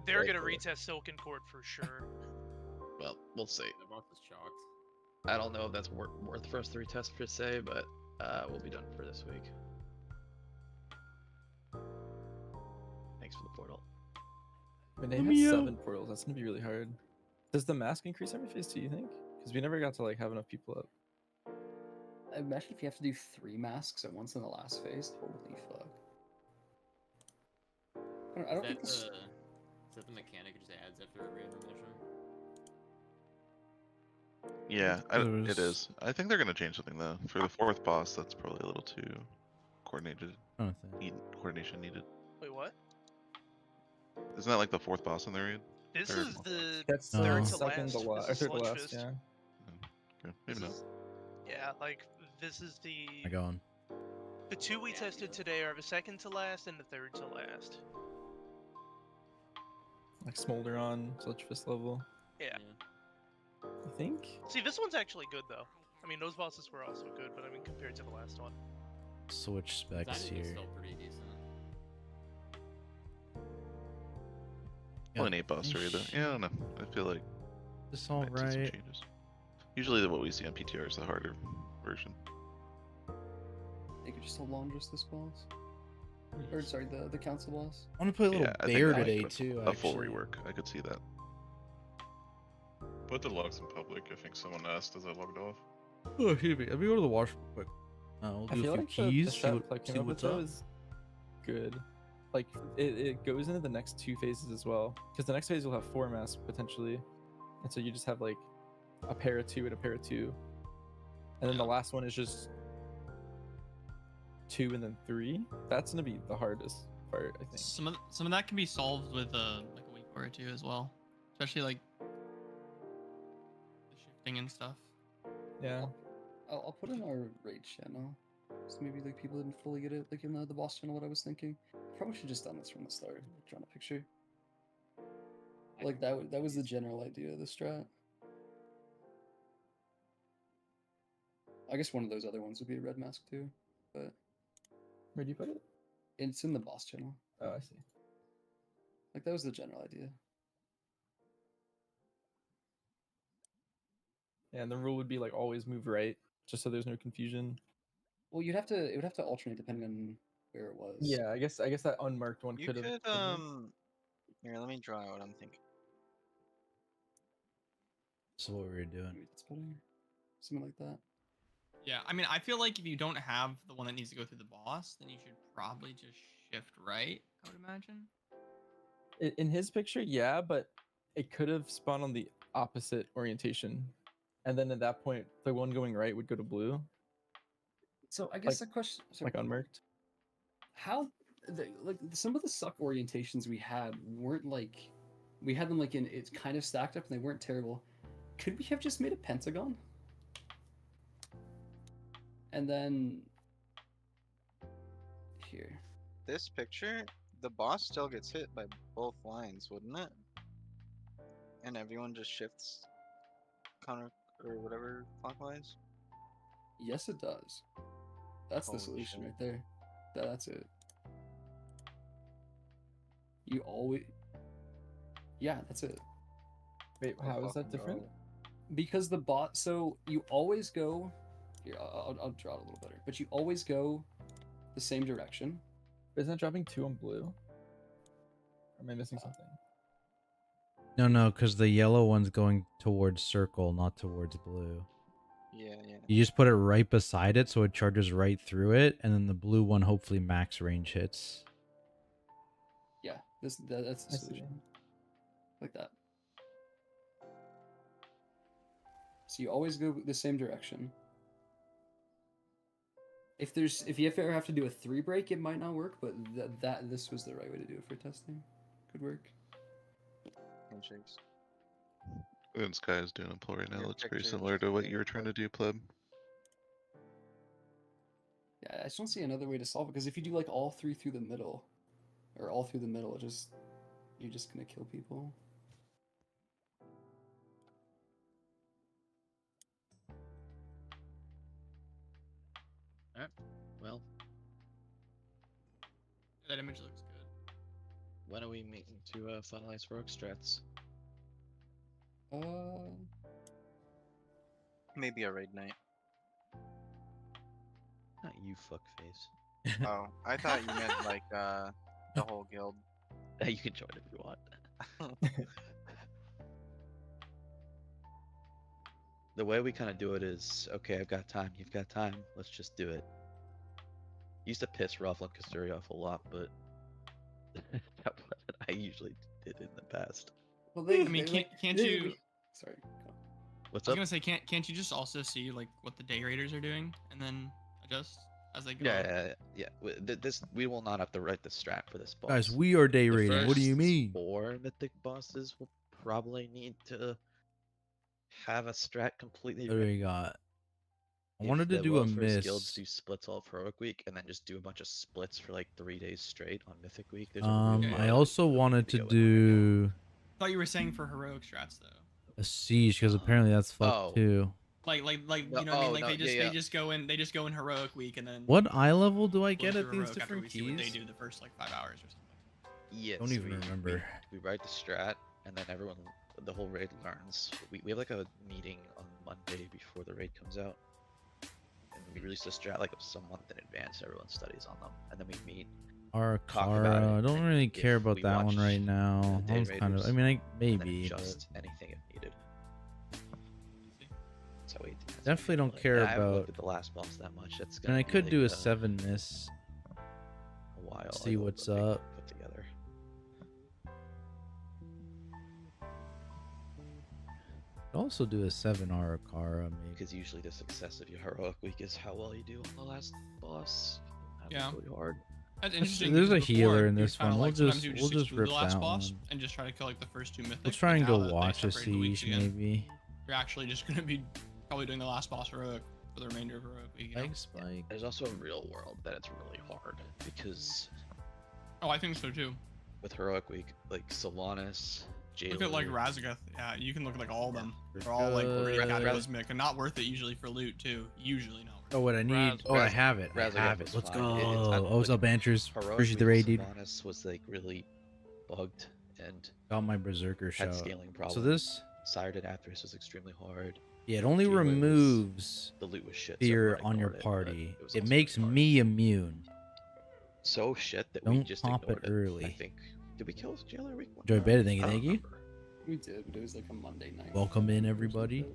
They're gonna retest Silken Court for sure. well, we'll see. The boss is shocked. I don't know if that's worth for us to retest per se, but we'll be done for this week. Thanks for the portal. I mean, they have 7 portals. That's gonna be really hard. Does the mask increase every phase too, you think? Because we never got to like have enough people up. Imagine if you have to do 3 masks at once in the last phase. Holy fuck. I don't think Is that the mechanic it just adds after every intermission? Yeah, it is. I think they're gonna change something though. For the 4th boss, that's probably a little too coordinated. Coordination needed. Wait, what? Isn't that like the 4th boss in the raid? This Third? is the That's third to second last. to This is third to last. Sludge Fist. Yeah. Okay, maybe not. Yeah, like this is the. I go on. The 2 we tested today are the second to last and the third to last. Like Smolder on Sludge Fist level. Yeah. I think. See, this one's actually good though. I mean, those bosses were also good, but I mean, compared to the last one. Switch specs That is here. still pretty decent. Only an 8 boss raid though. Yeah, I don't know. I feel like This all might see some right. changes. Usually what we see on PTR is the harder version. They could just hold on just this boss. Or sorry, the council boss. I want to play a little Yeah, I think bear that might today be too. A full actually. rework. I could see that. Put the logs in public. I think someone asked, is that logged off? Oh, excuse me. Let me go to the wash real quick. We'll I do feel a few like keys. the See, strat what, Plug came see up with what's though up. is good. Like it goes into the next 2 phases as well. Because the next phase will have 4 masks potentially, and so you just have like a pair of 2 and a pair of 2, and then the last one is just 2 and then 3. That's gonna be the hardest part, I think. Some of that can be solved with like a week or 2 as well, especially like the shifting and stuff. Yeah. I'll put in our raid channel. So maybe like people didn't fully get it, like in the boss channel. What I was thinking. Probably should just done this from the start. Drawn a picture. Like that was the general idea of the strat. I guess one of those other ones would be a red mask too, but Where do you put it? it's in the boss channel. Oh, I see. Like that was the general idea. Yeah, and the rule would be like always move right, just so there's no confusion. Well, it would have to alternate depending on where it was. Yeah, I guess that unmarked one You could have. could here, let me draw out what I'm thinking. So what we were doing. Maybe that's better. Something like that. Yeah, I mean, I feel like if you don't have the one that needs to go through the boss, then you should probably just shift right, I would imagine. In his picture, yeah, but it could have spawned on the opposite orientation, and then at that point, the one going right would go to blue. So I guess Like- the question, like unmarked. how, like some of the suck orientations we had weren't like, we had them like in it's kind of stacked up and they weren't terrible. Could we have just made a pentagon? And then here. This picture, the boss still gets hit by both lines, wouldn't it? And everyone just shifts counter or whatever clockwise. Yes, it does. That's the Holy solution shit. right there. That's it. You always. Yeah, that's it. Wait, how is that different? Because the bot. So you always go. Here, I'll draw it a little better. But you always go the same direction. Isn't that dropping 2 on blue? Or am I missing something? No, because the yellow one's going towards circle, not towards blue. Yeah. You just put it right beside it so it charges right through it, and then the blue one hopefully max range hits. Yeah, that's the I see. solution. Like that. So you always go the same direction. If you ever have to do a 3 break, it might not work, but this was the right way to do it for testing. Could work. Handshakes. And Sky is doing a pull right now. Your Looks very picture similar is to what being you were trying to put. do, Pleb. Yeah, I just don't see another way to solve it because if you do like all three through the middle, or all through the middle, you're just gonna kill people. Alright, well, That image looks good. when are we meeting to finalize rogue strats? Maybe a raid night. Not you, fuckface. Oh, I thought you meant like the whole guild. You can join if you want. The way we kind of do it is, okay, I've got time, you've got time, let's just do it. Used to piss Ruffle and Kasturi off a lot, but that what I usually did in the past. Well, I mean, can't you? Sorry. What's I was up? gonna say, can't you just also see like what the day raiders are doing and then adjust as they go? Yeah. We will not have to write the strat for this boss. Guys, we are day The raiding. What do you first mean? 4 mythic bosses will probably need to have a strat completely. What do we got? I If wanted to the do a well-first guilds miss. do splits all of Heroic Week and then just do a bunch of splits for like 3 days straight on Mythic Week. There's a really I good also wanted to do I thought you were saying for heroic strats though. a siege because apparently that's fucked Oh. too. Like No, you know what I mean? oh, Like no, they just yeah, yeah. they just go in heroic week and then What eye level do I close get to at these heroic after different we see what they keys? do the first like 5 hours or something. Yeah, Don't so even remember. We write the strat, and then everyone, the whole raid learns. We have like a meeting on Monday before the raid comes out, and we release the strat like some month in advance. Everyone studies on them, and then we meet. Talk about it, Arcara. I don't and really if care about we that one watch right now. the I Day was kind of. Raiders, I mean, and then maybe, but adjust anything if needed. That's how we definitely don't care I haven't about. looked at the last boss that much. It's And gonna I be could like, do a 7 miss. a while. See like, what's a big up. Put together. Could also do a 7 Arcara maybe. Because usually the success of your heroic week is how well you do on the last boss. Yeah. Really hard. That's interesting. There's a because healer before, in you this kinda, one. like, sometimes you We'll just exclude rip the last that boss one. and just try to kill like the first 2 mythics. We'll try and but go now that they watch a separated the weeks siege again, maybe. You're actually just gonna be probably doing the last boss heroic for the remainder of heroic week. You know? Egg spike. There's also a real world that it's really hard because Oh, I think so too. with heroic week, like Sylvanas, Jailer. Look at like Razagath. Yeah, you can look at like all of them. They're all like pretty cataclysmic and not worth it usually for loot too. Usually not. Oh, what I need. Oh, I have it. I Razagath have it. was Let's fine. go. It's- Oh, what's up, Banchers? Heroic Appreciate the Week raid, dude. Sylvanas was like really bugged and Got my berserker had shot. scaling problems. So this, Sired Apthorus was extremely hard. yeah, it only Jailer was- removes the loot was shit. so fear everyone on your ignored party. but was It also makes really hard. me immune. So shit that we Don't just pop it ignored it. I early. think did we kill Jailer week one? Joy time? Beta, thank you, I don't thank you. remember. We did, but it was like a Monday night. Welcome in, everybody.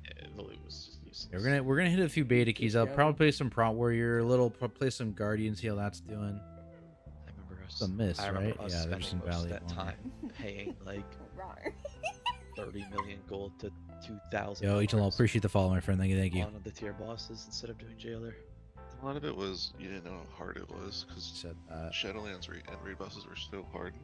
Yeah, the loot was just useless. Yeah, we're gonna hit a few beta keys up. Probably play some Prot Warrior, a little play some Guardian, see how that's doing. I remember us. It's a miss, I remember right? us Yeah, there's spending some most of value that on time paying like 30 million gold to 2,000. Yo, Ichalo, appreciate the follow, my friend. Thank you, thank you. One of the tier bosses instead of doing Jailer. A lot of it was you didn't know how hard it was because Said that. Shadowlands and raid bosses were so hard.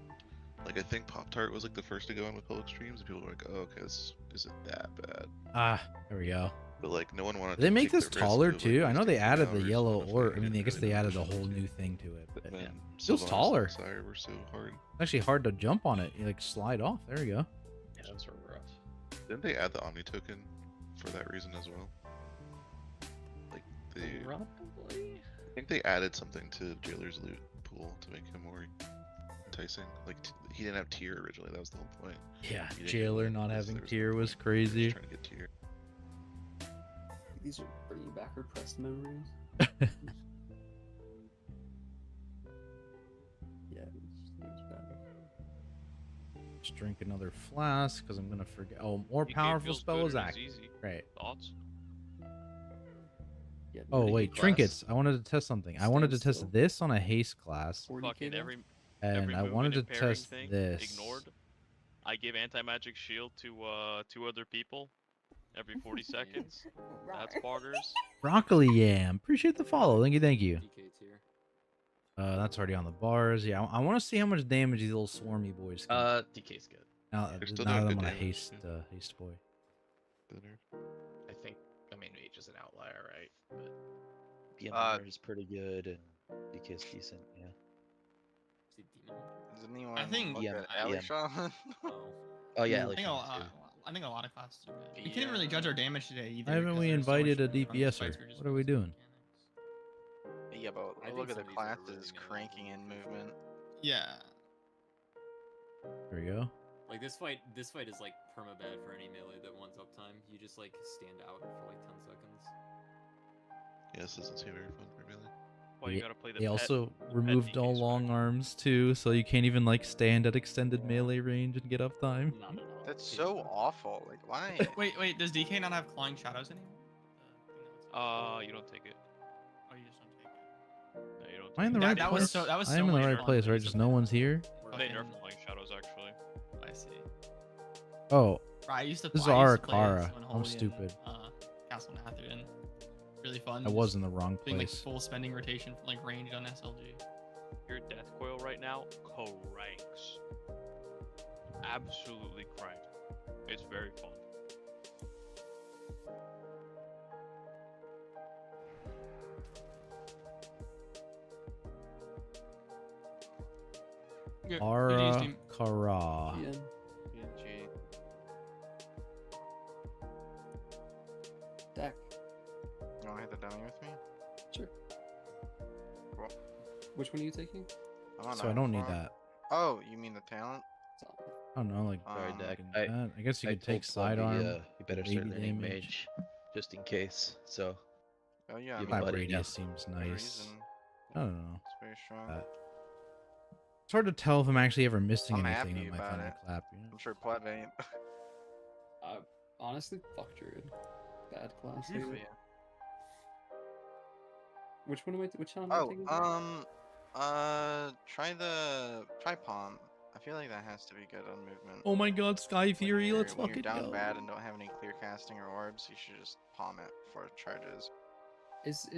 Like I think Pop Tart was like the first to go on with public streams, and people were like, "Oh, okay, this isn't that bad." Ah, there we go. But like no one wanted. Did they to make take this the risk taller of, like, too? I know they wasting added the 10 yellow hours or on I mean, I guess really they added a pushing whole it. new thing to it. But Man, yeah. Feels Sylvanas taller. and Sire were so hard. It's actually hard to jump on it. You like slide off. There we go. Yeah, those were rough. Didn't they add the Omni token for that reason as well? Like they, Probably. I think they added something to Jailer's loot pool to make him more enticing. Like he didn't have tier originally. That was the whole point. Yeah, He didn't Jailer get not it, having there was tier no was point. crazy. Trying to get tier. These are bringing back repressed memories. Yeah, it was bad. Just drink another flask because I'm gonna forget. Oh, more Your game powerful feels spell good is and it's active. easy. Right. Thoughts? Yeah, Oh pretty wait, good class. trinkets. I wanted to test something. I wanted to Stand test still. this on a haste class, 40K Fucking now? every and I movement wanted to and pairing test thing this. ignored. I give anti-magic shield to 2 other people every 40 seconds. That's boggers. Broccoli yam. Appreciate the follow. Thank you, thank you. DK tier. That's already on the bars. Yeah, I want to see how much damage these little swarmy boys can. DK's good. Now, They're still now doing that I'm good on a damage, haste boy. I think, I mean, Mage is an outlier, right? But BMR is pretty good and DK is decent, yeah. Does anyone I think. look at Alley Shaman? Oh yeah, I Ellie think, Shaman too. I think a lot of classes are good. We can't even really judge our damage today either. Why haven't 'cause we there's so much invited a going on in these DPSer? fights, we're just What are we doing? Yeah, but I look think at the some of these are classes really cranking in movement. Yeah. There we go. Like this fight is like perma bad for any melee that wants uptime. You just like stand out for like 10 seconds. Yeah, this doesn't seem very fun for melee. Well, you gotta play the They pet- also the pet removed all DK long arms too, so you can't even like stand at extended melee range and get up time. That's so awful. Like, why? Wait, does DK not have clawing shadows anymore? You don't take it. Oh, you just don't take it. No, you don't. Am I in the right That place? was so I am in much the right fun, place, but right? it's Just a no one's here. Oh, they nerfed Flying Shadows actually. I see. Oh, Right, I used to. this is I used our to play Akara. this when I'm Holy and, stupid. Castle Nathan. Really fun. I was in the wrong Doing like place. full spending rotation for like range on SLG. Your death coil right now cranks. Absolutely crank. It's very fun. Ara Kara. PNG. Deck. You wanna hit the dummy with me? Sure. Cool. Which one are you taking? I'm on So I don't need Alpha. that. Oh, you mean the talent? I don't know, like Sorry, Dak. I guess you I could take told Pluggy, sidearm. you better maybe start learning damage. Mage, just in case. So. Oh yeah, give I me mean, Clap buddy, radius yeah. seems no nice. reason. I don't know. It's very strong. It's hard to tell if I'm actually ever missing I'm anything happy with my about final it. clap. You know? I'm sure Pleb ain't. Honestly, fuck Druid. Bad class. Good for dude. you. Which one am I? Which one am I taking? Try Palm. I feel like that has to be good on movement. Oh my God, Sky Fury! Let's When you're fucking down go. bad and don't have any clear casting or orbs, you should just palm it before it charges. Is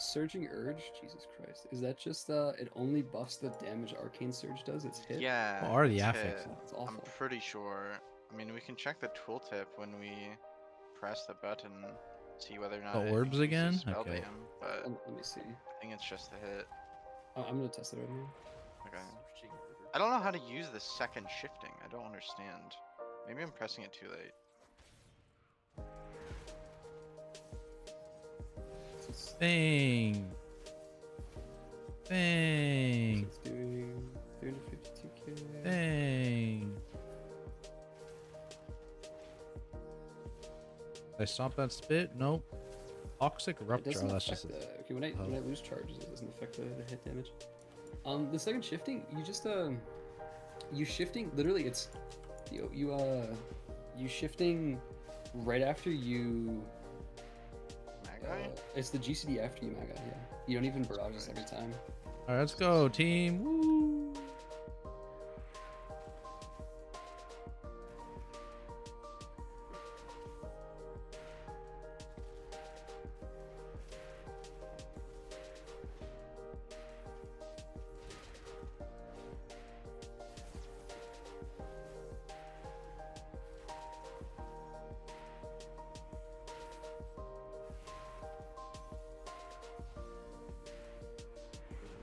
Surging Urge? Jesus Christ! Is that just it only buffs the damage Arcane Surge does? It's hit. Yeah. What are the it's affixes? hit. It's awful. I'm pretty sure. I mean, we can check the tooltip when we press the button, see whether or not The it orbs increases again? spell Okay. dam, but Let me see. I think it's just a hit. I'm gonna test it right now. Okay. I don't know how to use the second shifting. I don't understand. Maybe I'm pressing it too late. Bang. Bang. It's doing 352k. Bang. Did I stop that spit? Nope. Toxic It Rupture. doesn't Oh, that's affect just the, okay, when I lose charges, it doesn't affect the hit damage. The second shifting, you just you shifting literally it's you shifting right after you it's the GCD after you Maga, yeah. You don't even barrage this every time. Alright, let's go, team. Woo!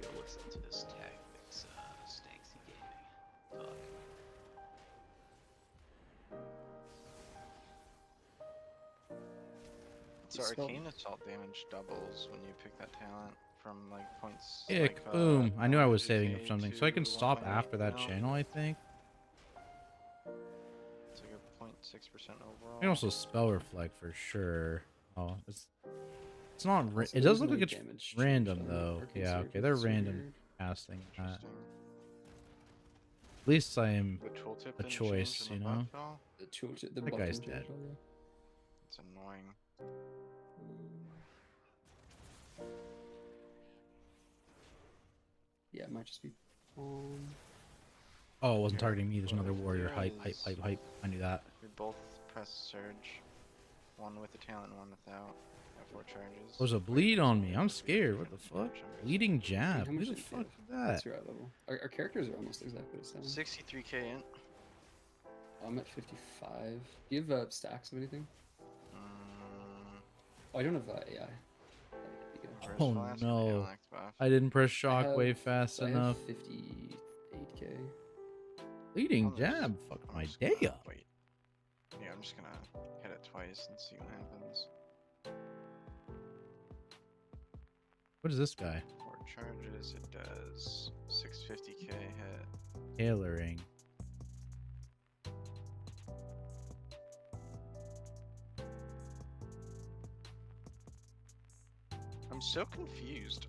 Go listen to this Tactics Stanksy Gaming talk. So Spell- arcane assault damage doubles when you pick that talent from like points. Ick, like, boom. I knew I was 2K saving up something, so I can to stop 1.8 after that mil. channel, I think. It's like a 0.6% overall. I can also spell reflect for sure. Oh, it's not. Also, It does there's look no like it's damage random changed on though. Arcane Yeah, Surge, okay, they're which is so random weird. casting that. Interesting. At least I am The tooltip a didn't choice, change you in the know. buff at all? The tooltip, the That button guy's change dead. all, yeah. It's annoying. Yeah, it might just be Oh, it wasn't targeting me. There's another warrior. Hype, hype, hype, hype. I knew that. We both press surge. One with the talent and one without. Got 4 charges. There's a bleed on me. I'm scared. What the fuck? Bleeding jab. How Who much the did fuck you is What's that? your eye level? Our characters are almost exactly the same. 63k in. I'm at 55. Do you have stacks of anything? Oh, I don't have AI. Oh no, I didn't press shockwave fast enough. 58k. Leading jab, fuck my day up. Wait. Yeah, I'm just gonna hit it twice and see what happens. What is this guy? 4 charges, it does 650k hit. Tailoring. I'm so confused.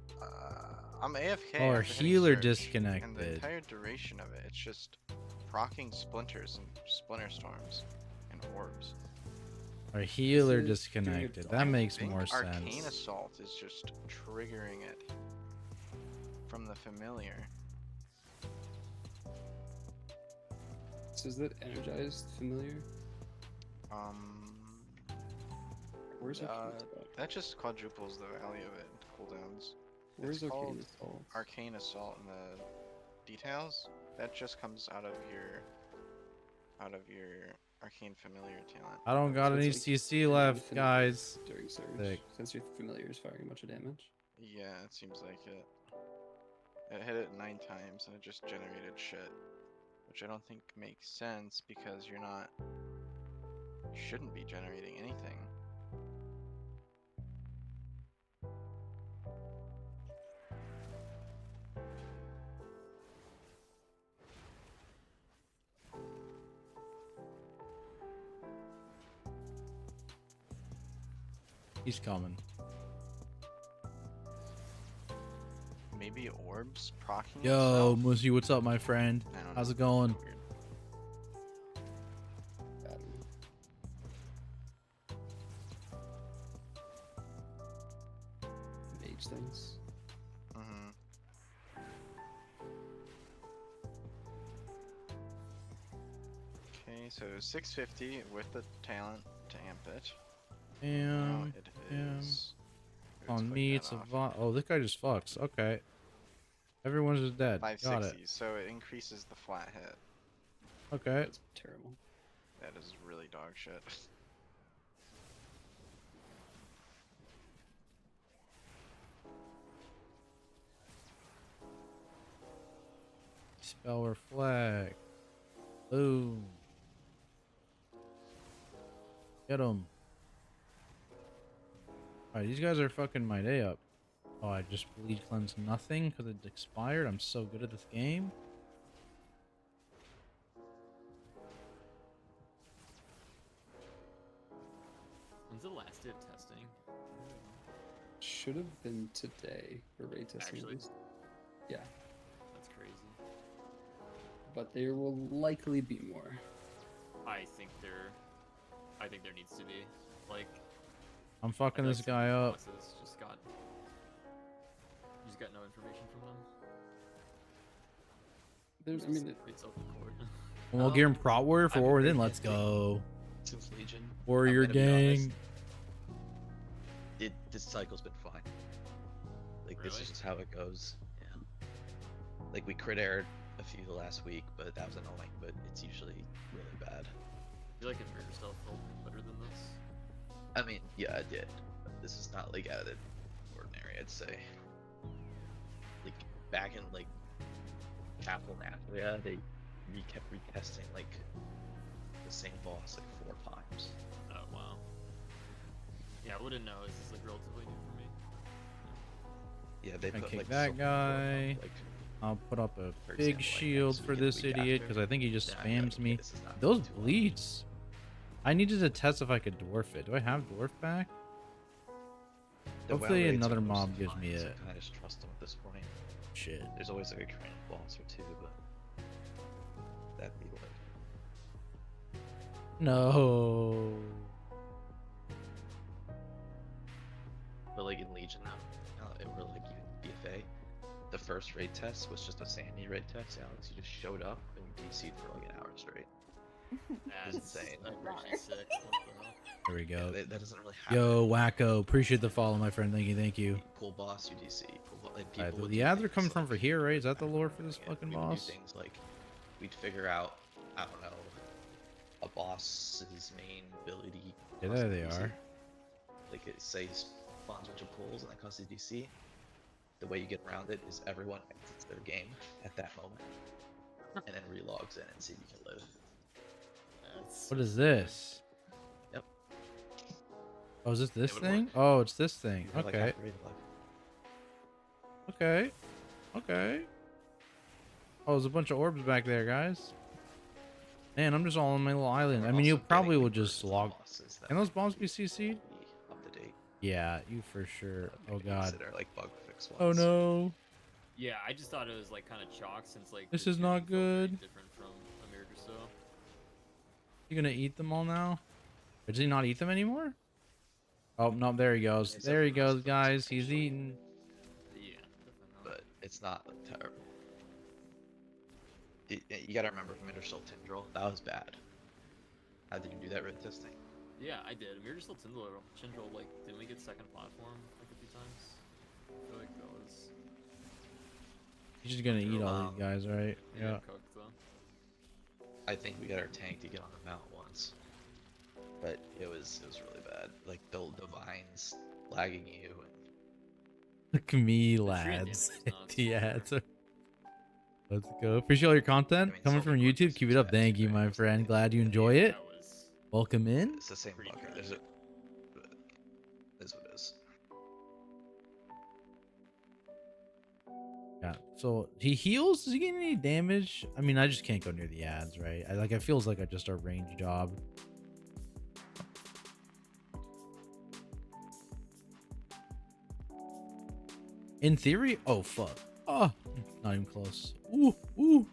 I'm AFK. Oh, our after hitting healer search, And the disconnected. entire duration of it, it's just procking splinters and splinter storms and orbs. Our healer This is disconnected. I That makes think more Arcane sense. Assault is just triggering it from the familiar. So is that energized familiar? Where's Arcane Assault? That just quadruples the value of it into cooldowns. Where's It's Arcane called Assault? Arcane Assault in the details. That just comes out of your Arcane Familiar talent. I don't got So any it's like CC left, guys. During surge, Sick. since your familiar is firing a bunch of damage. Yeah, it seems like it. It hit it 9 times and it just generated shit. Which I don't think makes sense because you shouldn't be generating anything. He's coming. Maybe orbs proccing Yo, itself? Musi, what's up, my friend? I don't How's know. it going? Mage things. Okay, so 650 with the talent to amp it. Damn. it Damn. is. On me, it's a oh, this guy just fucks. Okay. Everyone's just dead. Got it. 560, so it increases the flat hit. Okay. That's terrible. That is really dog shit. Spell reflect. Boom. Get him. Alright, these guys are fucking my day up. Oh, I just bleed cleanse nothing because it expired. I'm so good at this game. When's the last day of testing? Should have been today for raid testing. at Actually? least. Yeah, That's crazy. but there will likely be more. I think there needs to be like. I'm fucking I feel this like some guy up. bosses just got no information from them. There's, I mean, It's open court. And we'll give him prot warrior for Warrior, then let's go. Since Legion. Warrior I'm gonna be honest, gang. This cycle's been fine. Like this is just how it goes. Yeah. Like we crit aired a few last week, but that was annoying. But it's usually really bad. I feel like Inverter yourself felt better than this. I mean, yeah, I did. But this is not like out of the ordinary, I'd say. Like back in like Capital Natalia, they kept retesting like the same boss like 4 times. Oh wow. Yeah, I wouldn't know. This is like relatively new for me. Yeah, they I put kick like that so guy. like, I'll put up a for big example, like, shield next for week, this the week idiot after. because I think he just Then I'm like, spams okay, me. this is not Those too long. bleeds. I needed to test if I could dwarf it. Do I have dwarf back? The WoW Hopefully raids another are mob mostly gives me fine, so it. I kinda just trust them at this point. Shit. There's always like a crane boss or two, but that'd be like No. But like in Legion now, or like even BFA, the first raid test was just a Sandy raid test. Alex, you just showed up and you DC'd for like an hour straight. That's insane. That's pretty sick. What the hell? There we go. That doesn't really happen. Yo, Wacko. Appreciate the follow, my friend. Thank you, thank you. Cool boss, you DC. Cool like people Alright, would the do ads are things coming from for here, right? Is that the lore for this yeah, fucking we would do boss? things like we'd figure out, I don't know, a boss's main ability. Yeah, causes there they DC. are. Like it says spawns a bunch of pulls and that causes DC. The way you get around it is everyone exits their game at that moment, and then relogs in and see if you can live. What is this? Yep. Oh, is this would thing? work. Oh, it's this thing. You're like Okay. half rated life. Okay. Okay. Oh, there's a bunch of orbs back there, guys. Man, I'm just all on my little island. I mean, you probably will just log. Can those bombs be CC'd? Up to date. Yeah, you for sure. Oh god. Consider like bug fix ones. Oh no. Yeah, I just thought it was like kind of chalk since like This the is two not felt very good. different from America so. You gonna eat them all now? Or does he not eat them anymore? Oh no, there he goes. There he goes, guys. He's eating. Yeah, but it's not terrible. You gotta remember from Interstellar Tendril, that was bad. How did you do that red testing? Yeah, I did. We're just still Tindril, like, didn't we get second platform like a few times? I feel like that was. He's just gonna eat all these guys, right? Yeah. Yeah. Cooked though. I think we got our tank to get on the mount once, but it was really bad. Like the vines lagging you. Look at me, lads. Yeah, it's a... Let's go. Appreciate all your content coming from YouTube. Keep it up. Thank you, my friend. Glad you enjoy it. Welcome in. It's the same bug. There's a. Is what it is. Yeah. So he heals. Does he get any damage? I mean, I just can't go near the ads, right? It feels like just a range job. In theory, oh fuck. Oh, not even close. Ooh, ooh.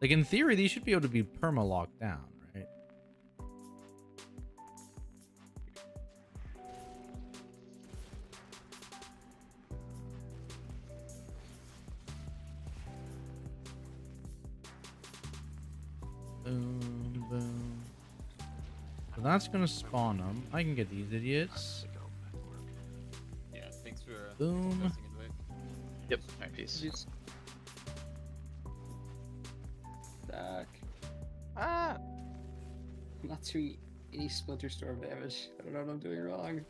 Like in theory, these should be able to be perma locked down, right? Boom, boom. So that's gonna spawn them. I can get these idiots. Yeah, thanks for Boom. investing into it. Yep, alright, peace. Back. Ah! I'm not doing any Splinter Storm damage. I don't know what I'm doing wrong.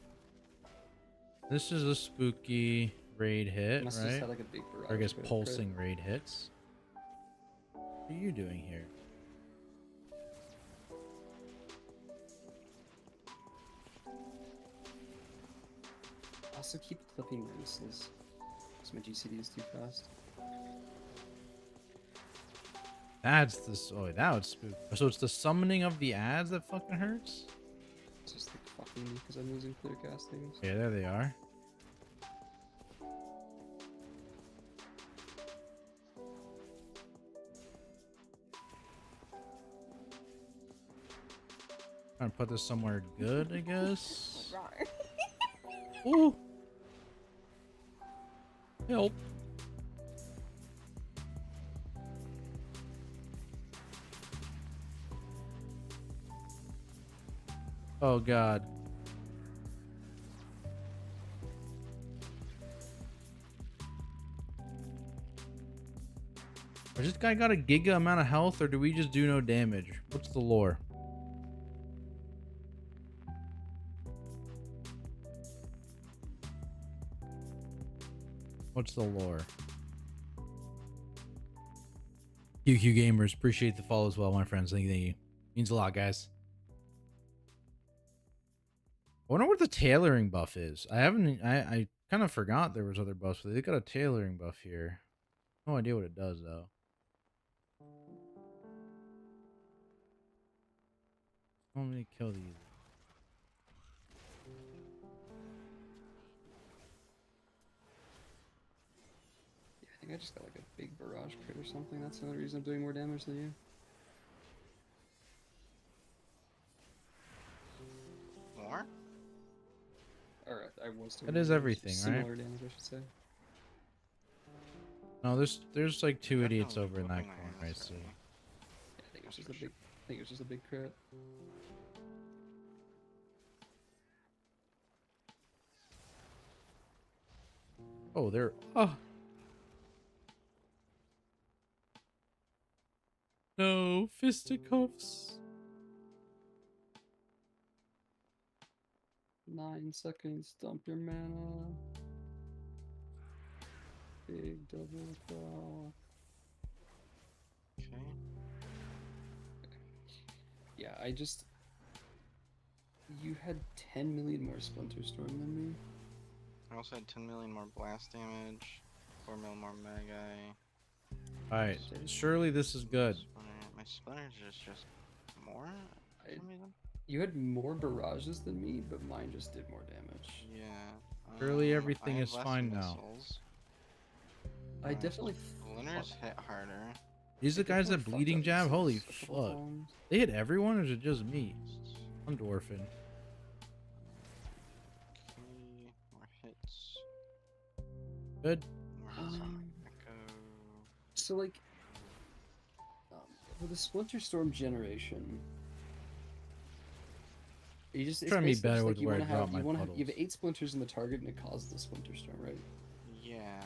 This is a spooky raid hit, Must just right? have, like, a big Or I guess barrage, but pulsing raid hits. What are you doing here? Also keep clipping races. Because my GCD is too fast. That's this. Oh, that would spook. So it's the summoning of the ads that fucking hurts? It's just like fucking me because I'm losing clear castings. Yeah, there they are. Trying to put this somewhere good, I guess. Ooh. Help. Oh god. Has this guy got a giga amount of health, or do we just do no damage? What's the lore? What's the lore? QQ Gamers, appreciate the follow as well, my friends. Thank you. Means a lot, guys. I wonder what the tailoring buff is. I kind of forgot there was other buffs, but they got a tailoring buff here. No idea what it does, though. Let me kill these. Yeah, I think I just got like a big barrage crit or something. That's the only reason I'm doing more damage than you. More? Or I was doing That is damage, everything, similar right? damage, I should say. No, there's like two idiots over in that corner, I see. Yeah, I think it was just a big. I think it was just a big crit. Oh, they're no fisticuffs. 9 seconds. Dump your mana. Big double claw. Okay. Yeah, you had 10 million more Splinter Storm than me. I also had 10 million more blast damage, 4 million more magi. All right, surely this is good. My splinters is just more. For some reason. You had more barrages than me, but mine just did more damage. Yeah. Surely I everything had is less fine now. missiles. I definitely. Splinters hit harder. These are the guys that bleeding jab? Holy fuck. times. They hit everyone or is it just me? I'm dwarfing. Okay, more hits. Good. More hits on Echo. So like, for the Splinter Storm generation, you just it's Try to be basically better just with you where I want to drop have my you puddles. have 8 splinters in the target and it causes the Splinter Storm, right? Yeah.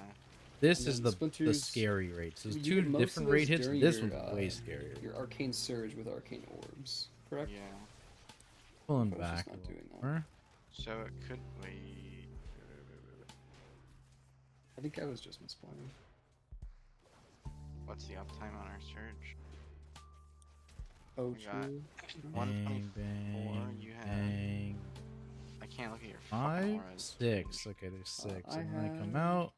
This And is then the splinters- scary rate. So you there's get two most of different those rate hits. during This your, one's way scarier. Your Arcane Surge with Arcane Orbs, correct? Yeah. Pulling I was just back a not little doing that. more. So it could wait. I think I was just misplaying. What's the uptime on our surge? Oh, We got true. 124. Bang, You have. bang. I can't look at your fucking 5, auras. 6. Okay, there's 6. I And when I come have- out.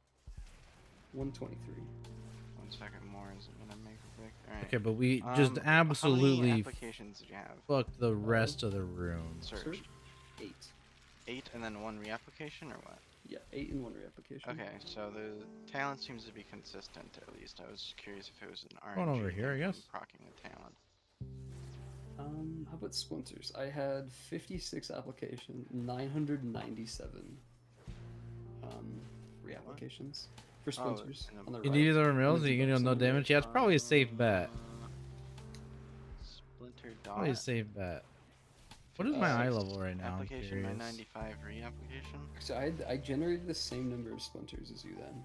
123. 1 second more isn't gonna make a big. Alright. Okay, but we just How many absolutely applications did you have? fucked the rest of the runes. Surge. 8. 8 and then 1 reapplication or what? Yeah, 8 and 1 reapplication. Okay, so the talent seems to be consistent at least. I was curious if it was an RNG. Going over here, I thing guess. from Proccing the talent. How about splinters? I had 56 application, 997 reapplications for splinters and on the You right. need other and mills, the you can do debuffs no on the damage. right. Yeah, it's probably a safe bet. Splinter Probably a dot. safe bet. What is my eye level right now? I'm Application curious. 995 reapplication. So I generated the same number of splinters as you then,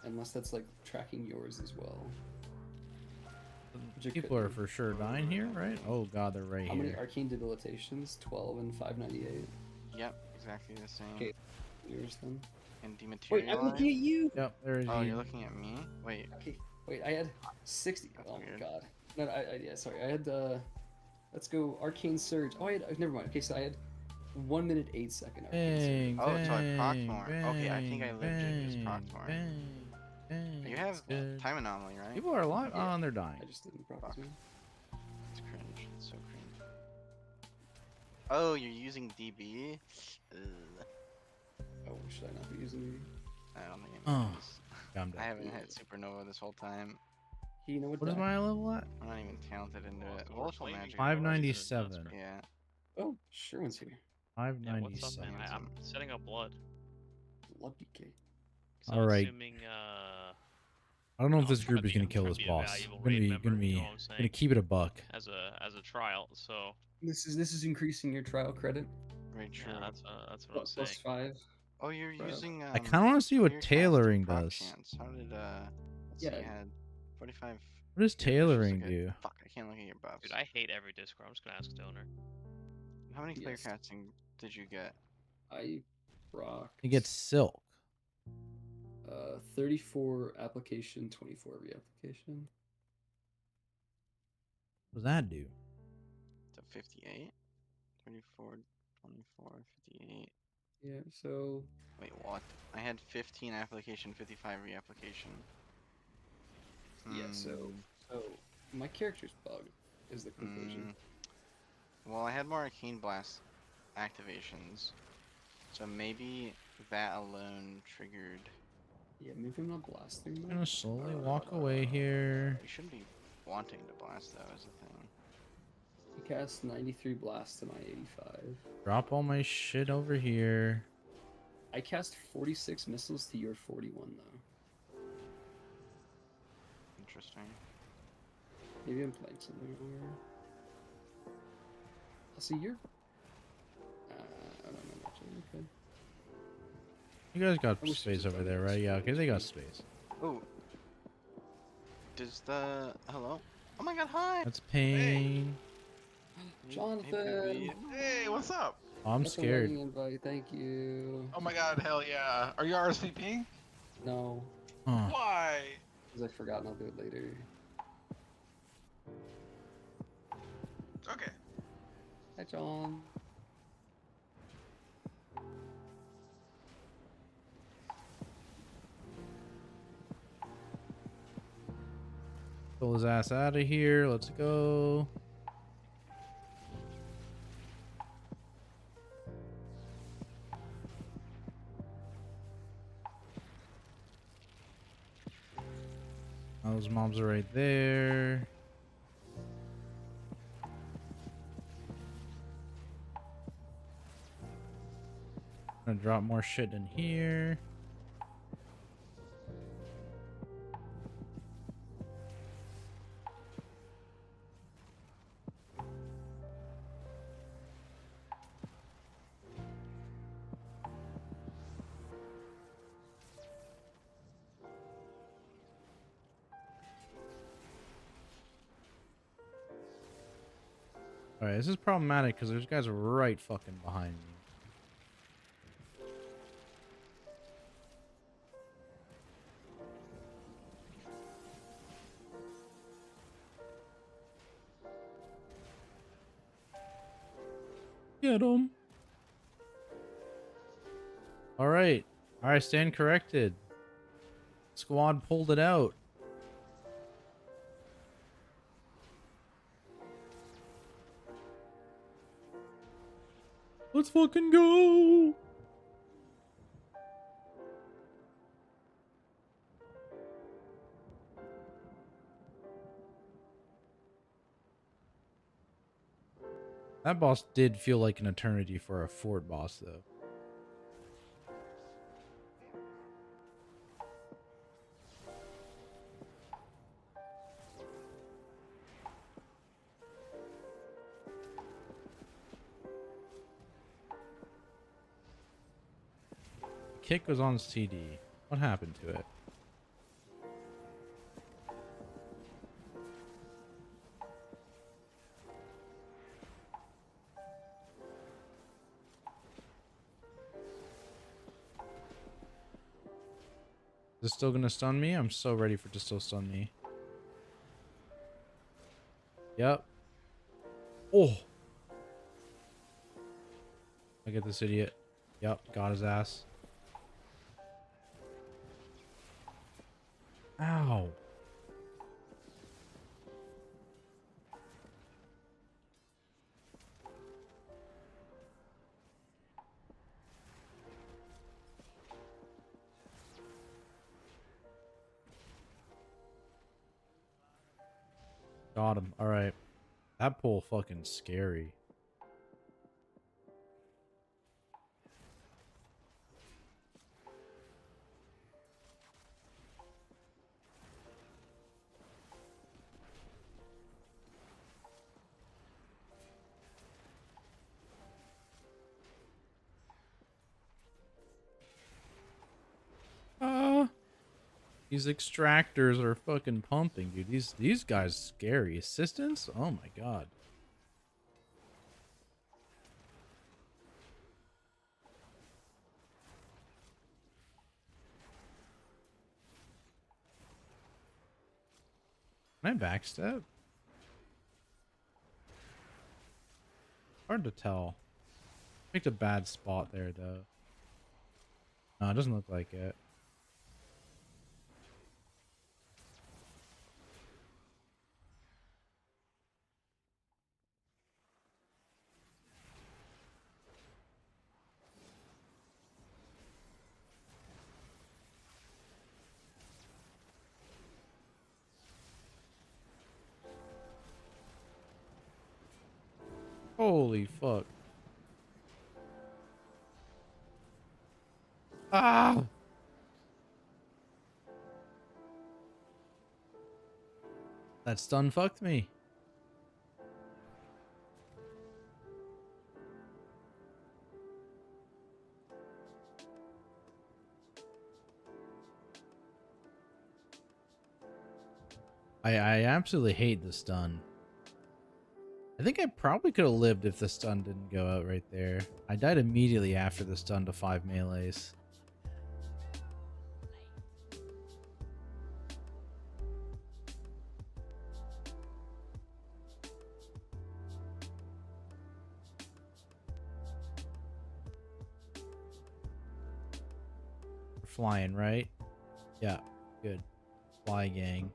unless that's like tracking yours as well. Which it People could are be. for sure dying here, right? Oh god, they're right How many here. arcane debilitations? 12 and 598. Yep, exactly the same. Okay, yours then. And Wait, dematerialize. I'm looking at you. Yep, there's Oh, you. you're looking at me? Wait. Okay, wait, I had 60. Oh my weird. god. No, yeah, sorry. I had let's go Arcane Surge. Oh, I had never mind. Okay, so I had 1 minute 8 second Arcane Bang, Surge. Oh, so I proc bang, more. Okay, I think I legit just proc bang, more. bang, bang. You have Good. time anomaly, right? People are alive. Yeah. Oh, and they're dying. I just didn't proc as well. It's cringe. It's so cringe. Oh, you're using DB? Ugh. Oh, should I not be using you? I don't think it Oh, matters. calm I down. haven't hit Supernova this whole time. You know What is my eye level at? I'm not even talented into it. so we're Volatile flaming magic. 597. Yeah. Oh, Sherwin's here. Yeah, what's up, 597. man? I'm setting up blood. Blood DK. So All I'm right. assuming, I don't know if I'm this trying group to is be- gonna I'm kill trying this to be a boss. valuable Gonna raid be, member, gonna you be, know what I'm gonna saying? keep it a buck. as a trial. So This is increasing your trial credit. Very true. yeah, that's what I'm saying. Plus 5. Oh, you're Bro. using. I kind of want to see what clear cast tailoring proc does. chance. How did let's see, Yeah. you had 45. What does Yeah, tailoring okay. do? Fuck, I can't look at your buffs. Dude, I hate every Discord. I'm just gonna ask Stoner. How many clear Yes. casting did you get? I rock. He gets silk. 34 application, 24 reapplication. What does that do? So 58? 34, 24, 58. Yeah, so Wait, what? I had 15 application, 55 reapplication. yeah, so my character's bugged is the conclusion. Well, I had more Arcane Blast activations. So maybe that alone triggered. Yeah, maybe I'm not blasting. I'm gonna slowly walk away here. You shouldn't be wanting to blast though, is the thing. I cast 93 blasts to my 85. Drop all my shit over here. I cast 46 missiles to your 41 though. Interesting. Maybe I'm playing something wrong. I'll see you're. I don't know much. Okay. You guys got I wish space there was a over there, right? Yeah, okay, they got space. Oh. Does the hello? Oh my god, hi! That's pain. Jonathan! Hey, what's up? Oh, I'm That's a scared. wedding invite. Thank you. Oh my god, hell yeah. Are you RSVPing? No, Huh. Why? because I forgot and I'll do it later. Okay. Hi, John. Pull his ass out of here. Let's go. Those mobs are right there. Gonna drop more shit in here. Alright, this is problematic because there's guys right fucking behind me. Get him. Alright. Alright, stand corrected. Squad pulled it out. Let's fucking go. That boss did feel like an eternity for a fort boss, though. Kick was on CD. What happened to it? Is it still gonna stun me? I'm so ready for it to still stun me. Yep. Oh! I get this idiot. Yep, got his ass. Ow. Got him. Alright. That pull fucking scary. These extractors are fucking pumping, dude. These guys scary. Assistance? Oh my god. Can I backstep? Hard to tell. Picked a bad spot there, though. No, it doesn't look like it. Holy fuck. Ah! That stun fucked me. I absolutely hate the stun. I think I probably could have lived if the stun didn't go out right there. I died immediately after the stun to 5 melees. We're flying, right? Yeah, good. Fly gang.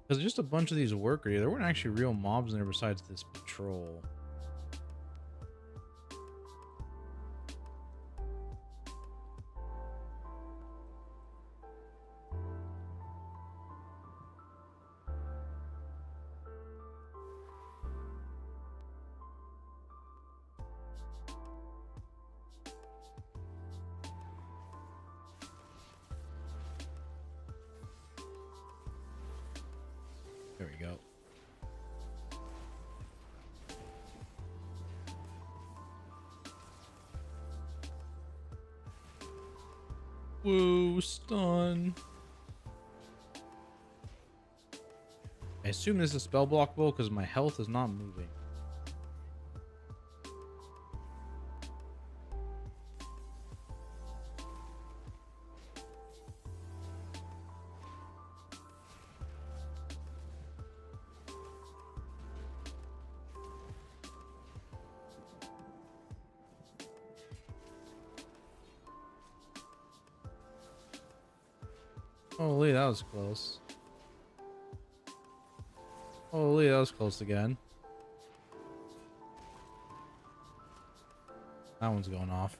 Because just a bunch of these workers, there weren't actually real mobs in there besides this patrol. There we go. Woo, stun. I assume this is spell blockable because my health is not moving. Holy, that was close. Holy, that was close again. That one's going off.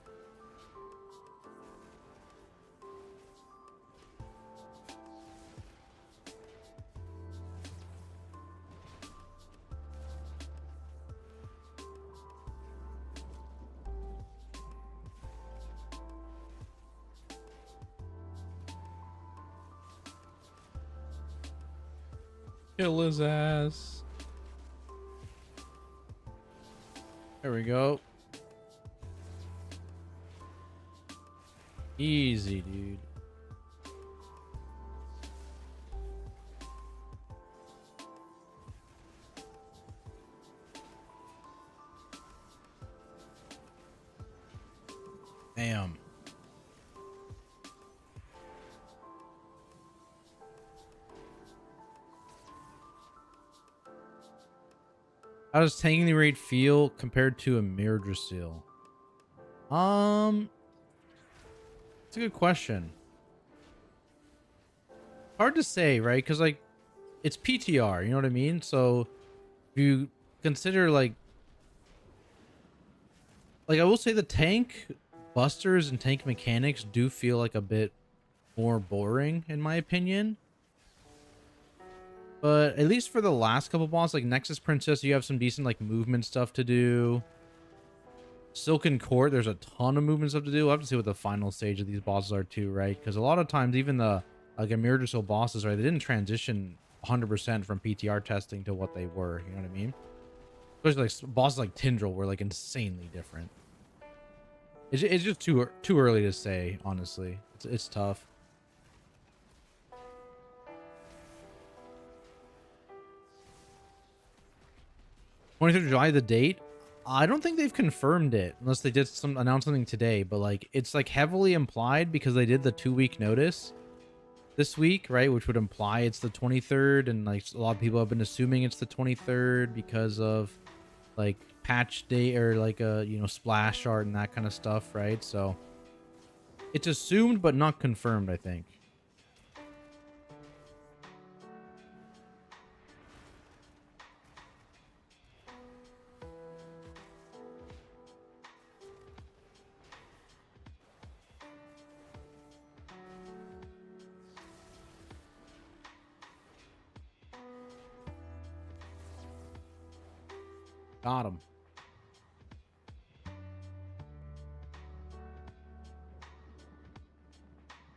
Kill his ass. There we go. Easy, dude. Damn. How does tanking the raid feel compared to a Mirdrasil? It's a good question. Hard to say, right? Because like, it's PTR, you know what I mean? So, if you consider like I will say the tank busters and tank mechanics do feel like a bit more boring in my opinion. But at least for the last couple bosses, like Nexus Princess, you have some decent like movement stuff to do. Silken Court, there's a ton of movement stuff to do. We'll have to see what the final stage of these bosses are too, right? Because a lot of times, even the like Mirdrasil bosses, right, they didn't transition 100% from PTR testing to what they were. You know what I mean? Especially like bosses like Tindril were like insanely different. It's just too early to say, honestly. It's tough. 23rd of July, the date? I don't think they've confirmed it unless they did announce something today, but like it's like heavily implied because they did the 2-week notice this week, right? Which would imply it's the 23rd, and like a lot of people have been assuming it's the 23rd because of like patch day or like a, you know, splash art and that kind of stuff, right? So it's assumed but not confirmed, I think. Got him.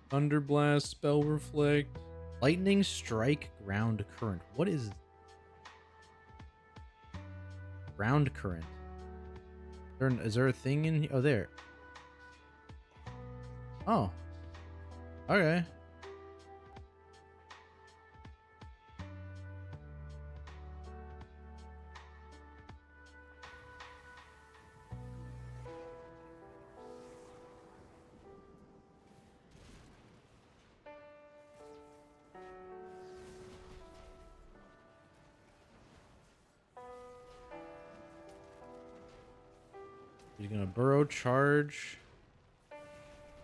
Thunderblast, Spell Reflect, Lightning strike ground current. What is ground current? Is there a thing in here? Oh, there. Oh. Okay. He's gonna burrow charge.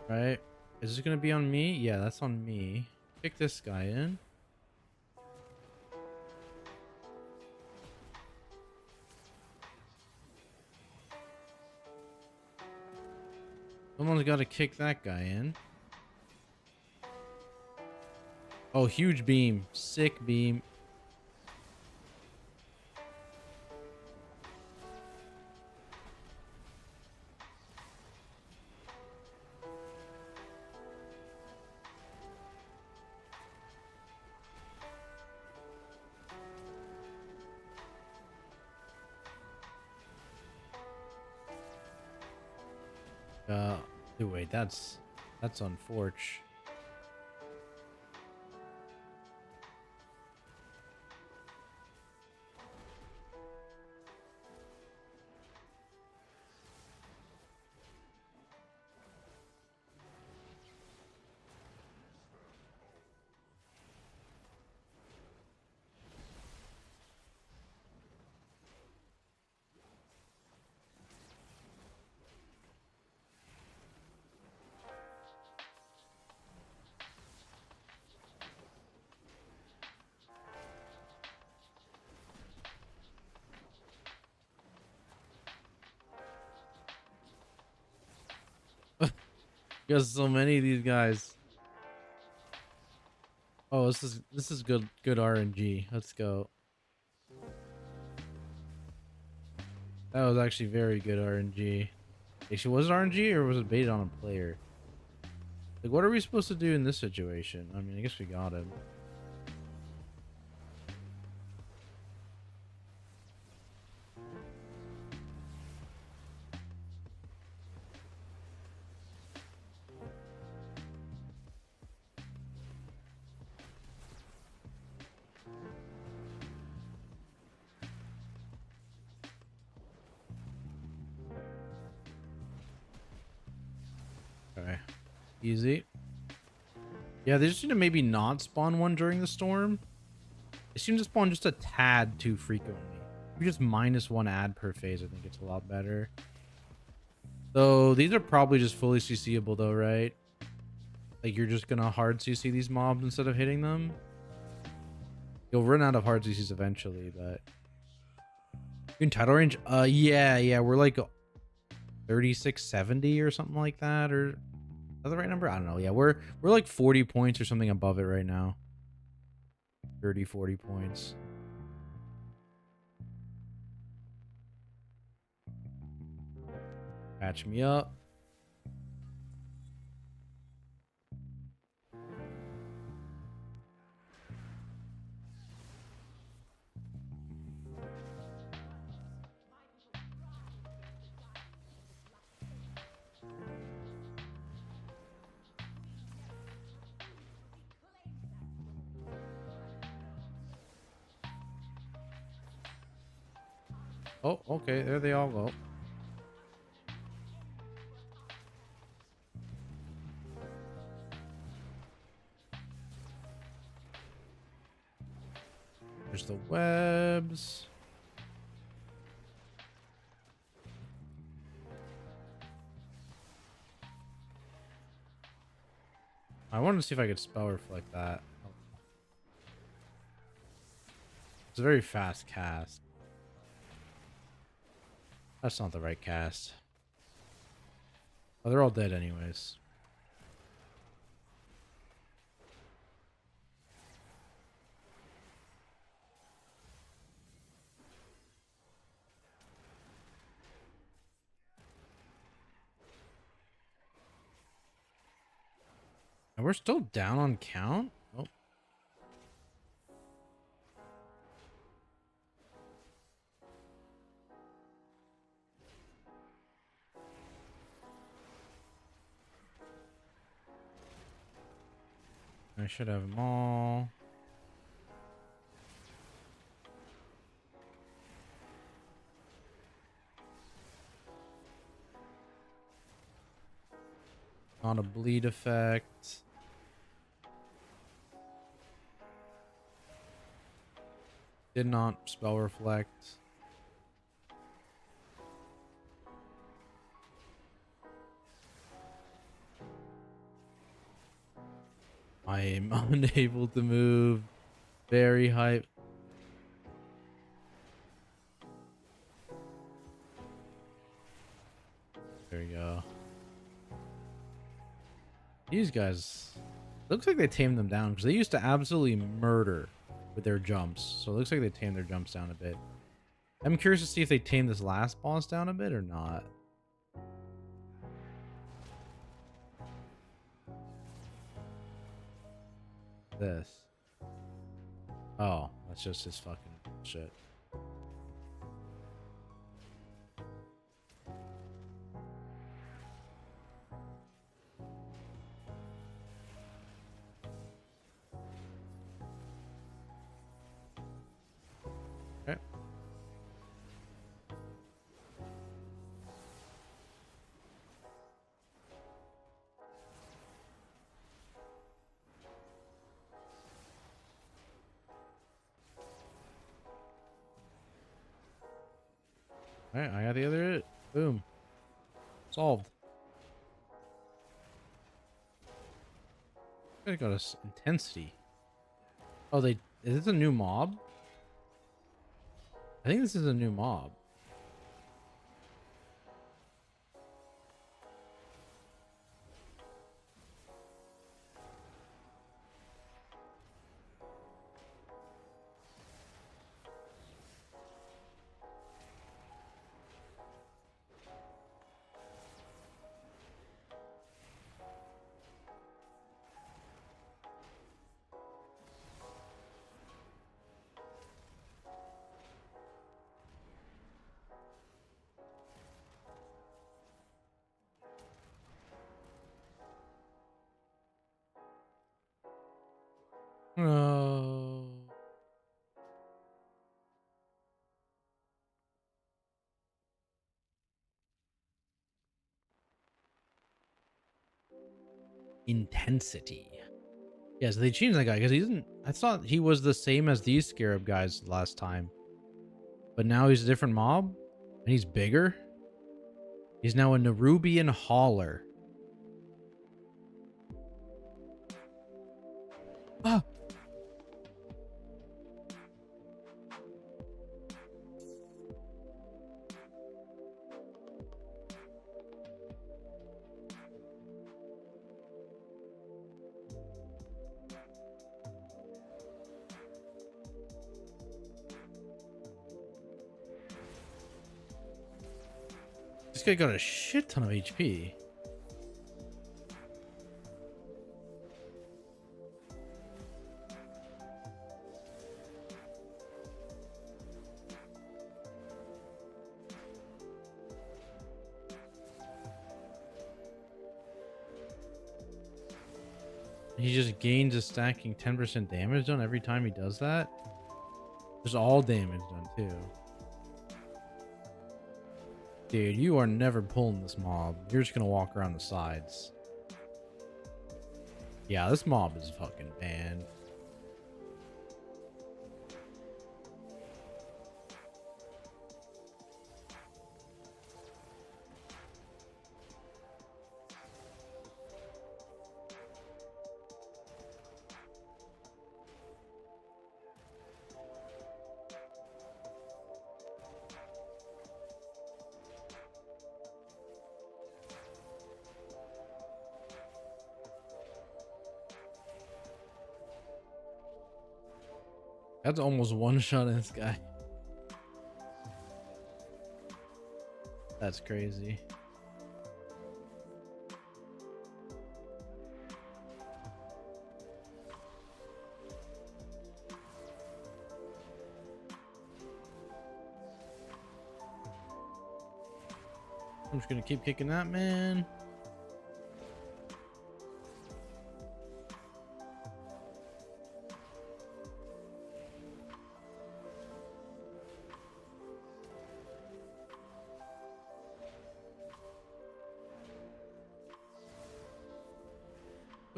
Right. Is this gonna be on me? Yeah, that's on me. Kick this guy in. Someone's gotta kick that guy in. Oh, huge beam. Sick beam. Wait, that's on Forge. There's so many of these guys. Oh, this is good RNG. Let's go. That was actually very good RNG. Actually, was it RNG or was it baited on a player? Like, what are we supposed to do in this situation? I mean, I guess we got him. Okay. Easy. Yeah, they just need to maybe not spawn one during the storm. They seem to spawn just a tad too frequently. We just -1 ad per phase. I think it's a lot better. So these are probably just fully CCable though, right? Like you're just gonna hard CC these mobs instead of hitting them. You'll run out of hard CCs eventually, but in title range, yeah, we're like 3670 or something like that, or is that the right number? I don't know. Yeah, we're like 40 points or something above it right now. 40 points. Patch me up. Oh, okay, there they all go. There's the webs. I wanted to see if I could spell reflect that. It's a very fast cast. That's not the right cast. Oh, they're all dead anyways. And we're still down on count? Oh. I should have them all. Not a bleed effect. Did not spell reflect. I am unable to move. Very hype. There we go. These guys, looks like they tamed them down because they used to absolutely murder with their jumps. So it looks like they tamed their jumps down a bit. I'm curious to see if they tamed this last boss down a bit or not. This. Oh, that's just his fucking shit. Okay. Alright, I got the other hit. Boom. Solved. I got us intensity. Oh, is this a new mob? I think this is a new mob. Oh. Intensity. Yeah, so they changed that guy because he isn't. I thought he was the same as these scarab guys last time, but now he's a different mob and he's bigger. He's now a Nerubian hauler. Ah. This guy got a shit ton of HP. He just gains a stacking 10% damage done every time he does that. There's all damage done too. Dude, you are never pulling this mob. You're just gonna walk around the sides. Yeah, this mob is fucking banned. That's almost one shot in this guy. That's crazy. I'm just gonna keep kicking that man.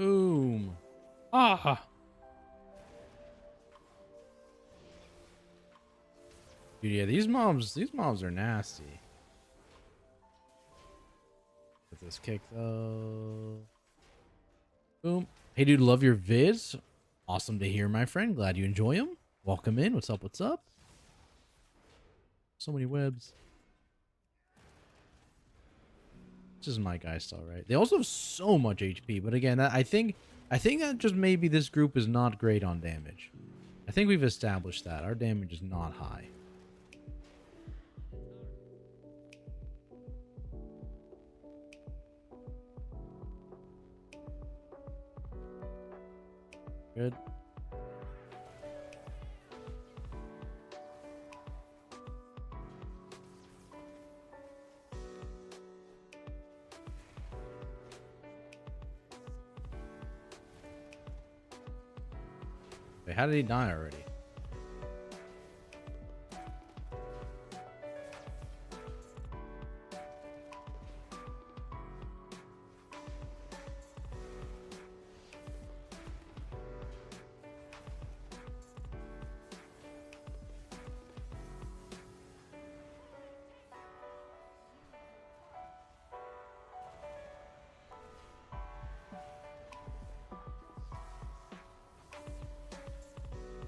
Boom. Ah. Dude, yeah, these mobs are nasty. Get this kick though. Boom. Hey, dude, love your vids. Awesome to hear, my friend. Glad you enjoy them. Welcome in. What's up? What's up? So many webs. This is my guy still, right? They also have so much HP, but again, I think that just maybe this group is not great on damage. I think we've established that our damage is not high. Good. Wait, how did he die already?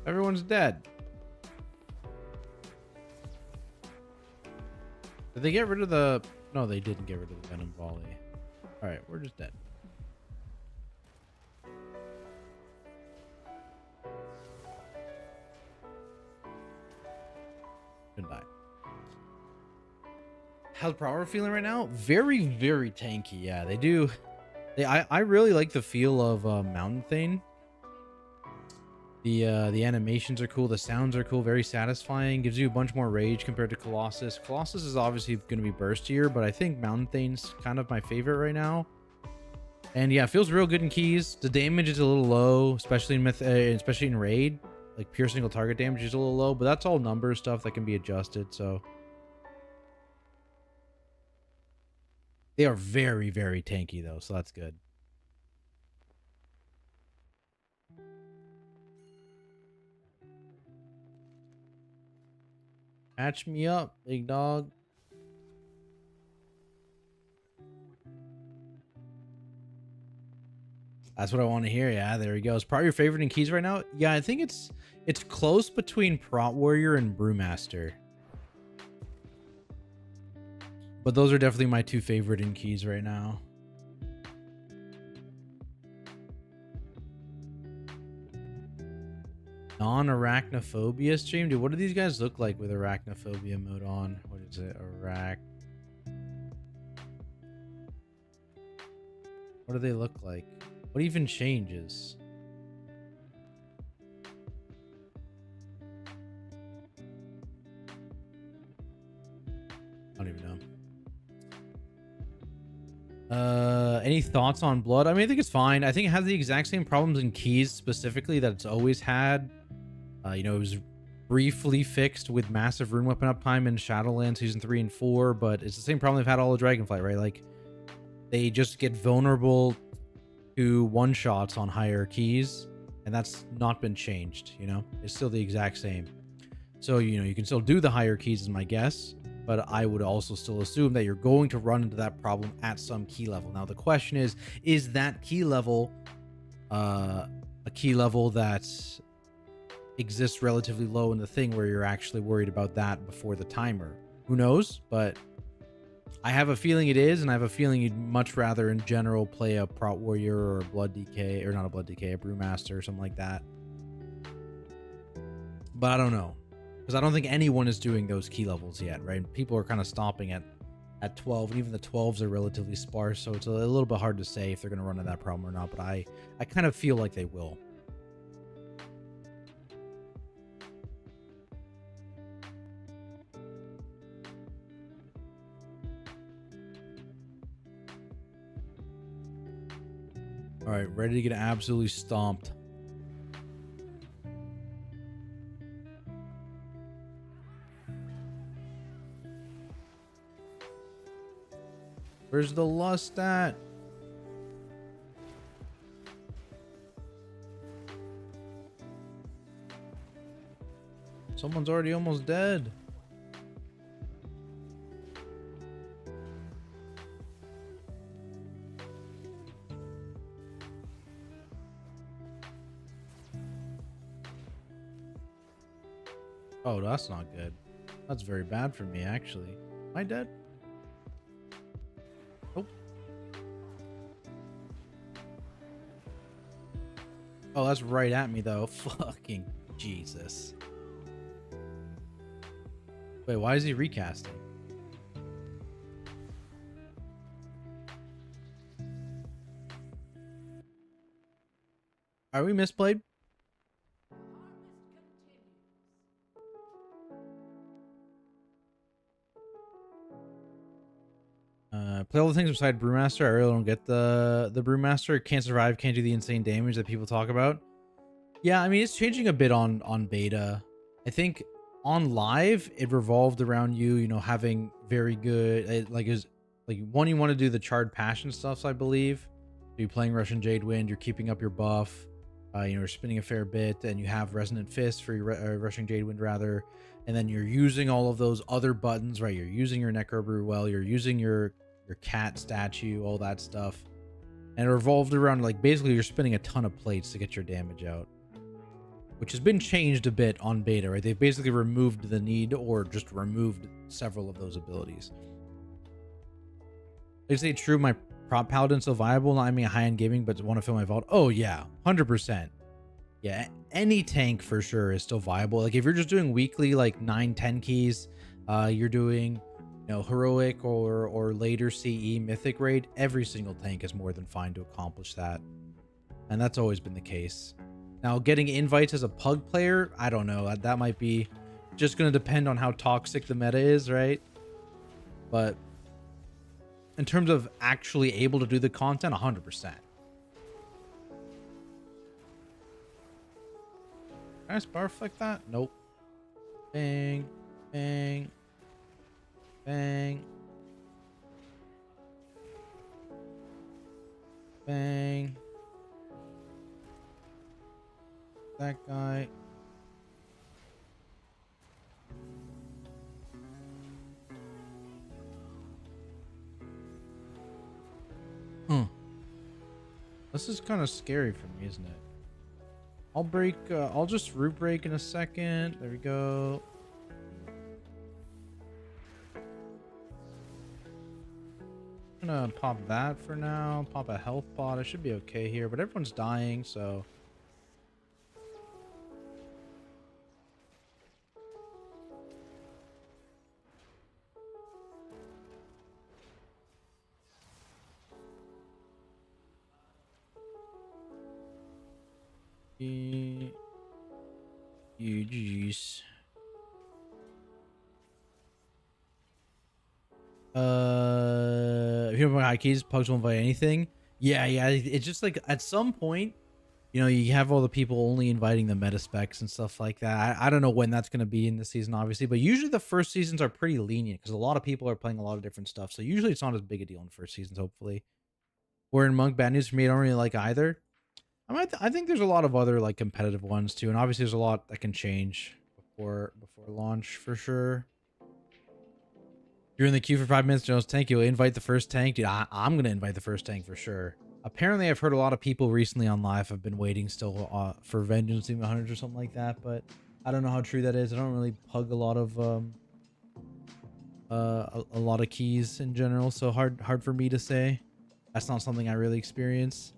Everyone's dead. Did they get rid of the... No, they didn't get rid of the venom volley. Alright, we're just dead. Couldn't die. How's Prower feeling right now? Very, very tanky. Yeah, they do. I really like the feel of Mountain Thane. The animations are cool. The sounds are cool. Very satisfying. Gives you a bunch more rage compared to Colossus. Colossus is obviously going to be burstier, but I think Mountain Thane's kind of my favorite right now. And yeah, it feels real good in keys. The damage is a little low, especially in especially in raid. Like pure single target damage is a little low, but that's all number stuff that can be adjusted. So they are very, very tanky though, so that's good. Patch me up, big dog. That's what I want to hear. Yeah, there he goes. Probably your favorite in keys right now? Yeah, I think it's close between Prot Warrior and Brewmaster. But those are definitely my two favorite in keys right now. Non-arachnophobia stream? Dude, what do these guys look like with arachnophobia mode on? What is it? What do they look like? What even changes? I don't even know. Any thoughts on blood? I mean, I think it's fine. I think it has the exact same problems in keys specifically that it's always had. You know, it was briefly fixed with massive rune weapon uptime in Shadowlands Season 3 and 4, but it's the same problem they've had all of Dragonflight, right? Like, they just get vulnerable to one-shots on higher keys, and that's not been changed, you know? It's still the exact same. So, you know, you can still do the higher keys is my guess, but I would also still assume that you're going to run into that problem at some key level. Now, the question is that key level a key level that exists relatively low in the thing where you're actually worried about that before the timer? Who knows? But I have a feeling it is, and I have a feeling you'd much rather in general play a Prot Warrior or a Blood DK, or not a Blood DK, a Brewmaster or something like that. But I don't know, because I don't think anyone is doing those key levels yet, right? People are kind of stopping at 12, and even the 12s are relatively sparse, so it's a little bit hard to say if they're going to run into that problem or not, but I kind of feel like they will. All right, ready to get absolutely stomped. Where's the lust at? Someone's already almost dead. Oh, that's not good. That's very bad for me, actually. Am I dead? Nope. Oh, that's right at me, though. Fucking Jesus. Wait, why is he recasting? Are we misplayed? Play all the things beside Brewmaster. I really don't get the Brewmaster. Can't survive, can't do the insane damage that people talk about. Yeah, I mean, it's changing a bit on beta. I think on live, it revolved around you know, having very good, is like one, you want to do the Charred Passion stuffs, I believe. You're playing Russian Jade Wind, you're keeping up your buff, you know, you're spinning a fair bit, and you have Resonant Fist for your Russian Jade Wind, rather. And then you're using all of those other buttons, right? You're using your Necrobrew well, you're using your cat statue, all that stuff. And it revolved around, like, basically you're spinning a ton of plates to get your damage out, which has been changed a bit on beta, right? They've basically removed the need, or just removed several of those abilities. They say true, my prop paladin's still viable. Not I mean high-end gaming, but want to fill my vault. Oh yeah, 100%. Yeah, any tank for sure is still viable. Like if you're just doing weekly, like 9-10 keys, you're doing, you know, heroic or later CE mythic raid, every single tank is more than fine to accomplish that. And that's always been the case. Now, getting invites as a pug player, I don't know. That might be just going to depend on how toxic the meta is, right? But in terms of actually able to do the content, 100%. Can I sparf like that? Nope. Bang, bang, bang, bang. That guy. This is kind of scary for me, isn't it? I'll break, I'll just root break in a second. There we go. I'm gonna pop that for now. Pop a health pot. I should be okay here, but everyone's dying, so. Jeez. If you have my hotkeys, pugs won't invite anything. Yeah, it's just like at some point, you know, you have all the people only inviting the meta specs and stuff like that. I don't know when that's going to be in the season, obviously, but usually the first seasons are pretty lenient because a lot of people are playing a lot of different stuff. So usually it's not as big a deal in the first seasons, hopefully. Where in Monk, bad news for me, I don't really like either. I think there's a lot of other like competitive ones too, and obviously there's a lot that can change before launch for sure. You're in the queue for 5 minutes, Jones. Tank, you'll invite the first tank, dude. I'm gonna invite the first tank for sure. Apparently, I've heard a lot of people recently on live have been waiting still for Vengeance Team 100 or something like that, but I don't know how true that is. I don't really pug a lot of a lot of keys in general, so hard for me to say. That's not something I really experience.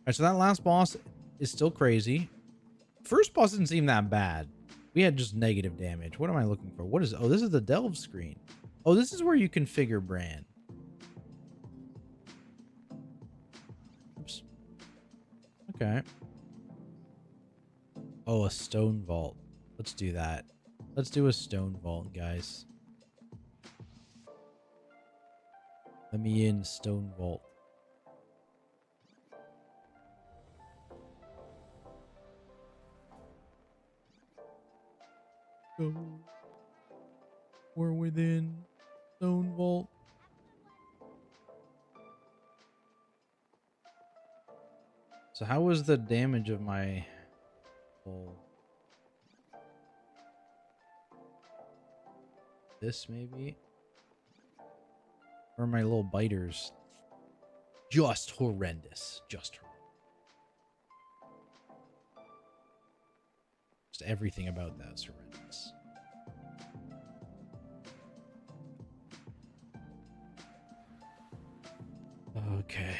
Alright, so that last boss is still crazy. First boss didn't seem that bad. We had just negative damage. What am I looking for? What is... Oh, this is the delve screen. Oh, this is where you configure brand. Oops. Okay. Oh, a stone vault. Let's do that. Let's do a stone vault, guys. Let me in stone vault. Go. We're within stone vault. So how was the damage of my hole? this maybe. Or my little biters. Just horrendous. Just everything about that is horrendous. Okay.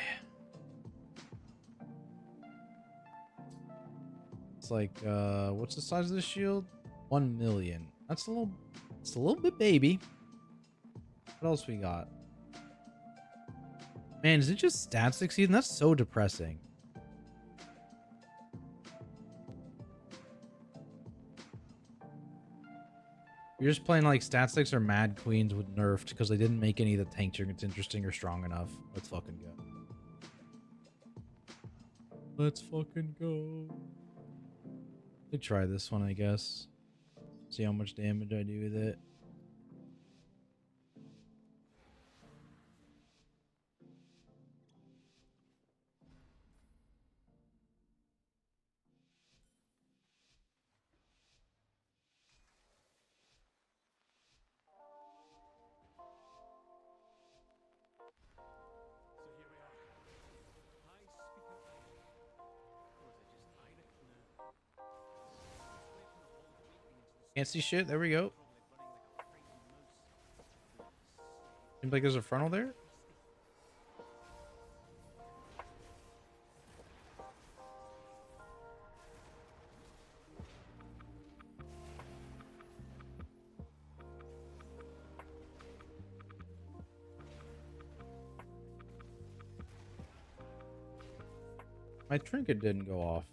It's like, what's the size of the shield? 1 million. It's a little bit baby. What else we got? Man, is it just stat succeeding? That's so depressing. You're just playing like stat 6 or Mad Queens with nerfed because they didn't make any of the tank trinkets interesting or strong enough. Let's fucking go. Let's fucking go. Let me try this one, I guess. See how much damage I do with it. Can't see shit. There we go. Seems like there's a frontal there. My trinket didn't go off.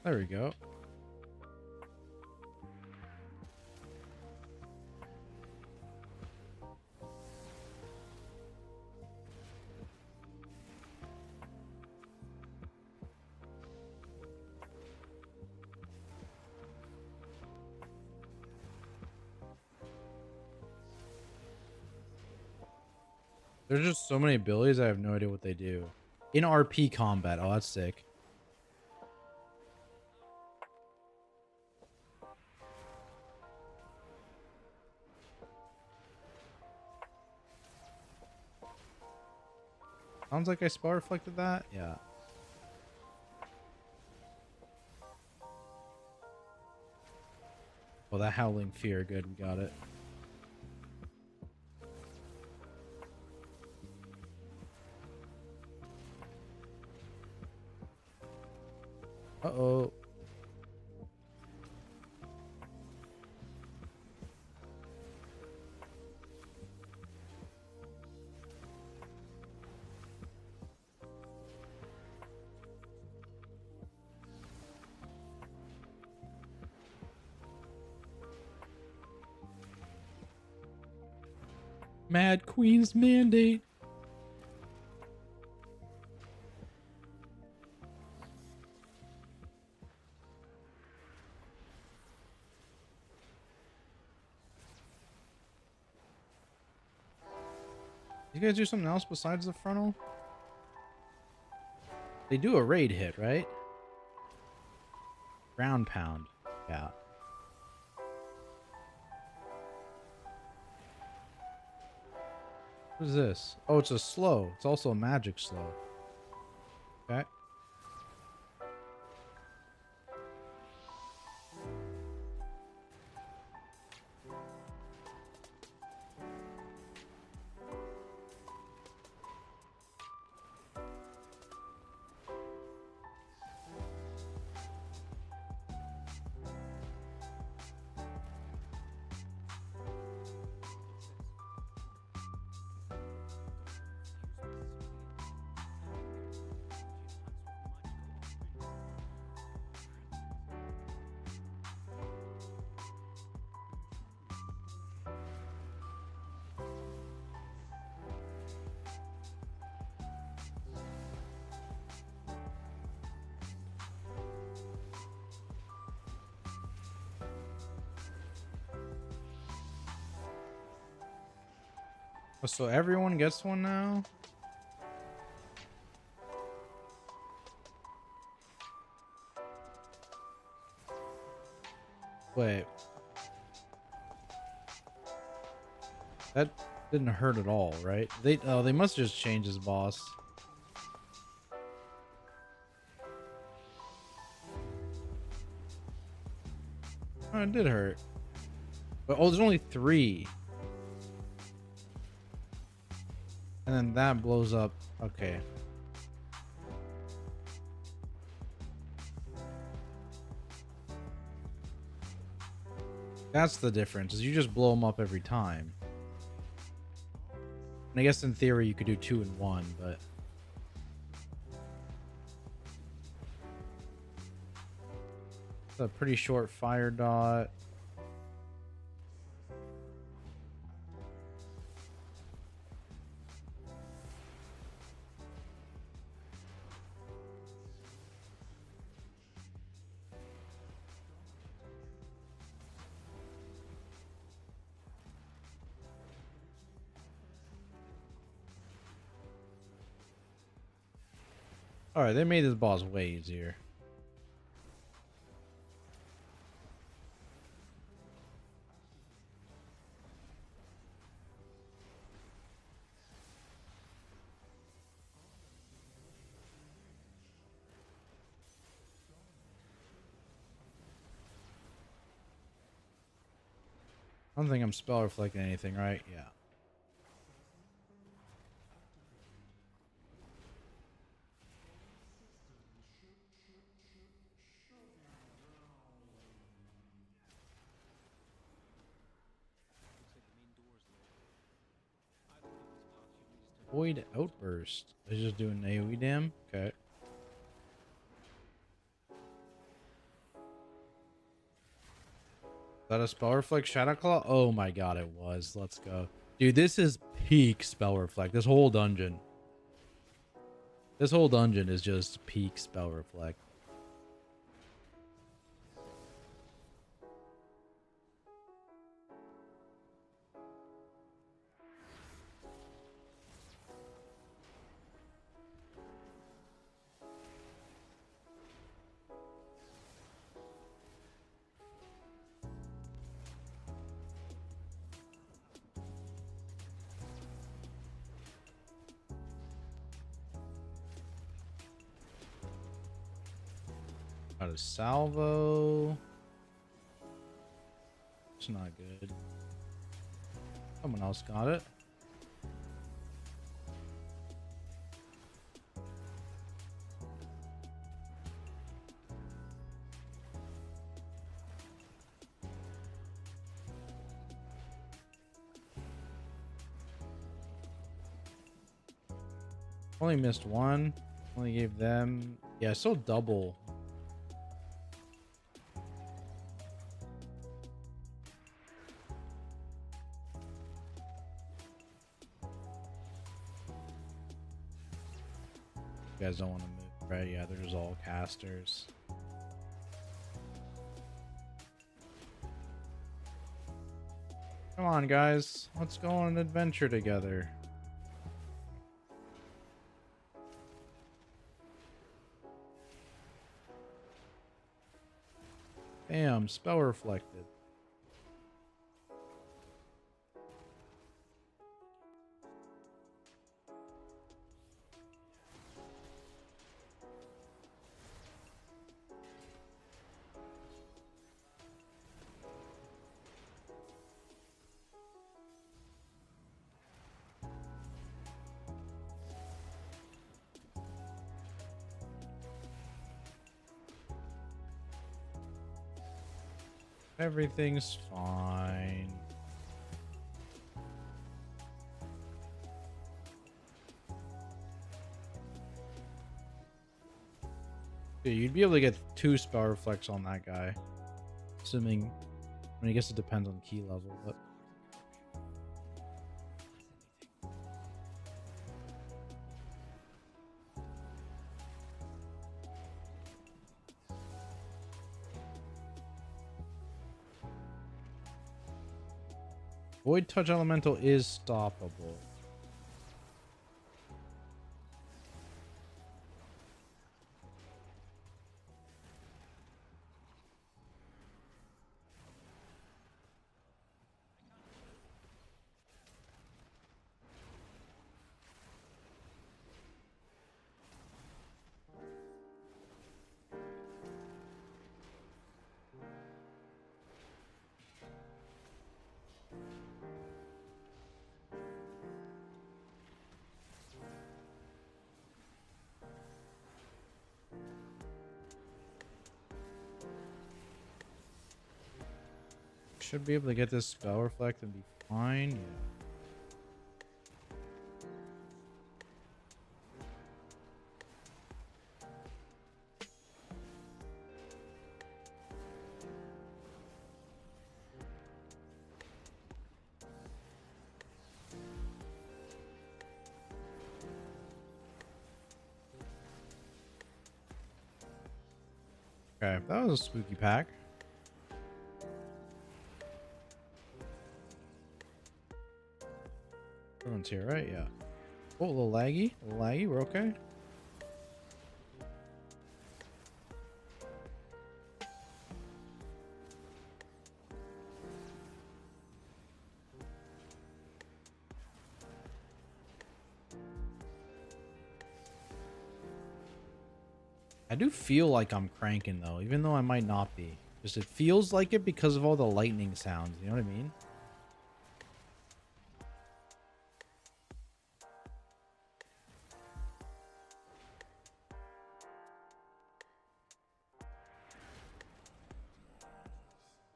There we go. There's just so many abilities, I have no idea what they do. In RP combat. Oh, that's sick. Sounds like I spell reflected that? Yeah. Well, that Howling Fear. Good, we got it. Uh-oh. Mad Queen's Mandate. You guys do something else besides the frontal? They do a raid hit, right? Ground pound. Yeah. What is this? Oh, it's a slow. It's also a magic slow. Okay. Oh, so everyone gets one now? Wait. That didn't hurt at all, right? They must have just changed his boss. Oh, it did hurt. But oh, there's only 3. And then that blows up. Okay. That's the difference, is you just blow them up every time. And I guess in theory you could do 2 in 1, but it's a pretty short fire dot. Alright, they made this boss way easier. I don't think I'm spell reflecting anything, right? Yeah. Void Outburst. It's just doing AoE dam? Okay. Is that a spell reflect Shadow Claw? Oh my god, it was. Let's go. Dude, this is peak spell reflect. This whole dungeon. This whole dungeon is just peak spell reflect. Got a salvo. It's not good. Someone else got it. Only missed one. Only gave them. Yeah, so double. You guys don't want to move, right? Yeah, they're just all casters. Come on, guys. Let's go on an adventure together. Damn, spell reflected. Everything's fine. Dude, you'd be able to get 2 spell reflects on that guy. Assuming, I mean, I guess it depends on key level, but. Void Touch Elemental is stoppable. should be able to get this spell reflect and be fine. Yeah. Okay, that was a spooky pack. Everyone's here, right? Yeah. Oh, a little laggy. A little laggy. We're okay. I do feel like I'm cranking though, even though I might not be. Just it feels like it because of all the lightning sounds. You know what I mean?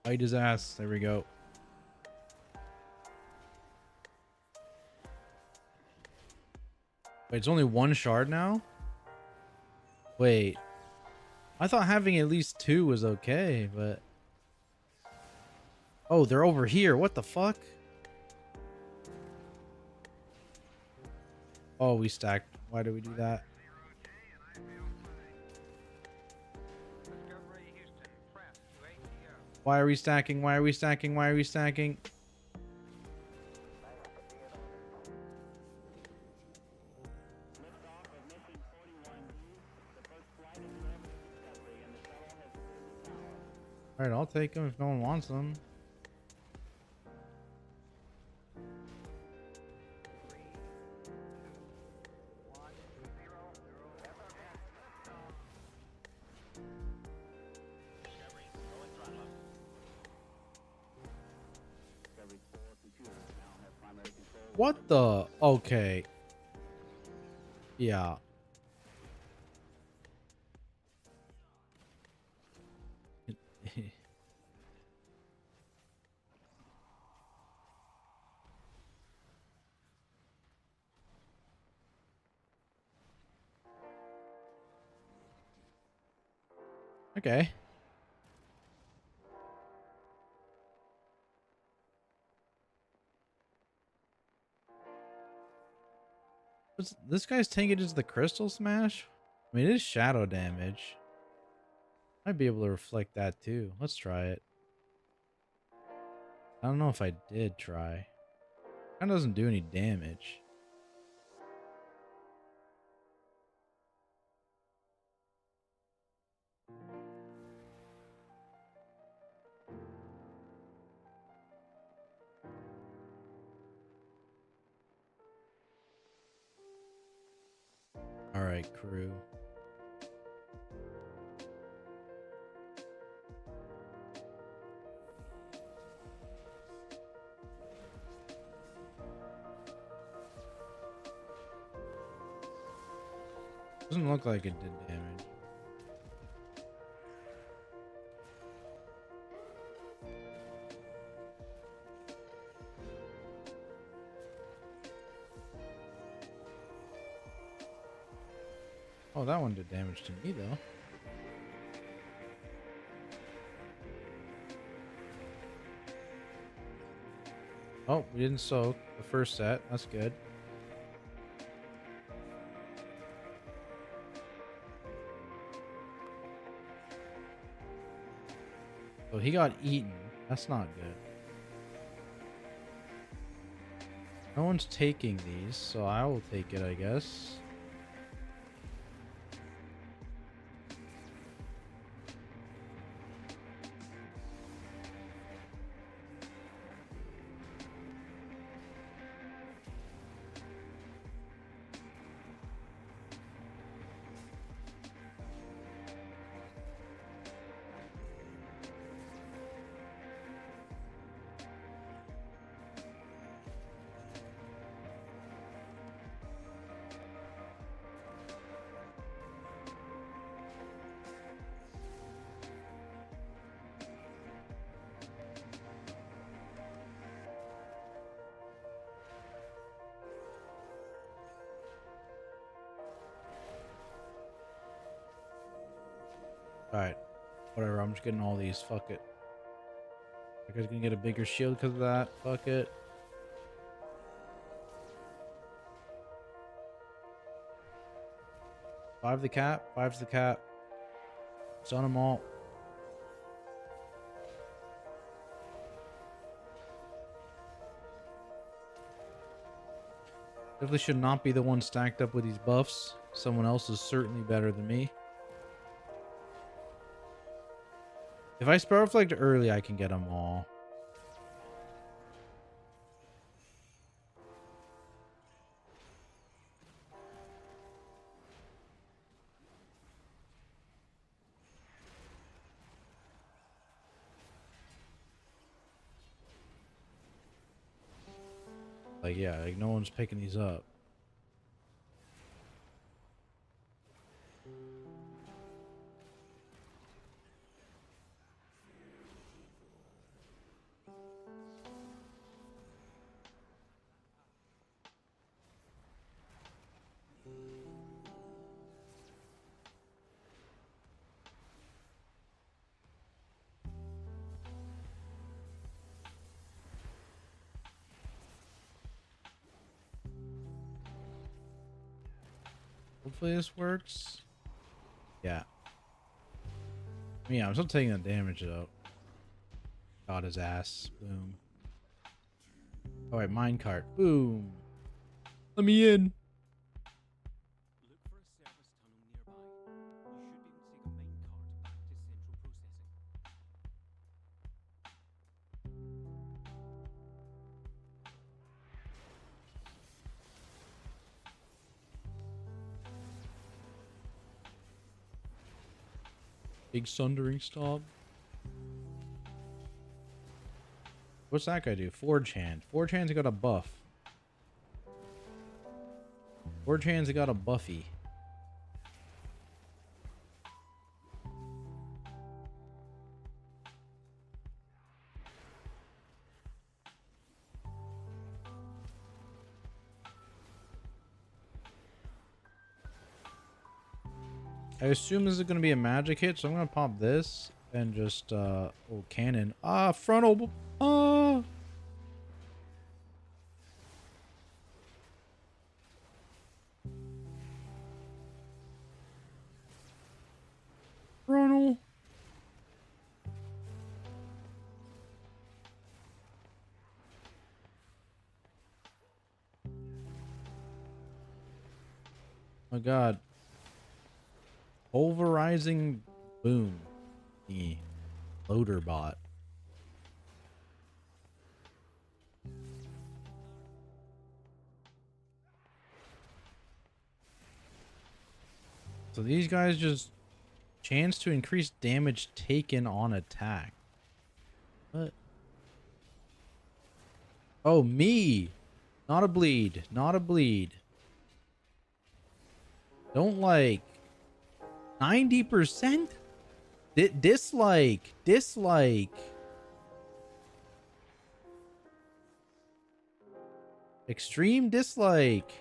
Bite his ass. There we go. Wait, it's only one shard now? Wait. I thought having at least 2 was okay, but... Oh, they're over here. What the fuck? Oh, we stacked. Why did we do that? Why are we stacking? Why are we stacking? Why are we stacking? Alright, I'll take them if no one wants them. What the? Okay. Yeah. Okay. What's this guy's tank? It is the crystal smash? I mean, it is shadow damage. Might be able to reflect that too. Let's try it. I don't know if I did try. Kind of doesn't do any damage. All right, crew. Doesn't look like it did damage. Oh, that one did damage to me though. Oh, we didn't soak the first set. That's good. So he got eaten. That's not good. No one's taking these, so I will take it, I guess. Alright. Whatever, I'm just getting all these. Fuck it. You guys gonna get a bigger shield because of that? Fuck it. Five's the cap. Five's the cap. It's on them all. Definitely should not be the one stacked up with these buffs. Someone else is certainly better than me. If I Spell Reflect early, I can get them all. Like, yeah, like no one's picking these up. Hopefully this works. Yeah. Yeah, I'm still taking the damage though. Got his ass. Boom. Alright, minecart. Boom. Let me in. Big Sundering Stomp. What's that guy do? Forge Hand. Forge Hand's got a buff. Forge Hand's got a buffy. I assume this is going to be a magic hit, so I'm going to pop this and just, oh, cannon. Ah, frontal. Ah. Frontal. Oh my god. Pulverizing boom. The loader bot. So these guys just chance to increase damage taken on attack. What? Oh, me. Not a bleed. Not a bleed. Don't like 90%? Dislike. Dislike. Extreme dislike.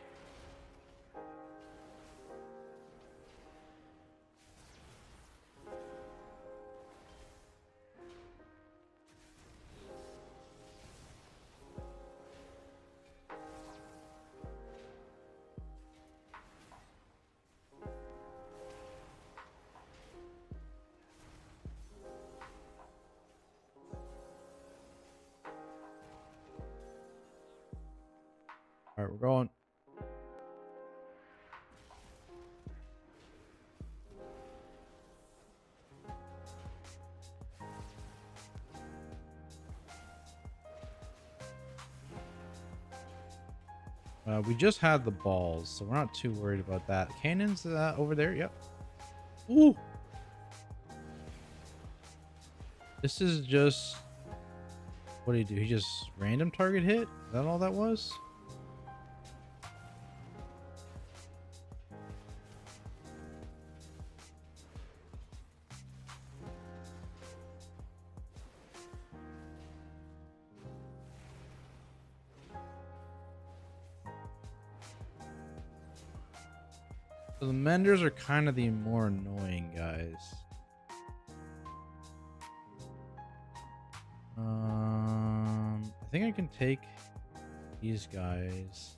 All right, we're going. We just had the balls, so we're not too worried about that. Cannons over there. Yep. Ooh. This is just... What did he do? He just random target hit? Is that all that was? So the menders are kind of the more annoying guys. I think I can take these guys.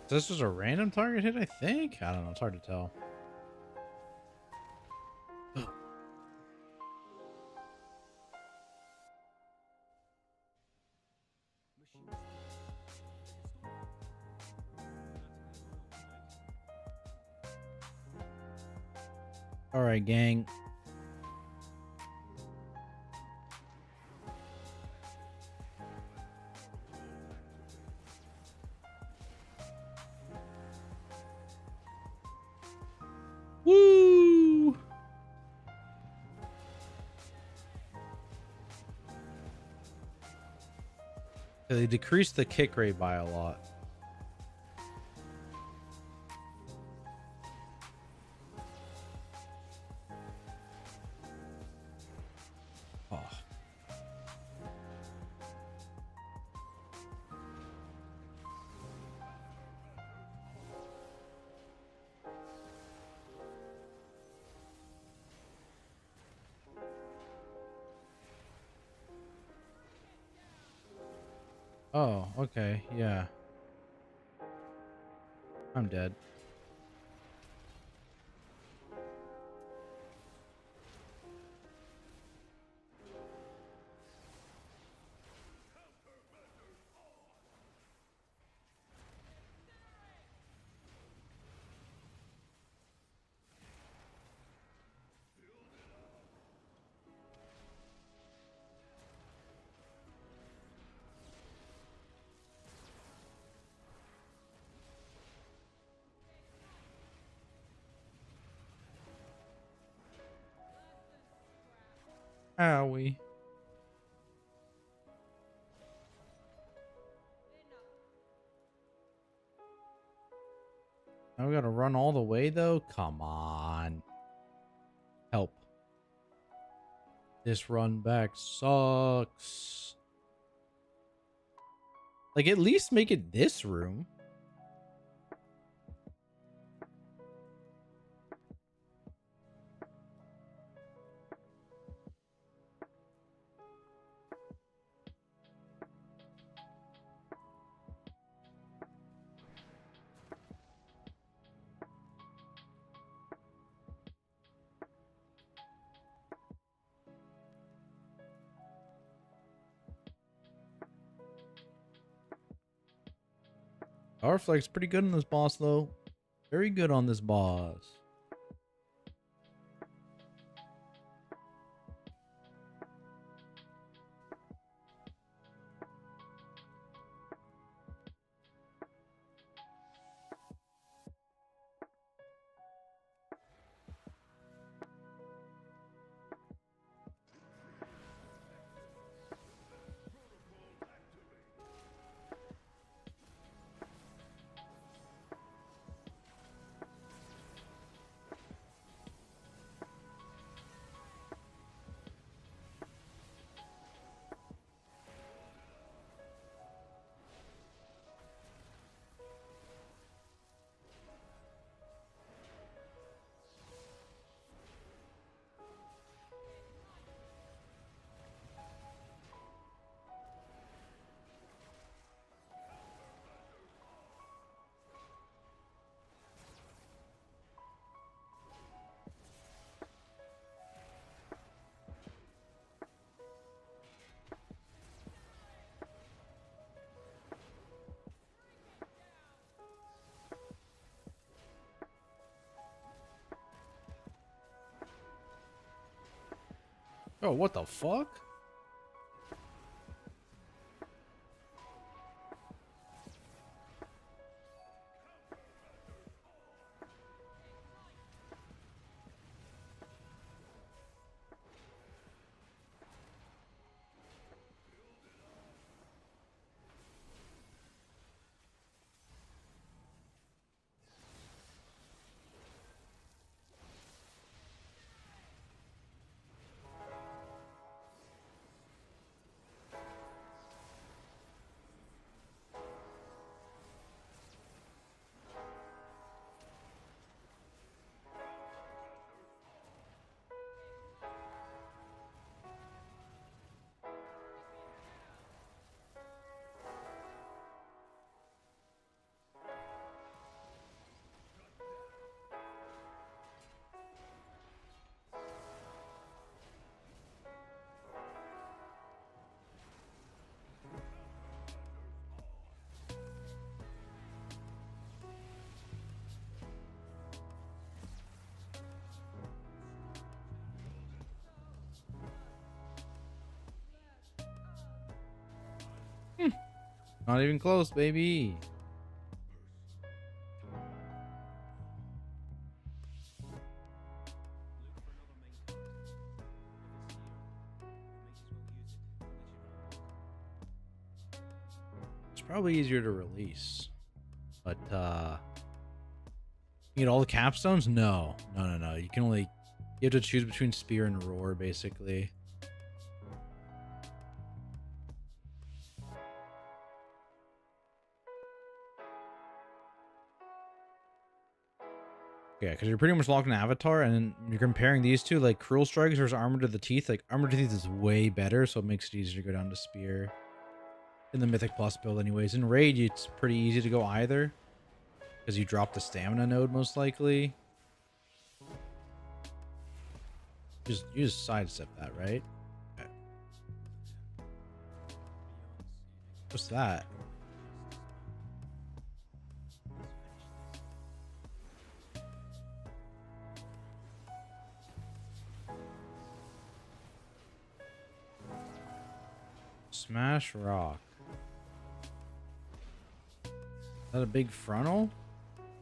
So this was a random target hit, I think? I don't know. It's hard to tell. All right, gang. Woo! Yeah, they decreased the kick rate by a lot. Oh. Oh, okay, yeah. I'm dead. Owie. Now we gotta run all the way though? Come on. Help. This run back sucks. Like, at least make it this room. Power Flex pretty good on this boss though. Very good on this boss. Oh, what the fuck? Not even close, baby. It's probably easier to release. But you get all the capstones? No. No. You can only you have to choose between spear and roar basically. Yeah, because you're pretty much locked in Avatar, and you're comparing these two, like Cruel Strikes versus Armor to the Teeth. Like Armor to the Teeth is way better, so it makes it easier to go down to Spear. In the Mythic Plus build, anyways. In Raid, it's pretty easy to go either, because you drop the stamina node most likely. You just sidestep that, right? Okay. What's that? Smash Rock. Is that a big frontal?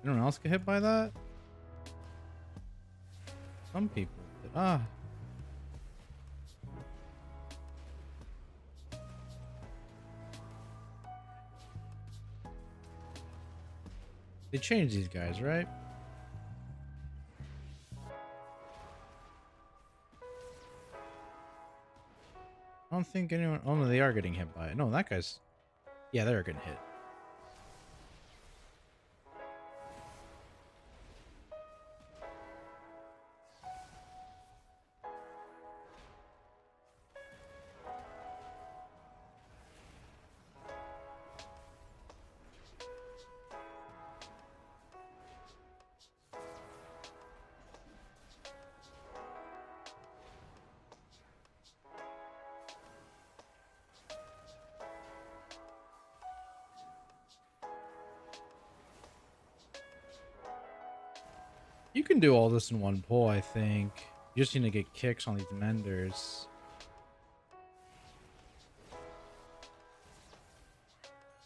Anyone else get hit by that? Some people did. Ah. They changed these guys, right? I don't think anyone... Oh, no, they are getting hit by it. No, that guy's... Yeah, they're getting hit. You can do all this in one pull, I think. You just need to get kicks on these menders.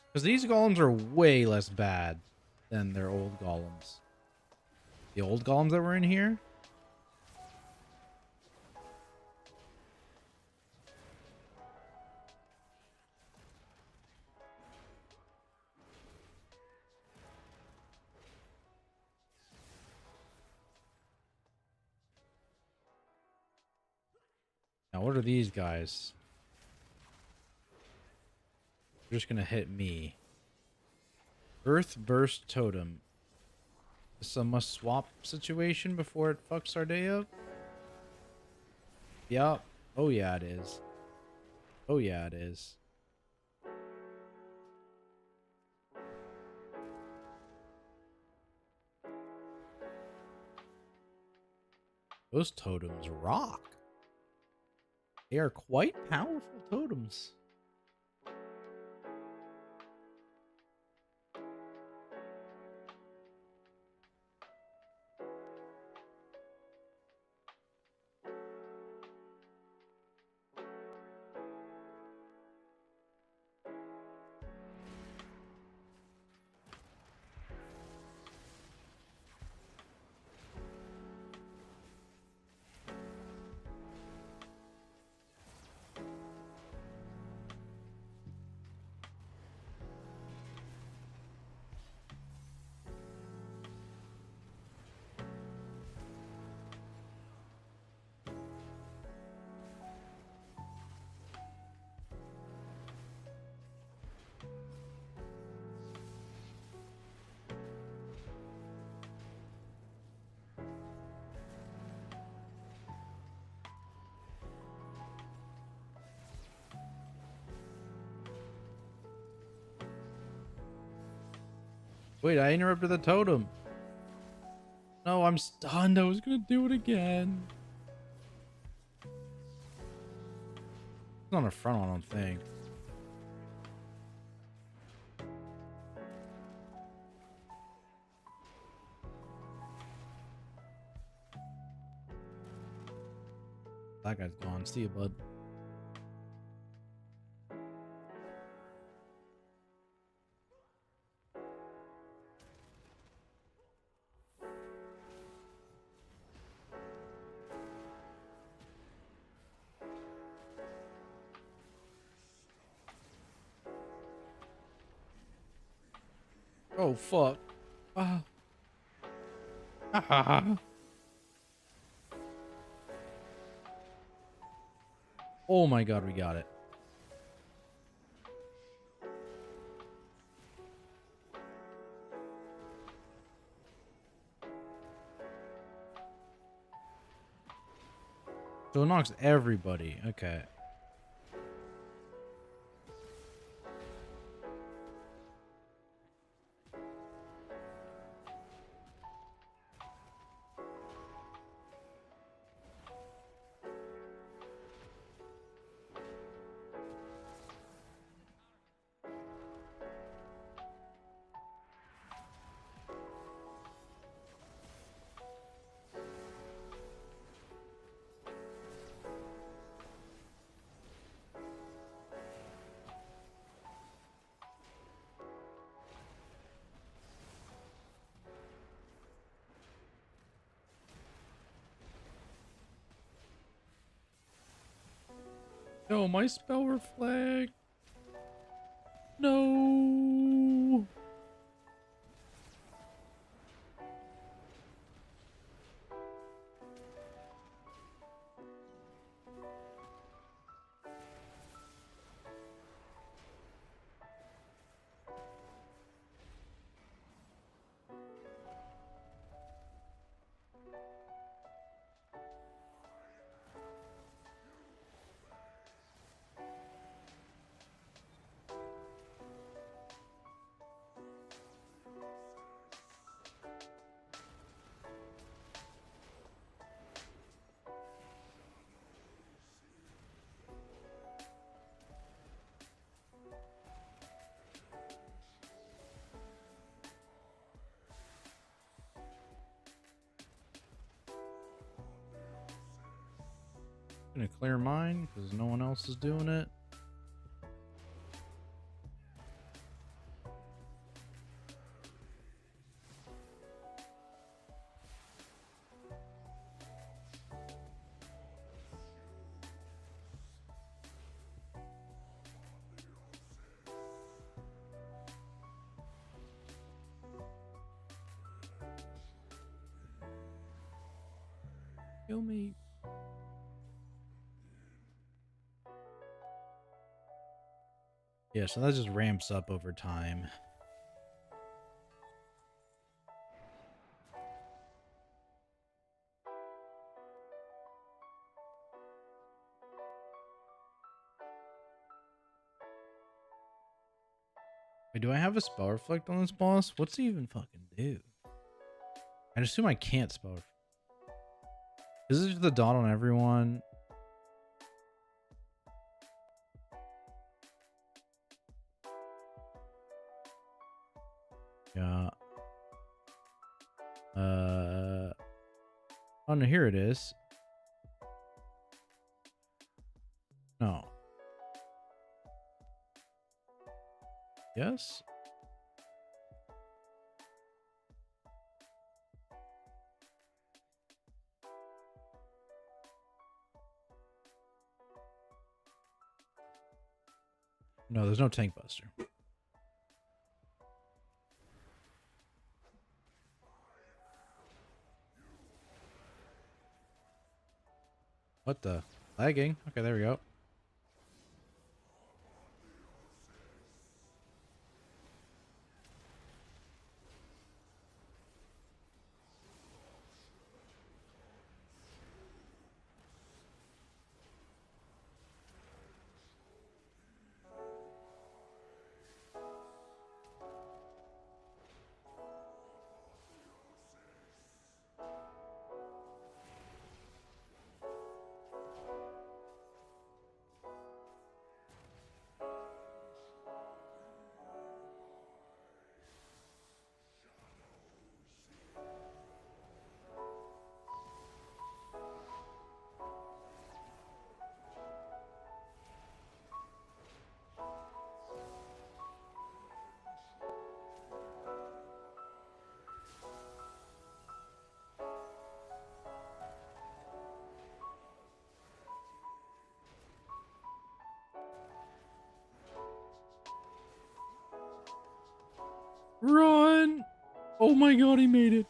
Because these golems are way less bad than their old golems. The old golems that were in here? Now, what are these guys? They're just gonna hit me. Earth Burst Totem. Is this a must swap situation before it fucks our day up? Yup. Oh yeah, it is. Oh yeah, it is. Those totems rock. They are quite powerful totems. Wait, I interrupted the totem. No, I'm stunned. I was gonna do it again. It's on the front one, I don't think. That guy's gone. See you, bud. Oh, fuck. Ah. Ah. Oh my god, we got it. So it knocks everybody. Okay. No, my spell reflect. No. Gonna clear mine because no one else is doing it. Kill me. Yeah, so that just ramps up over time. Wait, do I have a spell reflect on this boss? What's he even fucking do? I assume I can't spell reflect. Is this just the dot on everyone? Yeah. Oh no, here it is. No. Yes? No, there's no tank buster. What the? Lagging? Okay, there we go. Run! Oh my god, he made it.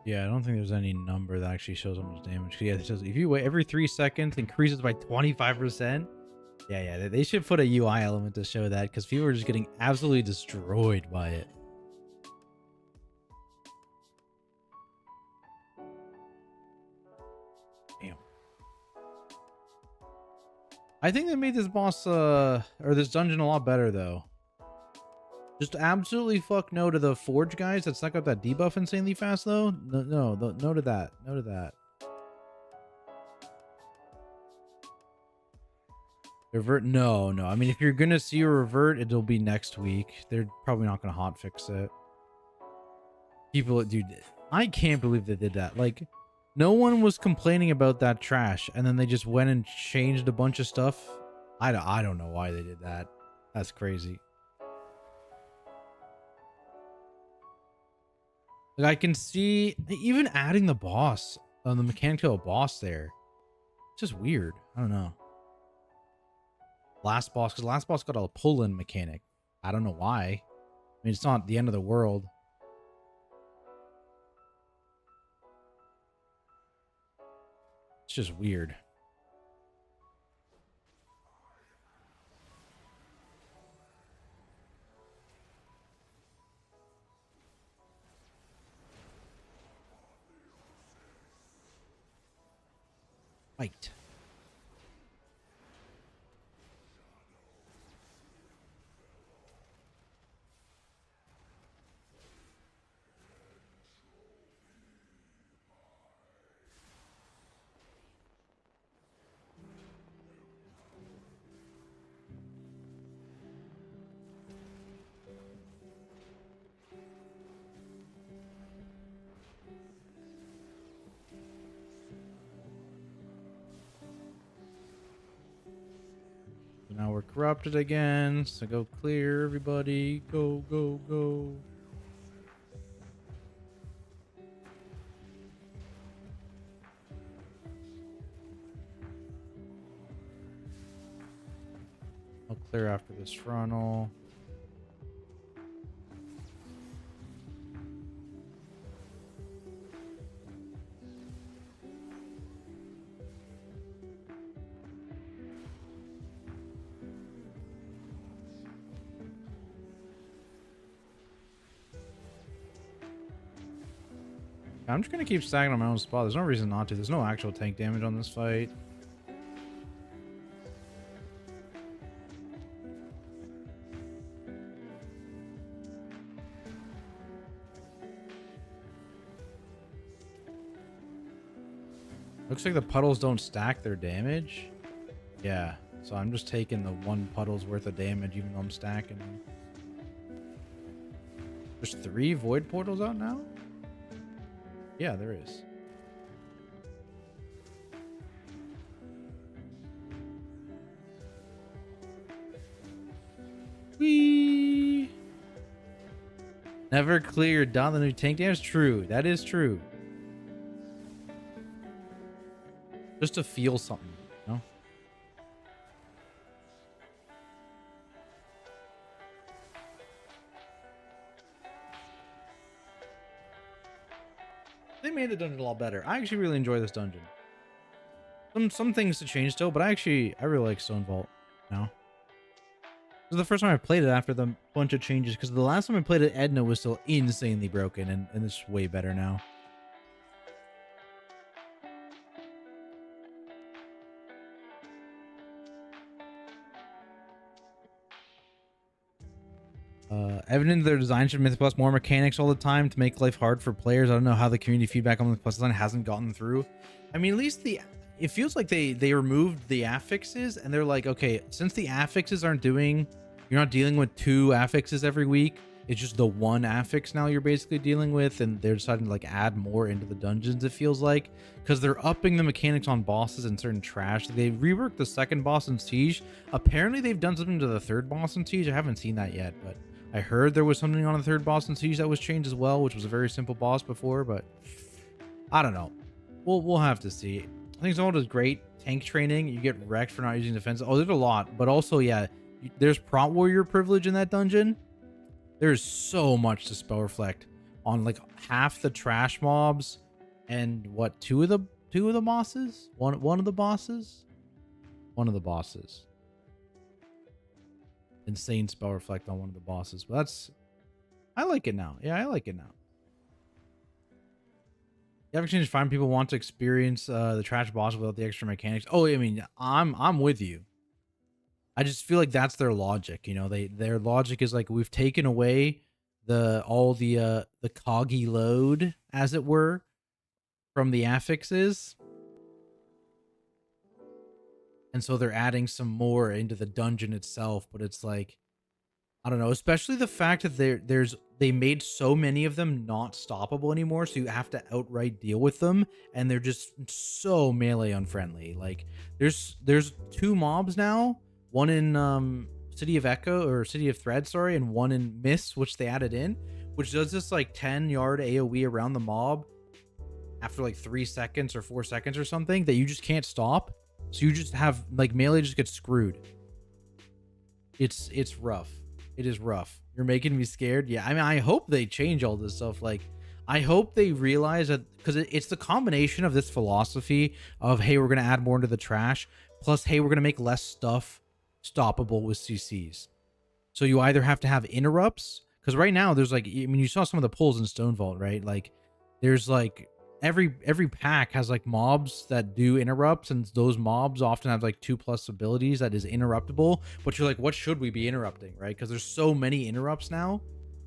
Yeah, I don't think there's any number that actually shows how much damage. Yeah, it shows if you wait every 3 seconds, increases by 25%. Yeah, they should put a UI element to show that because people are just getting absolutely destroyed by it. Damn. I think they made this boss or this dungeon a lot better though. Just absolutely fuck no to the forge guys that suck up that debuff insanely fast though. No to that. No to that. Revert? No. I mean, if you're gonna see a revert, it'll be next week. They're probably not gonna hotfix it. People, dude, I can't believe they did that. Like, no one was complaining about that trash, and then they just went and changed a bunch of stuff. I don't know why they did that. That's crazy. Like, I can see even adding the boss, the mechanic to a boss there. It's just weird. I don't know. Last boss, because last boss got a pull-in mechanic. I don't know why. I mean, it's not the end of the world. It's just weird. Fight. Now we're corrupted again, so go clear, everybody. Go. I'll clear after this frontal. I'm just gonna keep stacking on my own spot. There's no reason not to. There's no actual tank damage on this fight. Looks like the puddles don't stack their damage. Yeah, so I'm just taking the one puddle's worth of damage even though I'm stacking them. There's 3 void portals out now? Yeah, there is. Whee! Never cleared down the new tank damage? True, that is true. Just to feel something, you know? They made the dungeon a lot better. I actually really enjoy this dungeon. some things to change still, but I really like Stone Vault now. This is the first time I played it after the bunch of changes, because the last time I played it, Edna was still insanely broken, and it's way better now. Evident their design should Mythic Plus more mechanics all the time to make life hard for players. I don't know how the community feedback on the Plus design hasn't gotten through. I mean, at least it feels like they removed the affixes, and they're like, okay, since the affixes aren't doing, you're not dealing with 2 affixes every week. It's just the 1 affix now you're basically dealing with, and they're deciding to like add more into the dungeons, it feels like, because they're upping the mechanics on bosses and certain trash. They reworked the 2nd boss in Siege. Apparently they've done something to the 3rd boss in Siege. I haven't seen that yet, but I heard there was something on the 3rd boss in Siege that was changed as well, which was a very simple boss before, but I don't know. We'll have to see. I think Zolda is great. Tank training, you get wrecked for not using defense. Oh, there's a lot, but also, yeah, there's prot warrior privilege in that dungeon. There's so much to spell reflect on, like half the trash mobs, and what, two of the bosses? One of the bosses? One of the bosses. Insane spell reflect on one of the bosses. But I like it now. Yeah, I like it now. The average change is fine. People want to experience the trash boss without the extra mechanics. Oh, I mean, I'm with you. I just feel like that's their logic. You know, their logic is like, we've taken away all the coggy load, as it were, from the affixes. And so they're adding some more into the dungeon itself, but it's like, I don't know, especially the fact that they made so many of them not stoppable anymore, so you have to outright deal with them, and they're just so melee unfriendly. Like there's 2 mobs now, one in City of Echo, or City of Thread, sorry, and one in Mist, which they added in, which does this like 10-yard AoE around the mob after like 3 seconds or 4 seconds or something that you just can't stop. So you just have like melee just gets screwed. It's rough. It is rough. You're making me scared. Yeah, I mean, I hope they change all this stuff. Like, I hope they realize that, because it's the combination of this philosophy of, hey, we're going to add more into the trash, plus, hey, we're going to make less stuff stoppable with CCs. So you either have to have interrupts, because right now there's like, I mean, you saw some of the pulls in Stone Vault, right? Like, there's like, every pack has like mobs that do interrupts, and those mobs often have like 2+ abilities that is interruptible, but you're like, what should we be interrupting, right? Because there's so many interrupts now,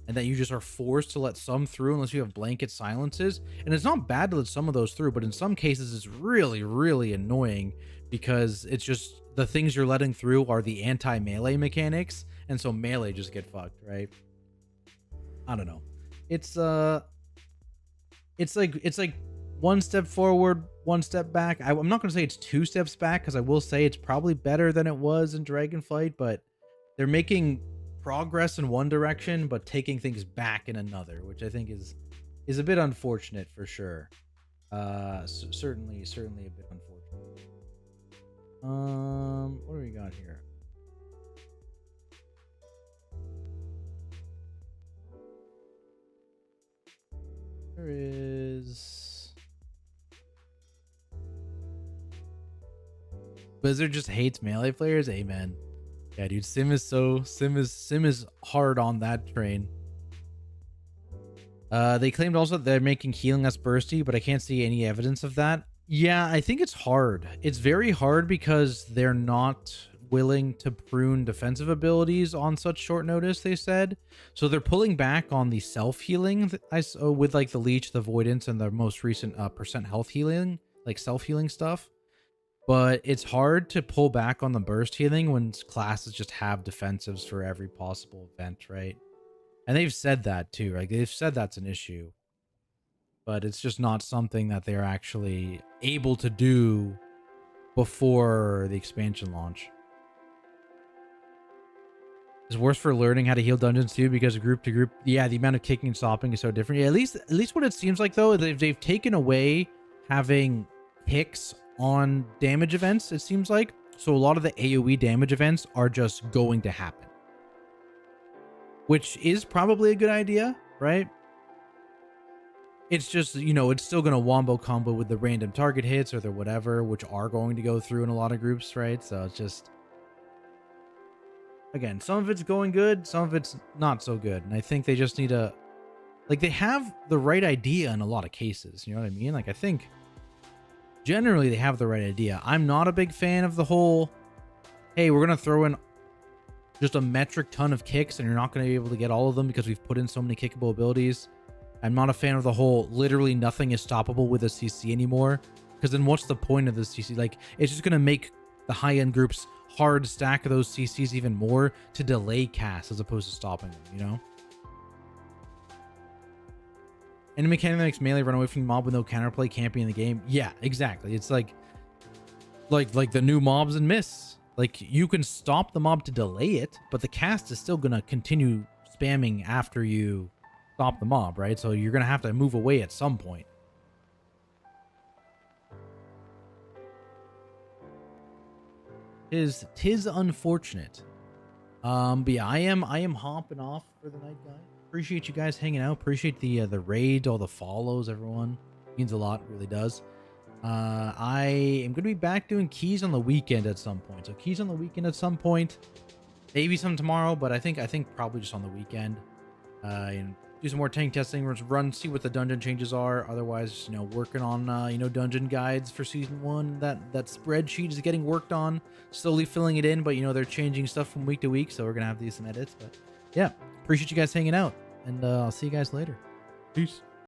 and that you just are forced to let some through unless you have blanket silences. And it's not bad to let some of those through, but in some cases it's really, really annoying, because it's just the things you're letting through are the anti-melee mechanics, and so melee just get fucked, right? I don't know. It's like 1 step forward, 1 step back. I'm not going to say it's 2 steps back, because I will say it's probably better than it was in Dragonflight, but they're making progress in one direction, but taking things back in another, which I think is a bit unfortunate for sure. Certainly a bit unfortunate. What do we got here? There is... Blizzard just hates melee players? Amen. Yeah, dude, Sim is hard on that train. They claimed also that they're making healing less bursty, but I can't see any evidence of that. Yeah, I think it's hard. It's very hard because they're not willing to prune defensive abilities on such short notice, they said. So they're pulling back on the self-healing with like the Leech, the Avoidance, and the most recent percent health healing, like self-healing stuff. But it's hard to pull back on the burst healing when classes just have defensives for every possible event, right? And they've said that too. Like they've said that's an issue. But it's just not something that they're actually able to do before the expansion launch. It's worse for learning how to heal dungeons too, because group to group, yeah, the amount of kicking and stopping is so different. Yeah, at least what it seems like though, they've taken away having hicks on damage events, it seems like. So a lot of the AoE damage events are just going to happen, which is probably a good idea, right? It's just, you know, it's still going to wombo combo with the random target hits or the whatever, which are going to go through in a lot of groups, right? So it's just, again, some of it's going good, some of it's not so good. And I think they just need to, like, they have the right idea in a lot of cases. You know what I mean? Like, I think generally they have the right idea. I'm not a big fan of the whole, hey, we're going to throw in just a metric ton of kicks and you're not going to be able to get all of them because we've put in so many kickable abilities. I'm not a fan of the whole literally nothing is stoppable with a CC anymore, because then what's the point of the CC? Like, it's just going to make the high-end groups hard stack those CCs even more to delay casts as opposed to stopping them, you know? Any mechanic that makes melee run away from the mob with no counterplay can't be in the game. Yeah, exactly. It's like the new mobs and miss. Like, you can stop the mob to delay it, but the cast is still going to continue spamming after you stop the mob, right? So you're going to have to move away at some point. Tis unfortunate. But yeah, I am hopping off for the night, guys. Appreciate you guys hanging out. Appreciate the raid, all the follows, everyone. Means a lot, really does. I am gonna be back doing keys on the weekend at some point. So keys on the weekend at some point. Maybe some tomorrow, but I think probably just on the weekend. And do some more tank testing, run, see what the dungeon changes are. Otherwise, you know, working on you know, dungeon guides for season 1. That spreadsheet is getting worked on, slowly filling it in, but you know, they're changing stuff from week to week, so we're gonna have to do some edits. But yeah, appreciate you guys hanging out, and I'll see you guys later. Peace.